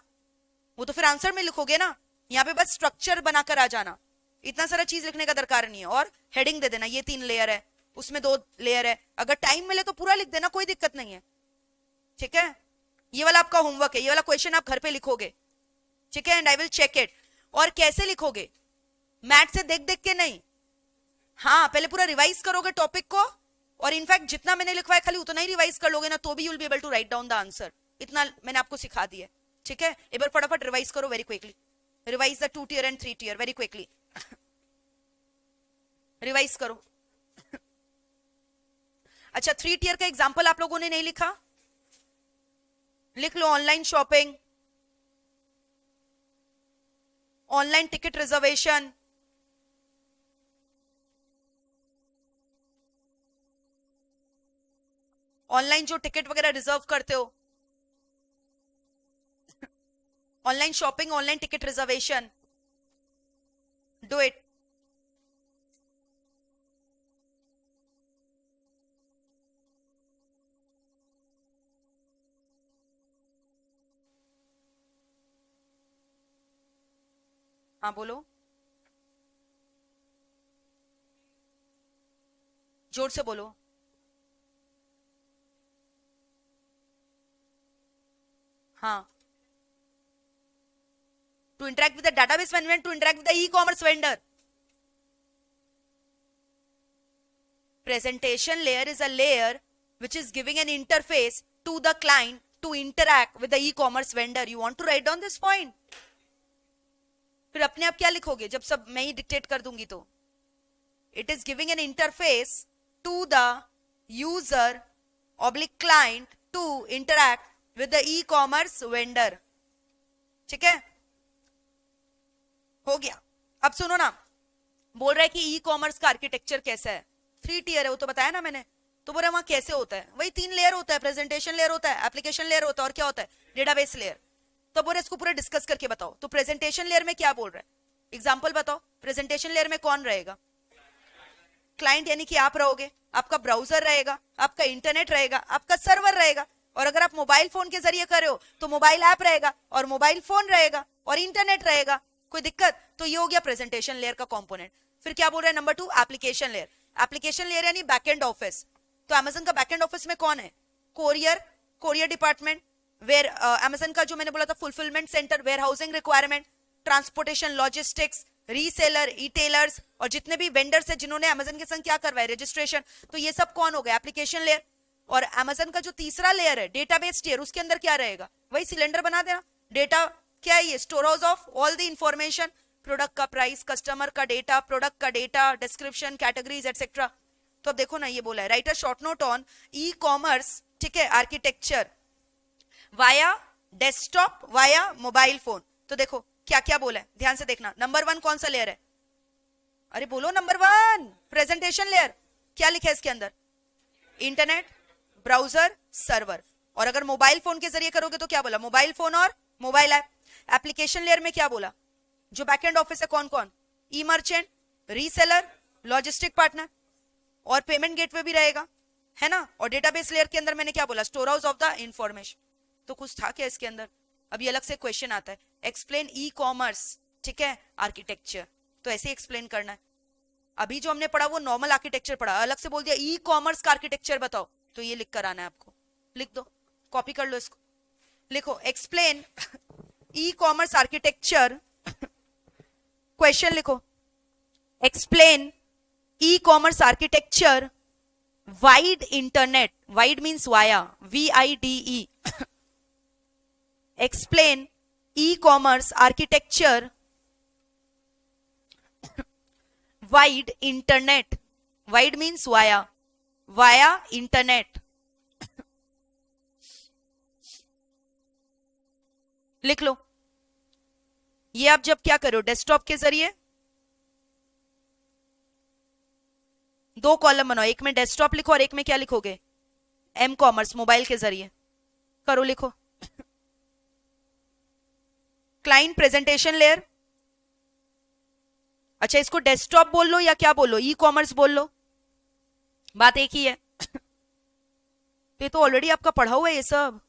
वो तो फिर आंसर में लिखोगे ना। यहाँ पे बस स्ट्रक्चर बनाकर आ जाना, इतना सारा चीज लिखने का दरकार नहीं है। और हेडिंग दे देना, ये 3 लेयर है, उसमें 2 लेयर है। अगर टाइम मिले तो पूरा लिख देना, कोई दिक्कत नहीं है। ठीक है। ये वाला आपका होमवर्क है, ये वाला क्वेश्चन आप घर पे लिखोगे। ठीक है। And I will check it. और कैसे लिखोगे? मैथ से देख देख के नहीं, हाँ पहले पूरा रिवाइज करोगे टॉपिक को, और इनफैक्ट जितना मैंने लिखवाया खाली उतना ही रिवाइज कर लोगे ना, तो भी you will be able to write down the answer. इतना मैंने आपको सिखा दिया। ठीक है। एक बार फटाफट रिवाइज करो, very quickly revise the 2 tier and 3 tier, very quickly revise करो। अच्छा, 3 टियर का एग्जांपल आप लोगों ने नहीं लिखा, लिख लो। Online shopping, online ticket reservation, online जो टिकट वगैरह रिजर्व करते हो, online shopping, online ticket reservation, do it. हाँ बोलो, जोर से बोलो. हाँ. To interact with the database management, to interact with the e-commerce vendor. Presentation layer is a layer which is giving an interface to the client to interact with the e-commerce vendor. You want to write down this point? फिर अपने आप क्या लिखोगे जब सब मैं ही डिक्टेट कर दूंगी तो? It is giving an interface to the user oblique client to interact with the e-commerce vendor. ठीक है, हो गया. अब सुनो ना, बोल रहा है कि ई कॉमर्स का आर्किटेक्चर कैसा है. 3 टियर है, वो तो बताया ना मैंने. तो बोल रहा है वहां कैसे होता है. वही 3 लेयर होता है. प्रेजेंटेशन लेयर होता है, एप्लीकेशन लेयर होता है, और क्या होता है, डेटाबेस लेयर. तो बोल रहे इसको पूरा डिस्कस करके बताओ. तो प्रेजेंटेशन लेयर में क्या बोल रहा है, एग्जाम्पल बताओ. प्रेजेंटेशन लेयर में कौन रहेगा? क्लाइंट यानी कि आप रहोगे, आपका ब्राउजर रहेगा, आपका इंटरनेट रहेगा, आपका सर्वर रहेगा. और अगर आप मोबाइल फोन के जरिए कर रहे हो तो मोबाइल ऐप रहेगा, और मोबाइल फोन रहेगा, और इंटरनेट रहेगा. कोई दिक्कत? तो ये हो गया प्रेजेंटेशन लेयर का कंपोनेंट. फिर क्या बोल रहा है number 2, application layer. Application layer यानी बैकएंड ऑफिस. तो अमेजन का बैकएंड ऑफिस में कौन है? कोरियर डिपार्टमेंट, वेयर अमेजन का जो मैंने बोला था fulfilment centre, warehousing requirement, transportation, logistics, reseller, e-tailers, और जितने भी वेंडर्स है जिन्होंने अमेजन के संग क्या करवाया, रजिस्ट्रेशन. तो ये सब कौन हो गया? Application layer. और अमेजन का जो तीसरा लेयर है, डेटाबेस टियर, उसके अंदर क्या रहेगा? वही सिलेंडर बना देना. डेटा क्या है? ये store house of all the information, product का प्राइस, कस्टमर का डेटा, प्रोडक्ट का डेटा, डिस्क्रिप्शन, कैटेगरीज एटसेट्रा. तो अब देखो ना, ये बोला है right a short note on e commerce, ठीक है, architecture via desktop, via mobile phone. तो देखो क्या क्या बोला है, ध्यान से देखना. नंबर 1 कौन सा लेयर है? अरे बोलो नंबर 1, प्रेजेंटेशन लेयर. क्या लिखा है इसके अंदर? Internet, browser, server. और अगर मोबाइल फोन के जरिए करोगे तो क्या बोला? मोबाइल फोन और मोबाइल ऐप. एप्लीकेशन लेयर में क्या बोला? जो बैकएंड ऑफिस है कौन कौन? ई मर्चेंट, रीसेलर, लॉजिस्टिक पार्टनर, और पेमेंट गेटवे भी रहेगा, है ना. और डेटाबेस लेयर के अंदर मैंने क्या बोला? Store house of the information. तो कुछ था क्या इसके अंदर? अभी अलग से क्वेश्चन आता है, एक्सप्लेन ई कॉमर्स, ठीक है, आर्किटेक्चर. तो ऐसे एक्सप्लेन करना है. अभी जो हमने पढ़ा वो नॉर्मल आर्किटेक्चर पढ़ा, अलग से बोल दिया ई कॉमर्स का आर्किटेक्चर बताओ. तो ये लिख कर आना है आपको. लिख दो, कॉपी कर लो इसको. लिखो explain e commerce architecture. Question लिखो, explain e commerce architecture vide internet. Vide means via, VIDE. Explain e commerce architecture vide internet. Vide means via, via internet. लिख लो. ये आप जब क्या करो, डेस्कटॉप के जरिए 2 कॉलम बनाओ, एक में डेस्कटॉप लिखो और एक में क्या लिखोगे? एम कॉमर्स, मोबाइल के जरिए करो. लिखो क्लाइंट प्रेजेंटेशन लेयर. अच्छा, इसको डेस्कटॉप बोल लो या क्या बोलो? ई कॉमर्स बोल लो, बात एक ही है. ये तो ऑलरेडी आपका पढ़ा हुआ है ये सब.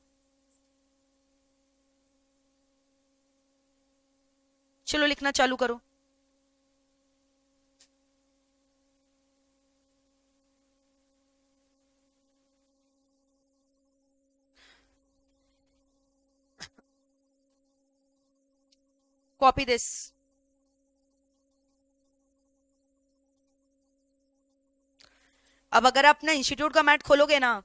चलो लिखना चालू करो. Copy this. अब अगर आप ना इंस्टीट्यूट का मैट खोलोगे ना,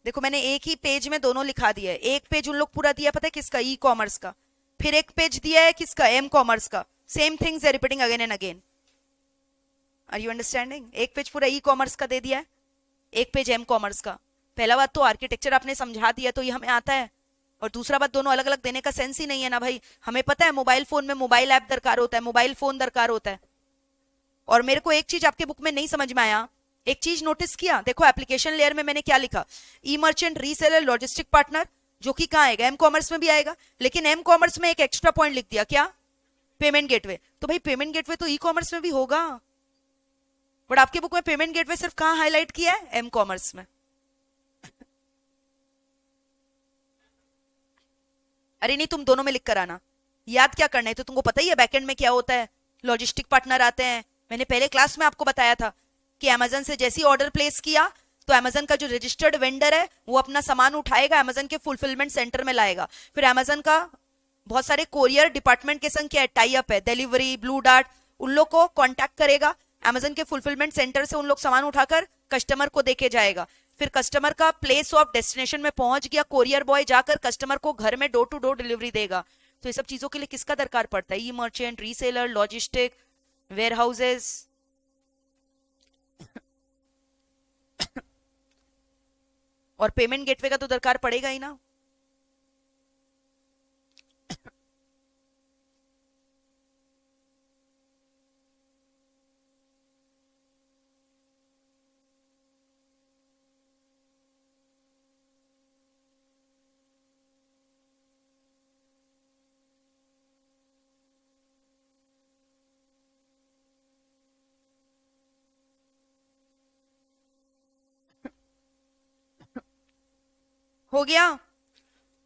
देखो मैंने एक ही पेज में दोनों लिखा दिया है. एक पेज उन लोग पूरा दिया पता है किसका? ई कॉमर्स का. फिर एक पेज दिया है किसका? एम कॉमर्स का. Same things are repeating again and again. Are you understanding? एक पेज पूरा ई कॉमर्स का दे दिया है, एक पेज एम कॉमर्स का. पहला बात तो आर्किटेक्चर आपने समझा दिया तो ये हमें आता है, और दूसरा बात दोनों अलग अलग देने का सेंस ही नहीं है ना भाई. हमें पता है मोबाइल फोन में मोबाइल ऐप दरकार होता है, मोबाइल फोन दरकार होता है. और मेरे को एक चीज आपके बुक में नहीं समझ में आया एक चीज नोटिस किया, देखो एप्लीकेशन लेयर में मैंने क्या लिखा, ई मर्चेंट, रीसेलर, लॉजिस्टिक पार्टनर, जो कि कहाँ आएगा, एम कॉमर्स में भी आएगा, लेकिन एम कॉमर्स में एक एक्स्ट्रा पॉइंट लिख दिया, क्या, पेमेंट गेटवे। तो भाई पेमेंट गेटवे तो ई कॉमर्स में भी होगा, बट आपके बुक में पेमेंट गेटवे सिर्फ कहाँ हाईलाइट किया है, एम कॉमर्स में। अरे नहीं, तुम दोनों में लिख कर आना, याद क्या करना है, तो तुमको पता ही है बैकएंड में क्या होता है, लॉजिस्टिक पार्टनर आते हैं। मैंने पहले क्लास में आपको बताया था कि अमेजन से जैसी ऑर्डर प्लेस किया तो अमेजन का जो रजिस्टर्ड वेंडर है वो अपना सामान उठाएगा, अमेजन के फुलफिलमेंट सेंटर में लाएगा, फिर अमेजन का बहुत सारे कोरियर डिपार्टमेंट के संग क्या टाई अप है, डिलीवरी, ब्लू डार्ट, उन लोग को कॉन्टैक्ट करेगा, अमेजन के फुलफिलमेंट सेंटर से उन लोग सामान उठाकर कस्टमर को देके जाएगा, फिर कस्टमर का प्लेस ऑफ डेस्टिनेशन में पहुंच गया, कोरियर बॉय जाकर कस्टमर को घर में डोर टू डोर डिलीवरी देगा। तो ये सब चीजों के लिए किसका दरकार पड़ता है, e merchant, reseller, logistic, warehouses. और पेमेंट गेटवे का तो दरकार पड़ेगा ही ना। हो गया,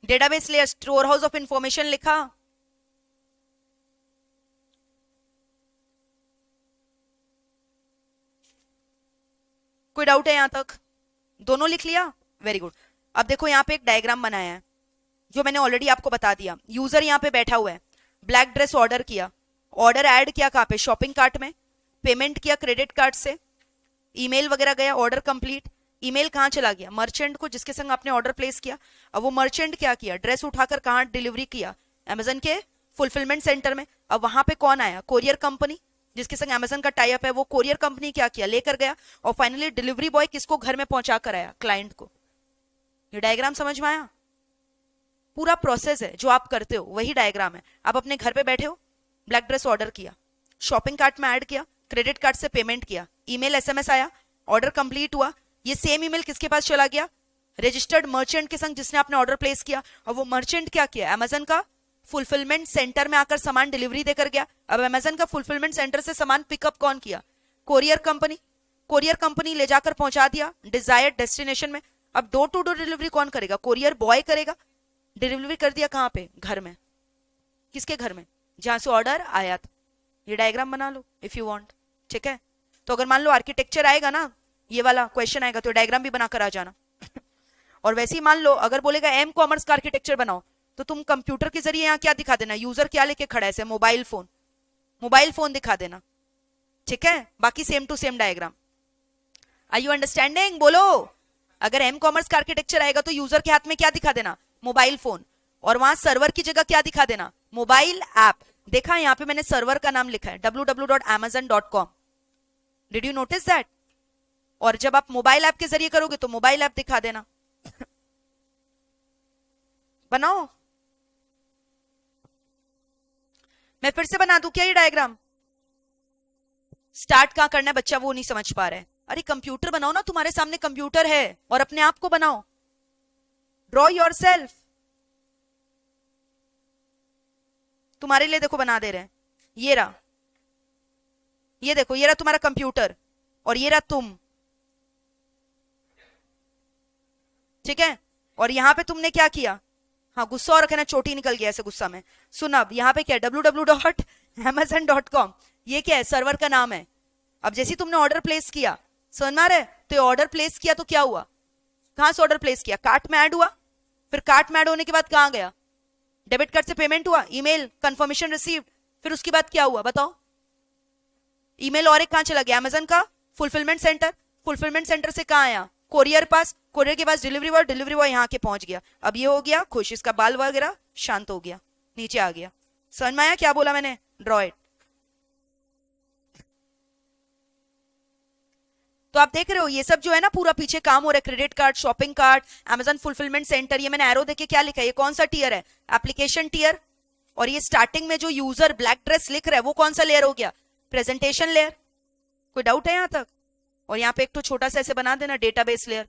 database layer, store house of information लिखा, कोई डाउट है यहां तक, दोनों लिख लिया, वेरी गुड। अब देखो यहाँ पे एक डायग्राम बनाया है जो मैंने ऑलरेडी आपको बता दिया, यूजर यहाँ पे बैठा हुआ है, ब्लैक ड्रेस ऑर्डर किया, ऑर्डर ऐड किया कहाँ पे, शॉपिंग कार्ट में, पेमेंट किया क्रेडिट कार्ड से, ईमेल वगैरह गया, ऑर्डर कंप्लीट, ईमेल कहाँ चला गया, मर्चेंट को जिसके संग आपने ऑर्डर प्लेस किया। अब वो मर्चेंट क्या किया, ड्रेस उठाकर कहाँ डिलीवरी किया, अमेजन के फुलफिलमेंट सेंटर में। अब वहां पे कौन आया, कोरियर कंपनी जिसके संग अमेजन का टाई अप है, वो कोरियर कंपनी क्या किया, लेकर गया, और फाइनली डिलीवरी बॉय किसको घर में पहुंचा कर आया, क्लाइंट को। ये डायग्राम समझ में आया, पूरा प्रोसेस है जो आप करते हो वही डायग्राम है। आप अपने घर पे बैठे हो, ब्लैक ड्रेस ऑर्डर किया, शॉपिंग कार्ट में ऐड किया, क्रेडिट कार्ड से पेमेंट किया, ईमेल एसएमएस आया, ऑर्डर कंप्लीट हुआ, ये सेम ईमेल किसके पास चला गया, रजिस्टर्ड मर्चेंट के संग जिसने आपने ऑर्डर प्लेस किया, और वो मर्चेंट क्या किया, अमेजन का फुलफिलमेंट सेंटर में आकर सामान डिलीवरी देकर गया। अब अमेजन का फुलफिलमेंट सेंटर से सामान पिकअप कौन किया, कोरियर कंपनी, कोरियर कंपनी ले जाकर पहुंचा दिया डिजायर्ड डेस्टिनेशन में। अब डोर टू डोर डिलीवरी कौन करेगा, कोरियर बॉय करेगा, डिलीवरी कर दिया कहां पे, घर में, किसके घर में, जहां से ऑर्डर आया था। ये डायग्राम बना लो इफ यू वांट, ठीक है। तो अगर मान लो आर्किटेक्चर आएगा ना, ये वाला क्वेश्चन आएगा, तो डायग्राम भी बनाकर आ जाना। और वैसे ही मान लो अगर बोलेगा एम कॉमर्स का आर्किटेक्चर बनाओ, तो तुम कंप्यूटर के जरिए यहाँ क्या दिखा देना, यूजर क्या लेके खड़ा है, मोबाइल फोन दिखा देना, ठीक है। बाकी same to same diagram. Are you understanding, बोलो। अगर एम कॉमर्स का आर्किटेक्चर आएगा तो यूजर के हाथ में क्या दिखा देना, मोबाइल फोन, और वहां सर्वर की जगह क्या दिखा देना, मोबाइल ऐप। देखा यहाँ पे मैंने सर्वर का नाम लिखा है www.amazon.com, did you notice that. और जब आप मोबाइल ऐप के जरिए करोगे तो मोबाइल ऐप दिखा देना। बनाओ, मैं फिर से बना दूं क्या ये डायग्राम, स्टार्ट कहां करना है बच्चा वो नहीं समझ पा रहा है। अरे कंप्यूटर बनाओ ना, तुम्हारे सामने कंप्यूटर है, और अपने आप को बनाओ, ड्रॉ योरसेल्फ। तुम्हारे लिए देखो बना दे रहे हैं, ये रहा, ये देखो, ये रहा तुम्हारा कंप्यूटर, और ये रहा तुम, ठीक है। और यहां पे तुमने क्या किया, हाँ गुस्सा और रखना, चोटी निकल गया ऐसे गुस्सा में। सुन, अब यहाँ पे क्या है, www.amazon.com, ये क्या है, सर्वर का नाम है। अब जैसे तुमने ऑर्डर प्लेस किया, समझ में आ रहा है, तो ऑर्डर प्लेस किया तो क्या हुआ, कहां से ऑर्डर प्लेस किया, कार्ट में ऐड हुआ, फिर कार्ट में ऐड होने के बाद कहां गया, डेबिट कार्ड से पेमेंट हुआ, ईमेल कंफर्मेशन रिसीव्ड, फिर उसके बाद क्या हुआ बताओ, ईमेल और एक कहां चला गया, अमेजन का फुलफिलमेंट सेंटर, फुलफिलमेंट सेंटर से कहां आया, कोरियर पास, कोरियर के पास डिलीवरी बॉय, डिलीवरी बॉय यहाँ के पहुंच गया। अब ये हो गया खुश, इसका बाल वगैरह शांत हो गया, नीचे आ गया। समझ में आया क्या बोला मैंने, ड्रॉ इट। तो आप देख रहे हो ये सब जो है ना पूरा पीछे काम हो रहा है, credit card, shopping cart, Amazon fulfilment centre, ये मैंने एरो देके क्या लिखा है, ये कौन सा टीयर है, एप्लीकेशन टीयर। और ये स्टार्टिंग में जो यूजर ब्लैक ड्रेस लिख रहा है वो कौन सा लेयर हो गया, प्रेजेंटेशन लेयर। कोई डाउट है यहां तक, और यहाँ पे एक तो छोटा सा ऐसे बना देना डेटाबेस लेयर।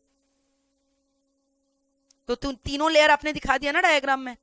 तो तीनों लेयर आपने दिखा दिया ना डायग्राम में।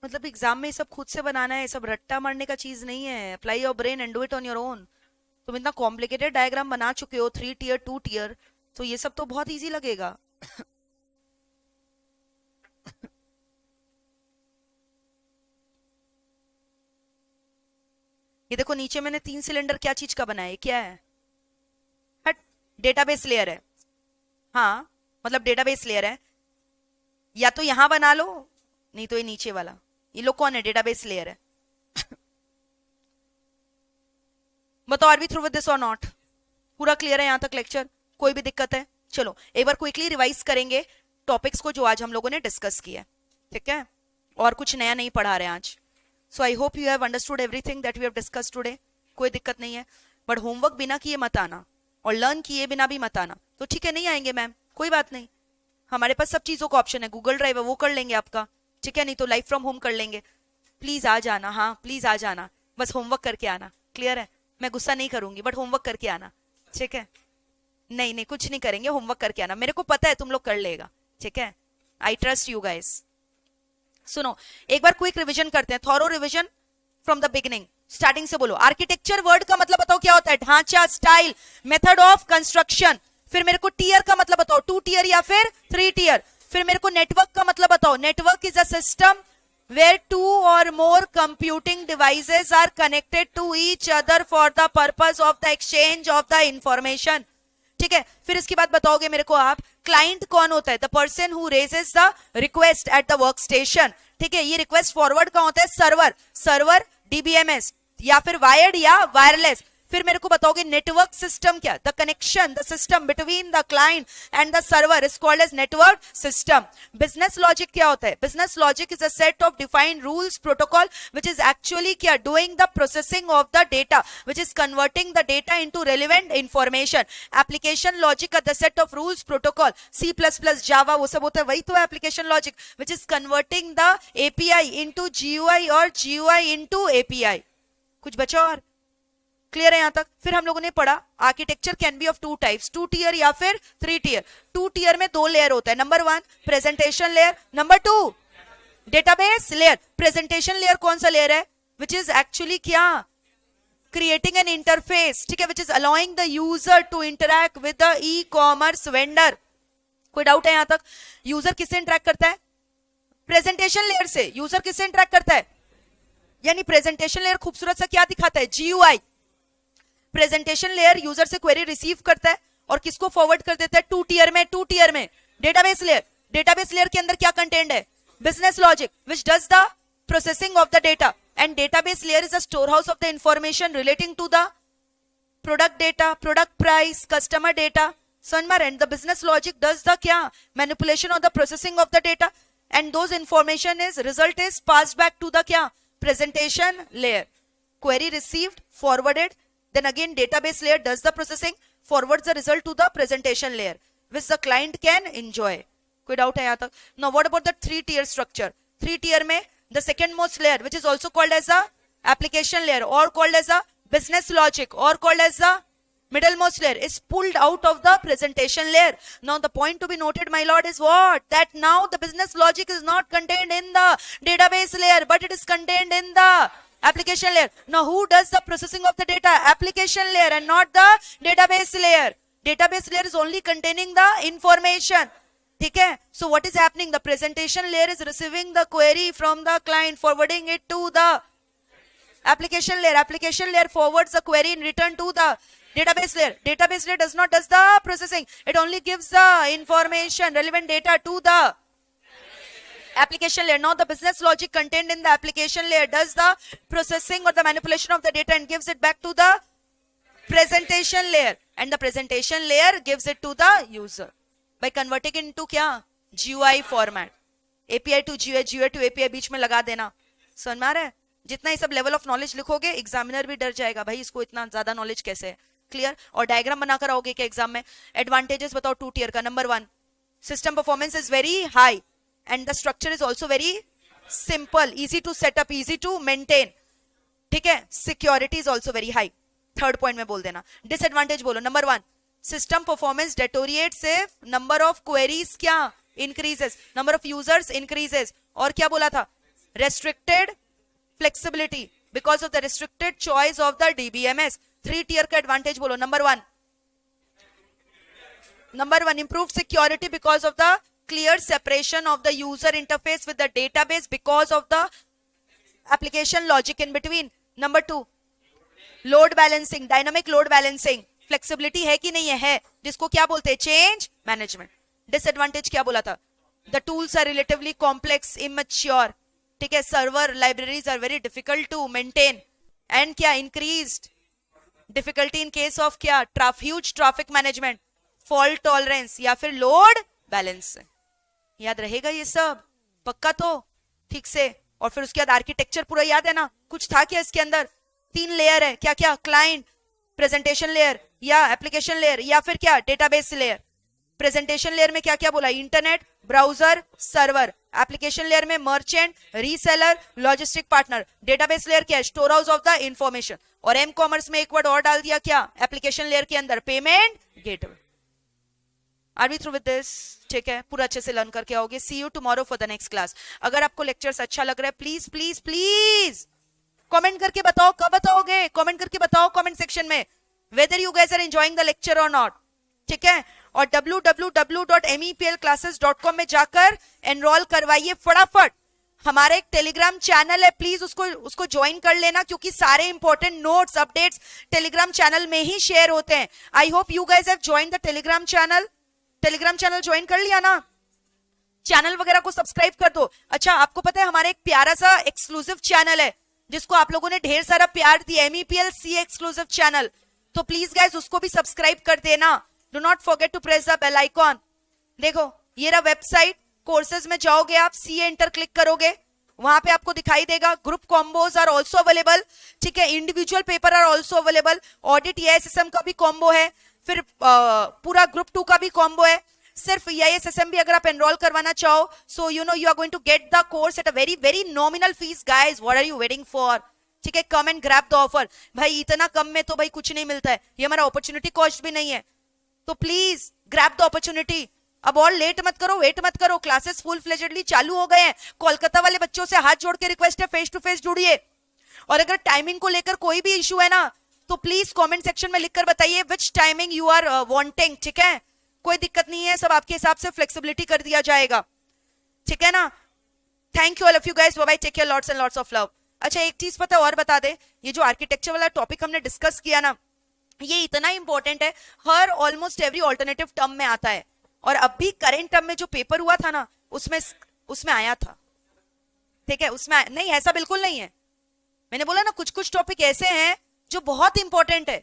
मतलब एग्जाम में ये सब खुद से बनाना है, ये सब रट्टा मारने का चीज नहीं है। Apply your brain and do it on your own. तुम इतना कॉम्प्लिकेटेड डायग्राम बना चुके हो, 3 टियर 2 टियर, तो ये सब तो बहुत इजी लगेगा। ये देखो नीचे मैंने 3 सिलेंडर क्या चीज का बनाया है, क्या है? हट, डेटाबेस लेयर है। हाँ मतलब डेटाबेस लेयर है, या तो यहां बना लो, नहीं तो ये नीचे वाला। ये लोग कौन है? डेटाबेस लेयर है। बताओ, are we through with this or not? पूरा क्लियर है यहां तक लेक्चर? कोई भी दिक्कत है? चलो एक बार क्विकली रिवाइज करेंगे टॉपिक्स को जो आज हम लोगों ने डिस्कस किया, ठीक है? और कुछ नया नहीं पढ़ा रहे हैं आज। So I hope you have understood everything that we have discuss today. कोई दिक्कत नहीं है, बट होमवर्क बिना किए मत आना और लर्न किए बिना भी मत आना। तो ठीक है, नहीं आएंगे मैम, कोई बात नहीं, हमारे पास सब चीजों का ऑप्शन है। गूगल ड्राइव है, वो कर लेंगे आपका, ठीक है? नहीं तो लाइव फ्रॉम होम कर लेंगे। प्लीज आ जाना, हाँ प्लीज आ जाना, बस होमवर्क करके आना। क्लियर है? मैं गुस्सा नहीं करूंगी, बट होमवर्क करके आना, ठीक है? नहीं नहीं, कुछ नहीं करेंगे, होमवर्क करके आना। मेरे को पता है तुम लोग कर लेगा, ठीक है? I trust you guys. सुनो, एक बार क्विक रिवीजन करते हैं, thorough revision from the beginning. Starting से बोलो। आर्किटेक्चर वर्ड का मतलब बताओ क्या होता है? ढांचा, स्टाइल, मेथड ऑफ कंस्ट्रक्शन। फिर मेरे को टीयर का मतलब बताओ, 2 टियर या फिर 3 टियर। फिर मेरे को नेटवर्क का मतलब बताओ। Network is a system where 2 or more computing devices are connected to each other for the purpose of the exchange of the information। ठीक है? फिर इसके बाद बताओगे मेरे को आप, क्लाइंट कौन होता है? The person who raises the request at the work station. ठीक है? ये रिक्वेस्ट फॉरवर्ड का होता है सर्वर, सर्वर डीबीएमएस या फिर वायर्ड या वायरलेस। फिर मेरे को बताओगे नेटवर्क सिस्टम क्या? The connection, the system between the client and the server is called as network system. Business logic क्या होता है? Business logic is a set of defined rules protocol which is actually क्या? Doing the processing of the data which is converting the data into relevant information. Application logic the set of rules protocol, C++, Java, वो सब होता है, वही तो है application logic, which is converting the API into GUI और जीयूआई इनटू एपीआई। कुछ बचा और? क्लियर है यहां तक? फिर हम लोगों ने पढ़ा architecture can be of 2 types, 2 tier या फिर 3 टियर। 2 टियर में 2 लेयर होता है। Number 1 presentation layer, number 2 database layer. Presentation layer कौन सा लेयर है? विच इज एक्चुअली क्या? क्रिएटिंग एन इंटरफेस, ठीक है, which is allowing the user to interact with the E commerce vendor. कोई डाउट है यहां तक? यूजर किससे इंटरैक्ट करता है? प्रेजेंटेशन लेयर से। यूजर किससे इंटरैक्ट करता है? यानी प्रेजेंटेशन लेयर खूबसूरत सा क्या दिखाता है? जीयूआई। प्रेजेंटेशन लेयर यूजर से क्वेरी रिसीव करता है और किसको फॉरवर्ड कर देता है? 2 टियर में। 2 टियर में डेटाबेस लेयर। डेटाबेस लेयर के अंदर क्या कंटेंट है? Business logic which does the processing of the data, and database layer is a store house of the information relating to the product data, product price, customer data. समझ में? And the business logic does the क्या? Manipulation of the processing of the data, and those information is result is passed back to the क्या? Presentation layer. Query received, forwarded, then again database layer does the processing, forwards the result to the presentation layer which the client can enjoy। कोई डाउट है यहाँ तक? now what about the 3 tier structure? 3 tier में the second most layer which is also called as a application layer or called as a business logic or called as the middle most layer is pulled out of the presentation layer। now the point to be noted my lord is what? that now the business logic is not contained in the database layer but it is contained in the application layer। now who does the processing of the data? Application layer and not the database layer। database layer is only containing the information ठीक है. So what is happening? The presentation layer is receiving the query from the client, forwarding it to the application layer. Application layer forwards the query in return to the database layer. Database layer does the processing. It only gives the information, relevant data to the application layer. Now the business logic contained in the application layer does the processing or the manipulation of the data and gives it back to the presentation layer, and the presentation layer gives it to the user by converting it into क्या GUI format. API to GUI, GUI to API बीच में लगा देना. समझ में आ रहा है? जितना ये सब लेवल ऑफ नॉलेज लिखोगे एग्जामिनर भी डर जाएगा, भाई इसको इतना ज्यादा नॉलेज कैसे है. क्लियर. और डायग्राम बनाकर आओगे क्या एग्जाम में. एडवांटेजेस बताओ 2 टियर का. Number 1, system performance is very high and the structure is also very simple, easy to set up, easy to maintain. ठीक है. Security is also very high. Third point में बोल देना. डिसएडवांटेज बोलो. Number 1, system performance deteriorates if number of queries क्या increases, number of users increases. और क्या बोला था? restricted flexibility because of the restricted choice of the DBMS. 3 tier का एडवांटेज बोलो. Number 1, improved security because of the clear separation of the user interface with the database because of the application logic in between. Number 2, load balancing, dynamic load balancing. Flexibility है कि नहीं है, जिसको क्या बोलते हैं? change management. Disadvantage क्या बोला था? The tools are relatively complex, immature. ठीक है. Server libraries are very difficult to maintain. And क्या? Increased difficulty in case of क्या? Huge traffic management, fault tolerance या फिर load balance. याद रहेगा ये सब? पक्का तो? ठीक से. और फिर उसके बाद आर्किटेक्चर पूरा याद है ना? कुछ था क्या इसके अंदर? 3 लेयर है. क्या क्या? क्लाइंट, प्रेजेंटेशन लेयर या एप्लीकेशन लेयर या फिर क्या? Database layer. प्रेजेंटेशन लेयर में क्या क्या बोला? Internet, browser, server. Application layer में merchant, reseller, logistic partner. Database layer क्या है? Store house of the information. और एम कॉमर्स में एक वर्ड और डाल दिया क्या? एप्लीकेशन लेयर के अंदर payment gateway. Are we through with this? ठीक है. पूरा अच्छे से लर्न करके आओगे. See you tomorrow for the next class. अगर आपको लेक्चर्स अच्छा लग रहा है प्लीज प्लीज प्लीज कमेंट करके बताओ. कब बताओगे? कमेंट करके बताओ कमेंट सेक्शन में whether you guys are enjoying the lecture or not. ठीक है. और www.meplclasses.com में जाकर एनरोल करवाइए फटाफट. हमारा एक टेलीग्राम चैनल है, प्लीज उसको ज्वाइन कर लेना, क्योंकि सारे important notes updates Telegram channel में ही शेयर होते हैं. आई hope you guys have joined the Telegram channel. Telegram channel join कर लिया ना? चैनल वगैरह को सब्सक्राइब कर दो. अच्छा, आपको पता है हमारा एक प्यारा सा एक्सक्लूसिव चैनल है जिसको आप लोगों ने ढेर सारा प्यार दिया, MEPL CA एक्सक्लूसिव चैनल. तो प्लीज गाइज उसको भी सब्सक्राइब कर देना. Do not forget to press the bell icon. देखो ये रहा वेबसाइट. कोर्सेज में जाओगे आप, CA इंटर क्लिक करोगे, वहां पे आपको दिखाई देगा group combos are also available. ठीक है. Individual paper are also available. Audit EISSM का भी कॉम्बो है, फिर पूरा ग्रुप 2 का भी कॉम्बो है. सिर्फ EISSM भी अगर आप एनरोल करवाना चाहो, so you know you are going to get the course at a very very nominal fees. Guys, what are you waiting for? ठीक है. Come and grab the offer. भाई इतना कम में तो भाई कुछ नहीं मिलता है. ये हमारा अपॉर्चुनिटी कॉस्ट भी नहीं है. तो प्लीज ग्रैब द अपॉर्चुनिटी. अब और लेट मत करो, वेट मत करो. क्लासेस फुल फ्लेजेडली चालू हो गए हैं. कोलकाता वाले बच्चों से हाथ जोड़ के रिक्वेस्ट है, फेस टू फेस जुड़िए. और अगर टाइमिंग को लेकर कोई भी इशू है ना, तो प्लीज कमेंट सेक्शन में लिखकर बताइए विच टाइमिंग यू आर वांटिंग. ठीक है. कोई दिक्कत नहीं है, सब आपके हिसाब से फ्लेक्सिबिलिटी कर दिया जाएगा. ठीक है ना? Thank you all of you guys. Bye bye. Take care. Lots and lots of love. अच्छा, एक चीज पता और बता दे, ये जो आर्किटेक्चर वाला टॉपिक हमने डिस्कस किया ना, ये इतना इंपॉर्टेंट है. हर ऑलमोस्ट एवरी ऑल्टरनेटिव टर्म में आता है. और अभी करेंट टर्म में जो पेपर हुआ था ना, उसमें आया था. ठीक है. उसमें नहीं, ऐसा बिल्कुल नहीं है. मैंने बोला ना, कुछ कुछ टॉपिक ऐसे हैं जो बहुत इंपॉर्टेंट है.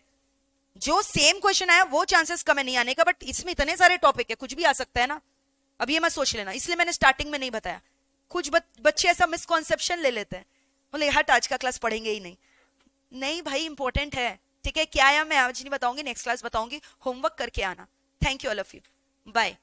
जो सेम क्वेश्चन आया वो चांसेस कम है नहीं आने का, बट इसमें इतने सारे टॉपिक है, कुछ भी आ सकता है ना. अब ये मत सोच लेना, इसलिए मैंने स्टार्टिंग में नहीं बताया. कुछ बच्चे ऐसा मिसकॉन्सेप्शन ले लेते हैं, बोले हट आज का क्लास पढ़ेंगे ही नहीं. नहीं भाई, इंपॉर्टेंट है. ठीक है. क्या आया मैं आज नहीं बताऊंगी, नेक्स्ट क्लास बताऊंगी. होमवर्क करके आना. Thank you all of you. Bye.